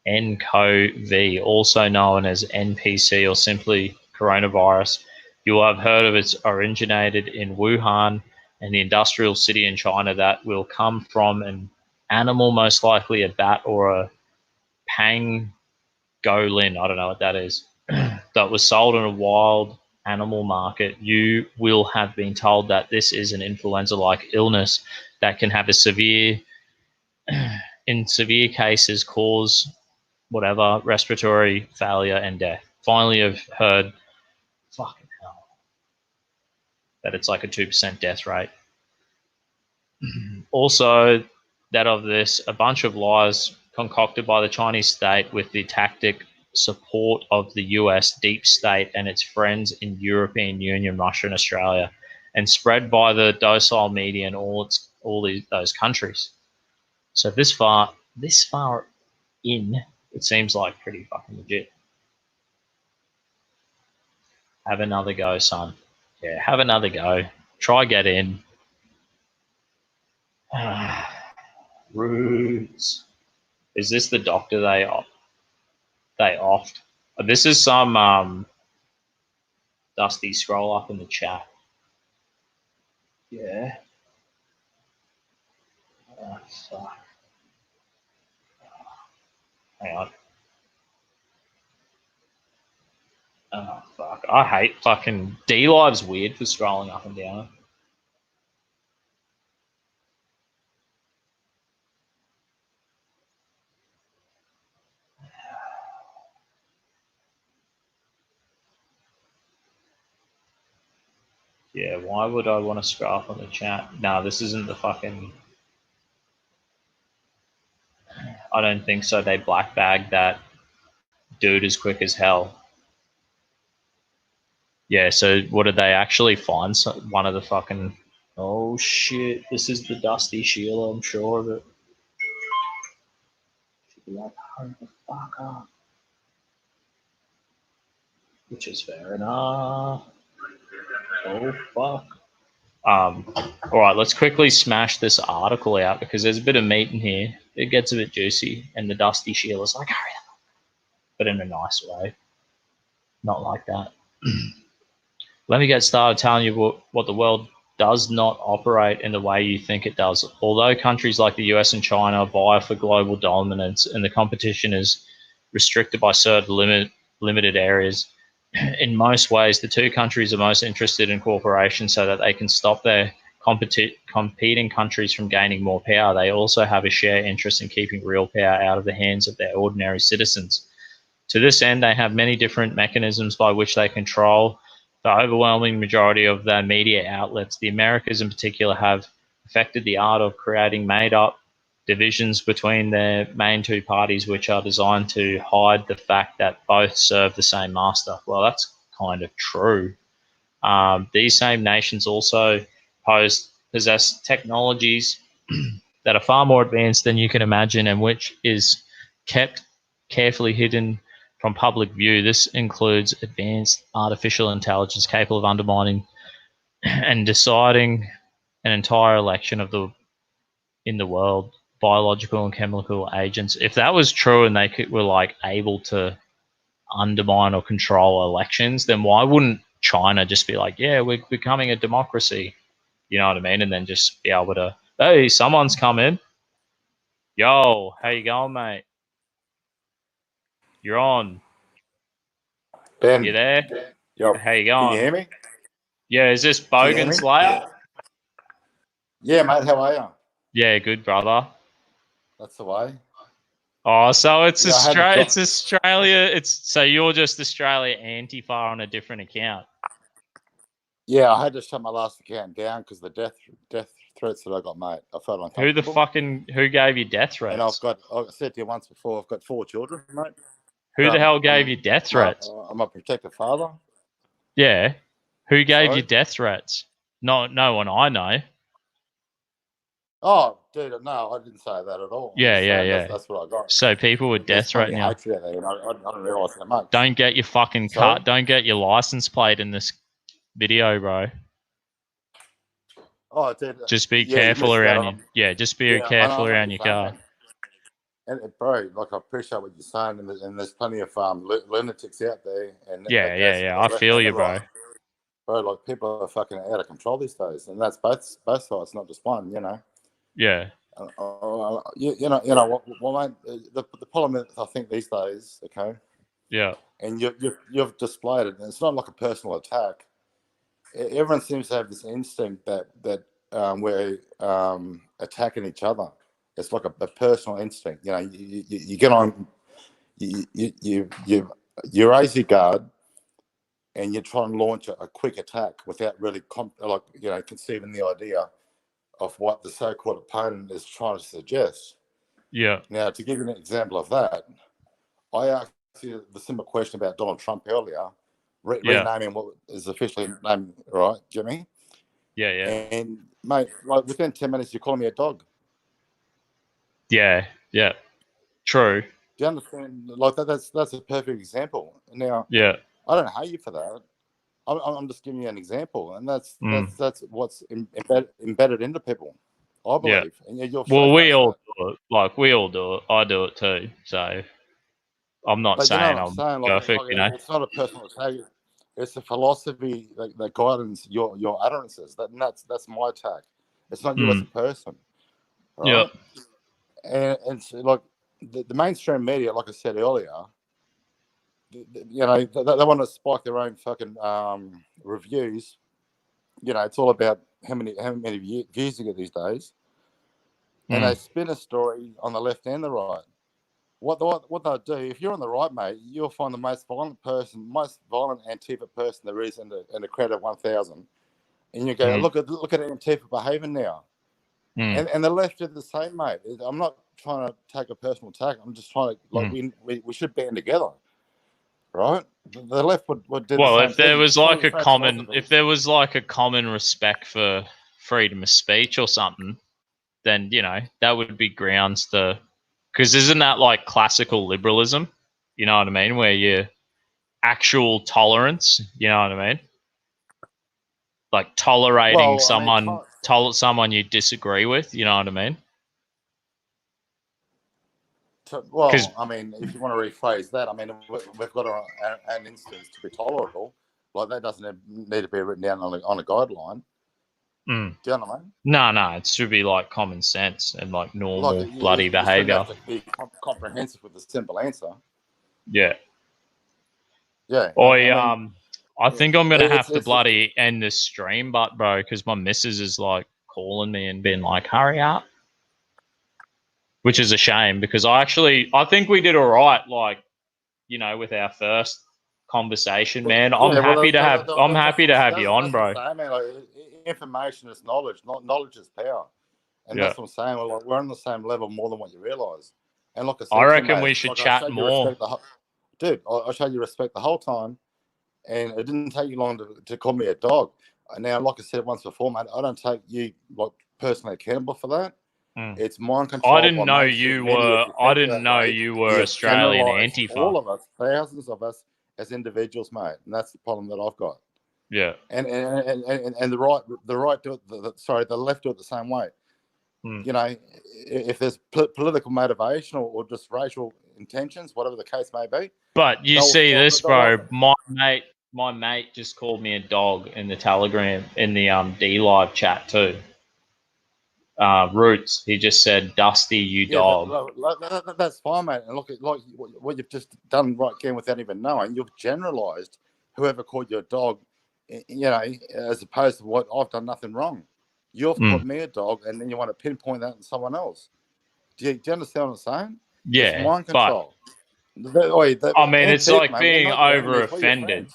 nCoV, also known as NPC or simply coronavirus. You will have heard of it originated in Wuhan and the industrial city in China that will come from an animal, most likely a bat or a pangolin, I don't know what that is, that was sold in a wild animal market. You will have been told that this is an influenza-like illness that can have in severe cases, cause whatever, respiratory failure and death. Finally, I've heard, fucking hell, that it's like a 2% death rate. Also, that of this, a bunch of lies concocted by the Chinese state with the tactic support of the US deep state and its friends in European Union, Russia, and Australia, and spread by the docile media in those countries. So this far in, it seems like pretty fucking legit. Have another go, son. Yeah, have another go. Try get in. Roots. Is this the doctor they offed? This is some Dusty, scroll up in the chat. Yeah. Oh, fuck. Hang on. Oh, fuck. I hate fucking D-Live's weird for scrolling up and down. Yeah, why would I want to scroll up on the chat? No, this isn't the fucking... I don't think so. They black bagged that dude as quick as hell. Yeah, so what did they actually find? One of the fucking... Oh, shit. This is the Dusty Sheila, I'm sure of it. She'd be like, hurry the fuck up. Which is fair enough. Oh, fuck. All right, let's quickly smash this article out because there's a bit of meat in here. It gets a bit juicy, and the Dusty Sheila's like, hurry up. But in a nice way. Not like that. Let me get started telling you what the world does not operate in the way you think it does. Although countries like the US and China vie for global dominance and the competition is restricted by certain limited areas, in most ways, the two countries are most interested in cooperation so that they can stop their competing countries from gaining more power. They also have a shared interest in keeping real power out of the hands of their ordinary citizens. To this end, they have many different mechanisms by which they control the overwhelming majority of their media outlets. The Americas in particular have affected the art of creating made-up divisions between their main two parties, which are designed to hide the fact that both serve the same master. Well, that's kind of true. These same nations also possess technologies that are far more advanced than you can imagine and which is kept carefully hidden from public view. This includes advanced artificial intelligence capable of undermining and deciding an entire election in the world, biological and chemical agents. If that was true and they were like able to undermine or control elections, then why wouldn't China just be like, yeah, we're becoming a democracy? You know what I mean? And then just be able to, hey, someone's coming. Yo, how you going, mate? You're on. Ben, You there? yo, How you can you going? hear me? Yeah, is this Can you hear Bogan me? Slayer? Yeah, mate, how are you? Yeah, good brother. That's the way. Oh, so it's Yeah, I had to Australia. drop. It's Australia. So you're just Australia Antifa on a different account. Yeah, I had to shut my last account down because the death threats that I got, mate. I felt uncomfortable. Who gave you death threats? And I said to you once before, I've got 4 children, mate. Who the hell gave you death threats? I'm a protective father. Yeah. Who gave Sorry? you death threats? No one I know. Oh, dude, no, I didn't say that at all. Yeah. That's what I got. So people with death threats now. Hatred out there, and I don't realise how much. Don't get your fucking car. Don't get your license plate in this video, bro. Oh, dude. Just be careful around you. Yeah, just be careful around your car. And bro, like I appreciate what you're saying, and there's plenty of lunatics out there. And Yeah. I feel you, bro. Bro, like people are fucking out of control these days, and that's both sides, not just one. You know. Yeah. You know what, mate? The problem is, I think these days, okay. Yeah. And you've displayed it, and it's not like a personal attack. Everyone seems to have this instinct that we're attacking each other. It's like a personal instinct. You know, you get on, you raise your guard, and you try and launch a quick attack without really conceiving the idea of what the so-called opponent is trying to suggest. Yeah. Now, to give you an example of that, I asked you the simple question about Donald Trump earlier, renaming what is officially named, right, Jimmy? Yeah. And mate, like within 10 minutes, you're calling me a dog. Yeah. True. Do you understand? Like that's a perfect example. Now, yeah, I don't hate you for that. I'm just giving you an example, and that's what's embedded into people, I believe. Yeah. And well, we all do it. Like we all do it. I do it too. So I'm not saying I'm perfect. You know, it's not a personal attack. It's a philosophy that guidance your utterances. That's my attack. It's not you as a person. Right? Yeah. And so, like the mainstream media, like I said earlier, you know, they want to spike their own fucking reviews. You know, it's all about how many views you get these days, and they spin a story on the left and the right. What they'll do, if you're on the right, mate, you'll find the most violent Antifa person there is in the crowd of 1,000, and you go, look at Antifa behaving now, and the left did the same, mate. I'm not trying to take a personal attack. I'm just trying to we should band together. Right, the left would do. Well, the same if there thing. was like a common respect for freedom of speech or something, then you know that would be grounds to. Because isn't that like classical liberalism? You know what I mean? Where you actual tolerance. You know what I mean? Like tolerating someone you disagree with. You know what I mean? Well, I mean, if you want to rephrase that, I mean, we've got an instance to be tolerable. Like that doesn't need to be written down on a guideline. Mm. Do you know what I mean? No, it should be like common sense and like normal Like bloody you shouldn't behavior. have to be comprehensive with a simple answer. Yeah. Yeah. I think I'm gonna have to it's- bloody end this stream, but bro, because my missus is like calling me and being like, "Hurry up," which is a shame because I think we did all right. Like, you know, with our first conversation, man. I'm happy to have you on, bro. That's what I'm saying, man. Like, information is knowledge. Knowledge is power, and Yeah. that's what I'm saying. Like, we're on the same level more than what you realise. And like I said, I reckon mate, we should like, I chat showed you more. respect dude, I showed you respect the whole time, and it didn't take you long to call me a dog. Now, like I said once before, mate, I don't take you like personally accountable for that. Mm. It's mind control. I didn't know you were. I didn't know you were Australian Antifa. All of us, thousands of us, as individuals, mate, and that's the problem that I've got. Yeah. And the right do it. The left do it the same way. Mm. You know, if there's political motivation or just racial intentions, whatever the case may be. But you see this, bro. My mate just called me a dog in the Telegram in the D Live chat too. Roots. He just said, "Dusty, you dog." That's fine, mate. And look at like what you've just done right again without even knowing. You've generalised whoever called you a dog, you know, as opposed to what I've done nothing wrong. You've called me a dog, and then you want to pinpoint that on someone else. Do you understand what I'm saying? Yeah, it's mind control. I mean, it's like being over offended,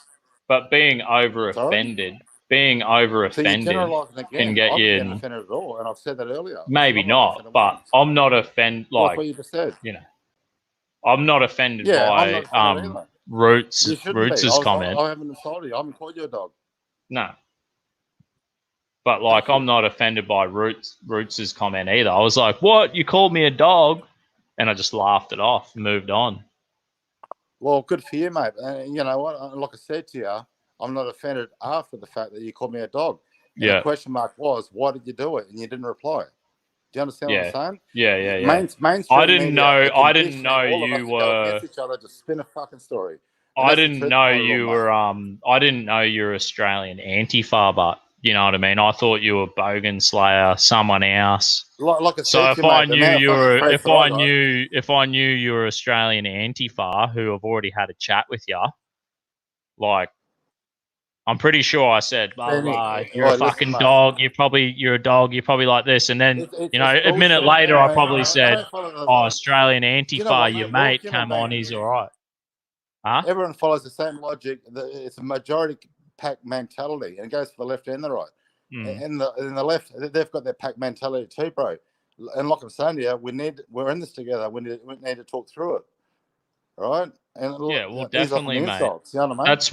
but being over offended. Being over offended can get you in. Offended at all, and I've said that earlier. Maybe not, but I'm not offended. Well, Like that's what you just said. You know, I'm not offended by Roots' comment. I haven't insulted you. I haven't called you a dog. No, but like I'm not offended by Roots' comment either. I was like, "What? You called me a dog?" And I just laughed it off and moved on. Well, good for you, mate. You know what? Like I said to you, I'm not offended after the fact that you called me a dog. And the question mark was, why did you do it? And you didn't reply. Do you understand what I'm saying? Yeah. Mainstream I didn't media, know. I didn't know all of us you to go were. against each other to spin a fucking story. And I that's the didn't truth know behind it you all, were. mate. I didn't know you were Australian Antifa, but you know what I mean. I thought you were Bogan Slayer, someone else. Like I said So to you, mate, if I knew you were Australian Antifa, who have already had a chat with you, like. I'm pretty sure I said, blah, blah, you're a fucking dog. You're a dog. You're probably like this. And then, you know, a minute later, I probably said, Australian Antifa, your mate, come on, he's all right. Huh? Everyone follows the same logic. It's a majority pack mentality, and it goes for the left and the right. And the left, they've got their pack mentality too, bro. And like I'm saying to you, we're in this together. We need to talk through it. Right? And yeah, well, definitely, mate. Insults, you know what I mean? That's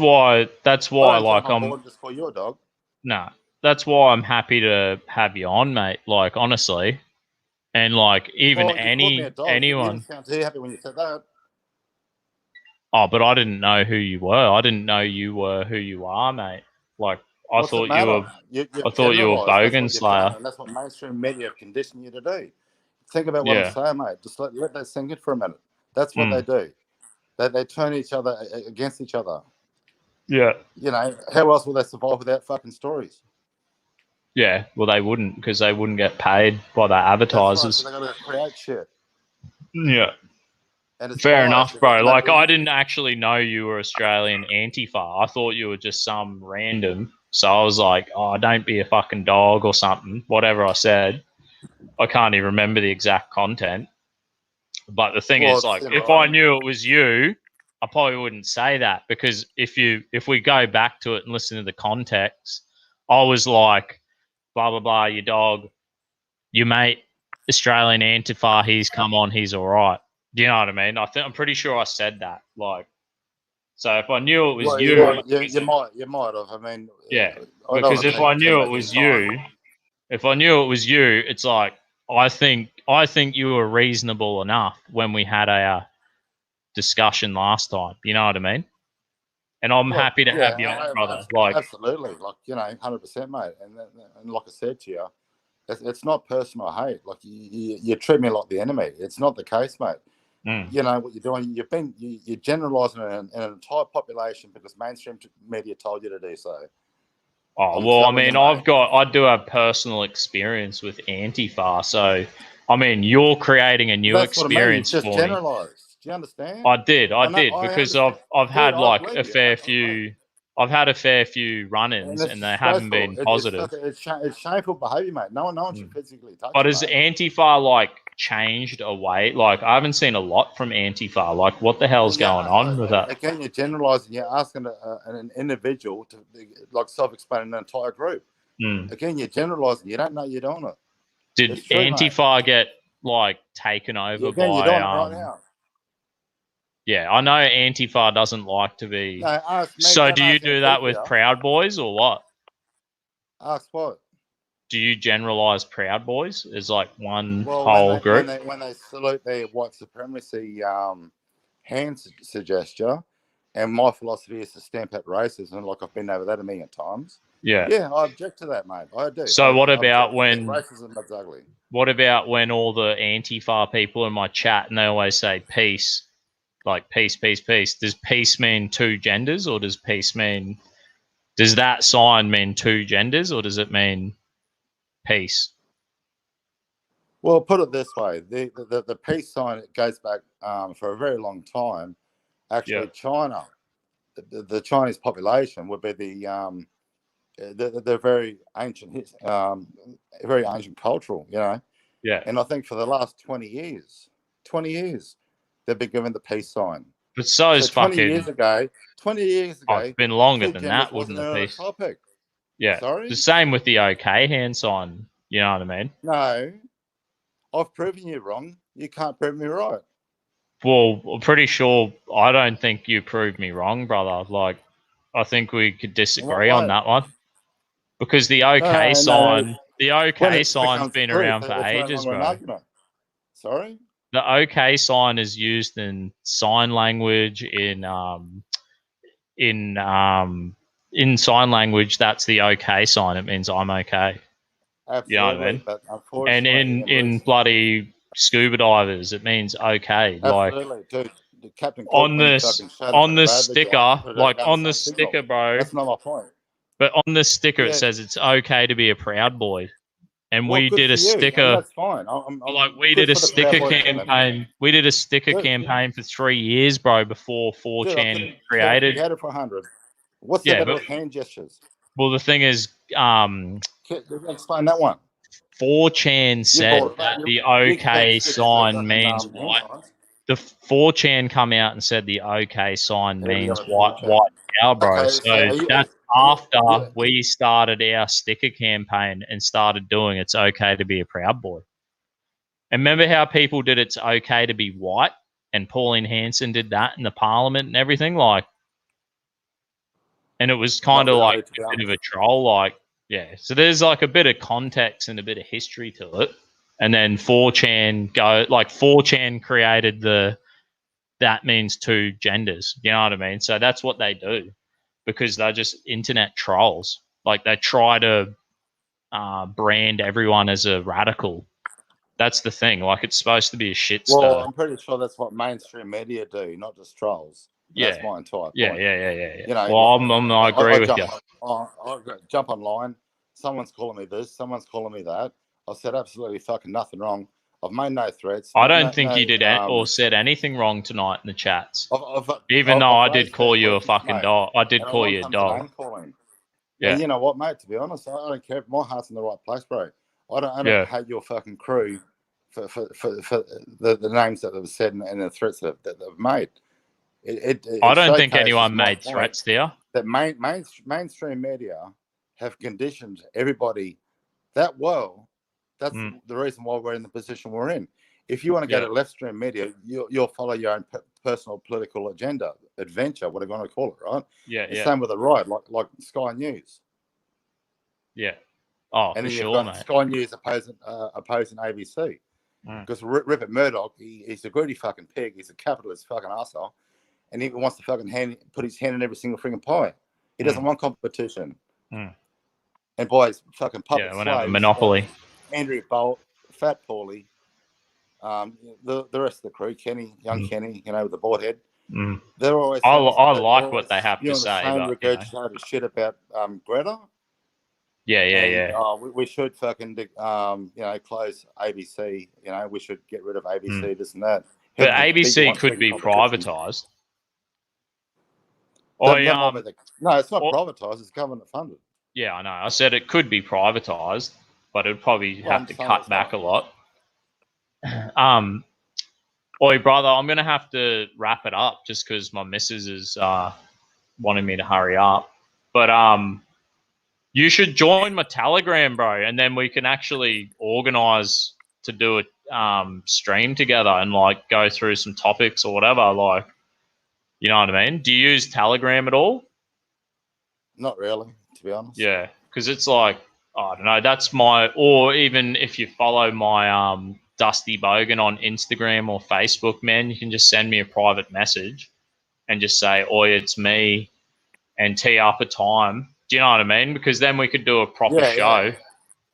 why, like, I'm just call you a dog. Nah, that's why I'm happy to have you on, mate. Like, honestly, and like, even anyone. You didn't sound too happy when you said that. Oh, but I didn't know who you were. I didn't know you were who you are, mate. Like, I thought you were. I thought you were Bogan Slayer. And that's what mainstream media have conditioned you to do. Think about what I'm saying, mate. Just let that sink in for a minute. That's what they do. They turn each other against each other. Yeah. You know, how else will they survive without fucking stories? Yeah, well, they wouldn't, because they wouldn't get paid by the advertisers. That's right, so they got to create shit. Yeah. Fair enough, bro. Like, I didn't actually know you were Australian Antifa. I thought you were just some random. So I was like, oh, don't be a fucking dog or something. Whatever I said. I can't even remember the exact content. But the thing is, like, if I knew it was you, I probably wouldn't say that, because if we go back to it and listen to the context, I was like, blah blah blah, your dog, your mate, Australian Antifa, he's come on, he's all right. Do you know what I mean? I'm pretty sure I said that. Like, so if I knew it was you might have. I mean, yeah, because if I knew it was you, it's like, I think you were reasonable enough when we had a discussion last time. You know what I mean? And I'm happy to have you on, brother. Like, absolutely, like, you know, 100%, mate. And like I said to you, it's not personal hate. Like, you treat me like the enemy. It's not the case, mate. You know what you're doing. You're generalising an entire population because mainstream media told you to do so. Oh, well, I mean, I do have personal experience with Antifa, so I mean, you're creating a new That's what I mean. experience It's just for me. generalised. Do you understand? I did I because understand. I've had Dude, I like believe a you. fair few. I've had a fair few And run-ins, it's and they haven't disgraceful. been positive. It's shameful behaviour, mate. No one should physically touch But you, has mate. Antifa like changed away? Like I haven't seen a lot from Antifa. Like what the hell's going on with that? Again, you're generalising. You're asking an individual to like self-explain an entire group. Again, you're generalising. You don't know you're doing it. Did It's true, Antifa mate. get like taken over Again, by? you're doing it right now. Yeah, I know Antifa doesn't like to be. No, ask me. So Don't do you ask do that with Antifa. Proud Boys or what? Ask what? Do you generalize Proud Boys as like one Well, whole group? when they salute their white supremacy hand gesture, and my philosophy is to stamp out racism, like I've been over that a million times. Yeah. Yeah, I object to that, mate. I do. So what about when racism is ugly? What about when all the Antifa people in my chat and they always say peace, like peace, peace, peace? Does peace mean two genders, or does that sign mean two genders, or does it mean peace? Well, put it this way: the peace sign goes back for a very long time. Actually, China, the Chinese population would be the very ancient, very ancient cultural, you know. Yeah. And I think for the last 20 years, they've been given the peace sign. But so is 20 fucking. years ago. Oh, it's been longer than that, wouldn't the peace? Topic. Yeah. Sorry. The same with the OK hand sign. You know what I mean? No, I've proven you wrong. You can't prove me right. Well, I'm pretty sure. I don't think you proved me wrong, brother. Like, I think we could disagree on that one. Because the OK sign, the OK sign's been around for ages, bro. Sorry? The OK sign is used in sign language, in sign language. That's the OK sign. It means I'm okay. Absolutely. You know what I mean? But unfortunately, and in bloody scuba divers, it means okay. Absolutely, like dude. The Captain Cook, on the sticker, like on the sticker, bro. That's not my point. But on the sticker, it says it's okay to be a proud boy, and we did a sticker. I mean, that's fine. We did a sticker campaign. We did a sticker campaign for 3 years, bro, before 4chan created. We had it for 100. What's the better with hand gestures? Well, the thing is, explain that one. 4chan said that the OK sign means white. The 4chan come out and said the OK sign means white power, bro. Okay, so that's after we started our sticker campaign and started doing it's okay to be a proud boy. And remember how people did it's okay to be white, and Pauline Hanson did that in the parliament and everything, like, and it was kind of like a bit of a troll, like, yeah. So there's like a bit of context and a bit of history to it. And then 4chan created that means two genders. You know what I mean? So that's what they do, because they're just internet trolls. Like they try to brand everyone as a radical. That's the thing. Like it's supposed to be a shit stir. Well, I'm pretty sure that's what mainstream media do, not just trolls. That's my entire point. Yeah. You know, well, I agree with you. I jump online. Someone's calling me this. Someone's calling me that. I said absolutely fucking nothing wrong. I've made no threats. I don't think you did or said anything wrong tonight in the chats. Even though I did call you a fucking dog. I did call you a dog. Yeah. And you know what, mate? To be honest, I don't care. My heart's in the right place, bro. I don't hate your fucking crew for the names that they've said and the threats that they've made. I don't think anyone made threats there. That mainstream media have conditioned everybody that well. That's the reason why we're in the position we're in. If you want to go to left stream media, you'll follow your own personal political agenda, adventure, whatever you want to call it, right? Yeah. Same with the right, like Sky News. Yeah. Oh, and for then sure, you've got mate. Sky News opposing ABC. Because Rupert Murdoch, he's a greedy fucking pig. He's a capitalist fucking asshole, and he wants to fucking put his hand in every single freaking pie. He doesn't want competition. And boys, fucking puppet slaves. Have a monopoly. Andrew Bolt, Fat Paulie, the rest of the crew, Kenny, young Kenny, you know, with the board head, they're always. I they're like always what they have to say, same but you know. regurgitated shit about Greta. Yeah. And, we should fucking, you know, close ABC. You know, we should get rid of ABC, this and that. But ABC could be privatised. No, it's not privatised. It's government funded. Yeah, I know. I said it could be privatised, but it'd probably have to cut back a lot. Oi, brother, I'm going to have to wrap it up just because my missus is wanting me to hurry up. But you should join my Telegram, bro, and then we can actually organise to do a stream together and like go through some topics or whatever. Like, you know what I mean? Do you use Telegram at all? Not really, to be honest. Yeah, because it's like, I don't know, that's my, or even if you follow my Dusty Bogan on Instagram or Facebook, man, you can just send me a private message and just say, oi, it's me, and tee up a time. Do you know what I mean? Because then we could do a proper show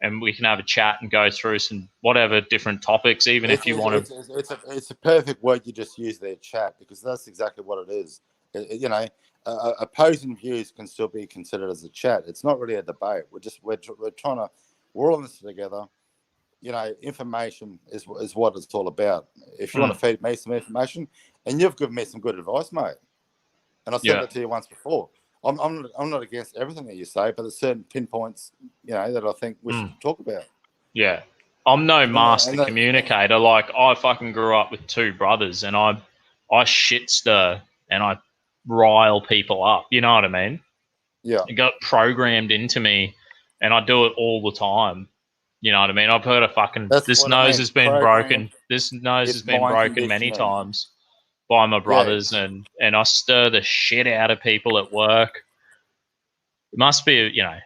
and we can have a chat and go through some whatever different topics, even if you want to. It's a perfect word you just use there, chat, because that's exactly what it is. You know, opposing views can still be considered as a chat. It's not really a debate. We're trying to, we're all in this together. You know, information is what it's all about. If you want to feed me some information, and you've given me some good advice, mate, and I said that to you once before. I'm not against everything that you say, but there's certain pinpoints, you know, that I think we should talk about. Yeah, I'm no master communicator. Like, I fucking grew up with two brothers, and I shit stir and I rile people up. You know what I mean? Yeah. It got programmed into me, and I do it all the time. You know what I mean? I've heard a fucking this nose has been broken. This nose has been broken many times by my brothers, and I stir the shit out of people at work. It must be, you know.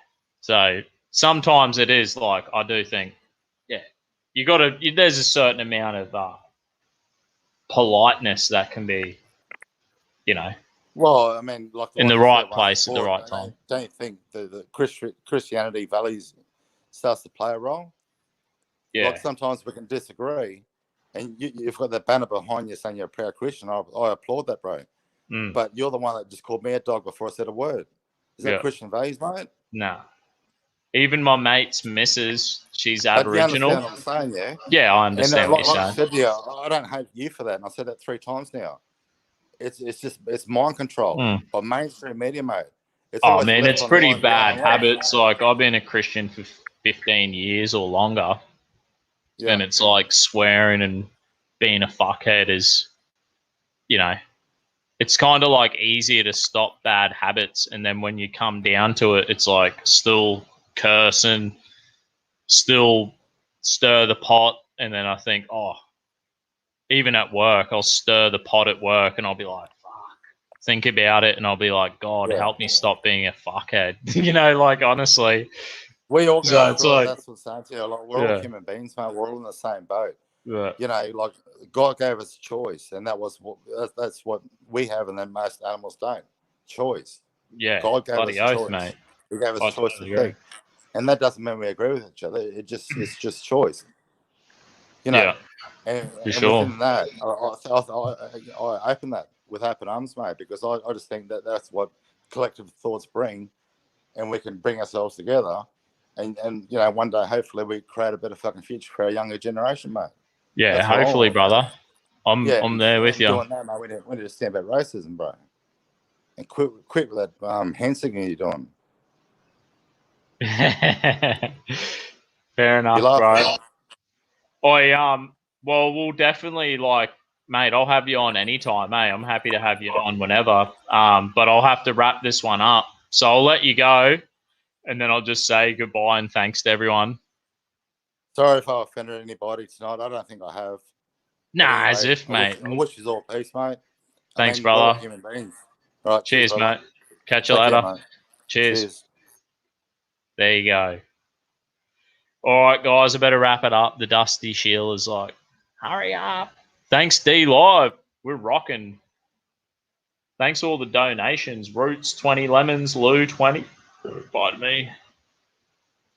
So sometimes it is like, I do think, you got to. There's a certain amount of politeness that can be, you know. Well, I mean, like in the right place at the right time. Don't you think the Christianity values starts to play a role? Yeah. Like sometimes we can disagree, and you've got that banner behind you saying you're a proud Christian. I applaud that, bro. But you're the one that just called me a dog before I said a word. Is that Christian values, mate? No. Even my mate's missus, she's but Aboriginal. You understand what I'm saying, yeah? Yeah, I understand what you're saying. I said to you, I don't hate you for that, and I said that 3 times now. It's mind control by mainstream media, mate. Oh man, it's pretty bad habits. Like, I've been a Christian for 15 years or longer, and it's like swearing and being a fuckhead is, you know, it's kind of like easier to stop bad habits, and then when you come down to it, it's like still cursing, still stir the pot, and then I think, even at work, I'll stir the pot at work, and I'll be like, fuck, think about it, and I'll be like, God, help me stop being a fuckhead. You know, like, honestly. We all so it's like, that's what's saying to you. Like, we're all human beings, mate. We're all in the same boat. Yeah. You know, like, God gave us choice, and that's what we have, and then most animals don't. Choice. Yeah. God gave us oath, choice. Mate. He gave us choice to pick. And that doesn't mean we agree with each other. It's just choice. You know. And within that, I open that with open arms, mate, because I just think that's what collective thoughts bring, and we can bring ourselves together, and you know, one day hopefully we create a better fucking future for our younger generation, mate. Yeah, that's hopefully, brother. I'm there with you. Doing that, mate. We need to stand about racism, bro, and quit with that hand singing you're doing. Fair enough, bro. Well, we'll definitely, like, mate, I'll have you on anytime, mate. I'm happy to have you on whenever. But I'll have to wrap this one up. So I'll let you go, and then I'll just say goodbye and thanks to everyone. Sorry if I offended anybody tonight. I don't think I have. Nah, as if, mate. I wish you all peace, mate. Thanks, brother. Human beings. All right, cheers, mate. Catch you later. Cheers. There you go. All right, guys, I better wrap it up. The Dusty Shield is like, hurry up. Thanks, D Live. We're rocking. Thanks for all the donations. Roots, 20 lemons. Lou, 20. Pardon me.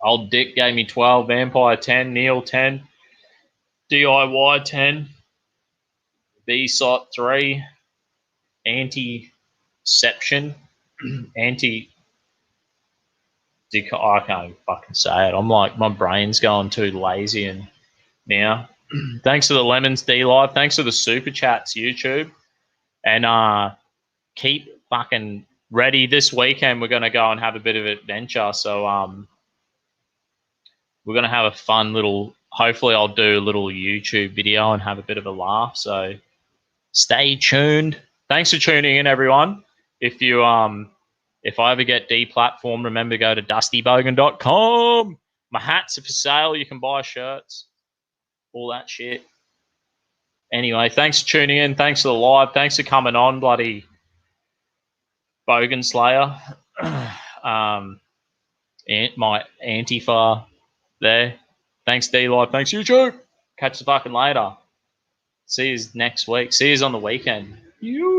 Old Dick gave me 12. Vampire, 10. Neil, 10. DIY 10, BSOT 3, anti-ception, anti. I can't even fucking say it. I'm like, my brain's going too lazy and now. Thanks for the lemons, D-Live. Thanks for the super chats, YouTube. And keep fucking ready. This weekend we're gonna go and have a bit of adventure. So we're gonna have a fun little. Hopefully, I'll do a little YouTube video and have a bit of a laugh. So stay tuned. Thanks for tuning in, everyone. If you if I ever get deplatformed, remember to go to dustybogan.com. My hats are for sale. You can buy shirts, all that shit. Anyway, thanks for tuning in. Thanks for the live. Thanks for coming on, bloody Bogan Slayer. My Antifa there. Thanks, D-Live. Thanks, YouTube. Catch you fucking later. See you next week. See you on the weekend. You.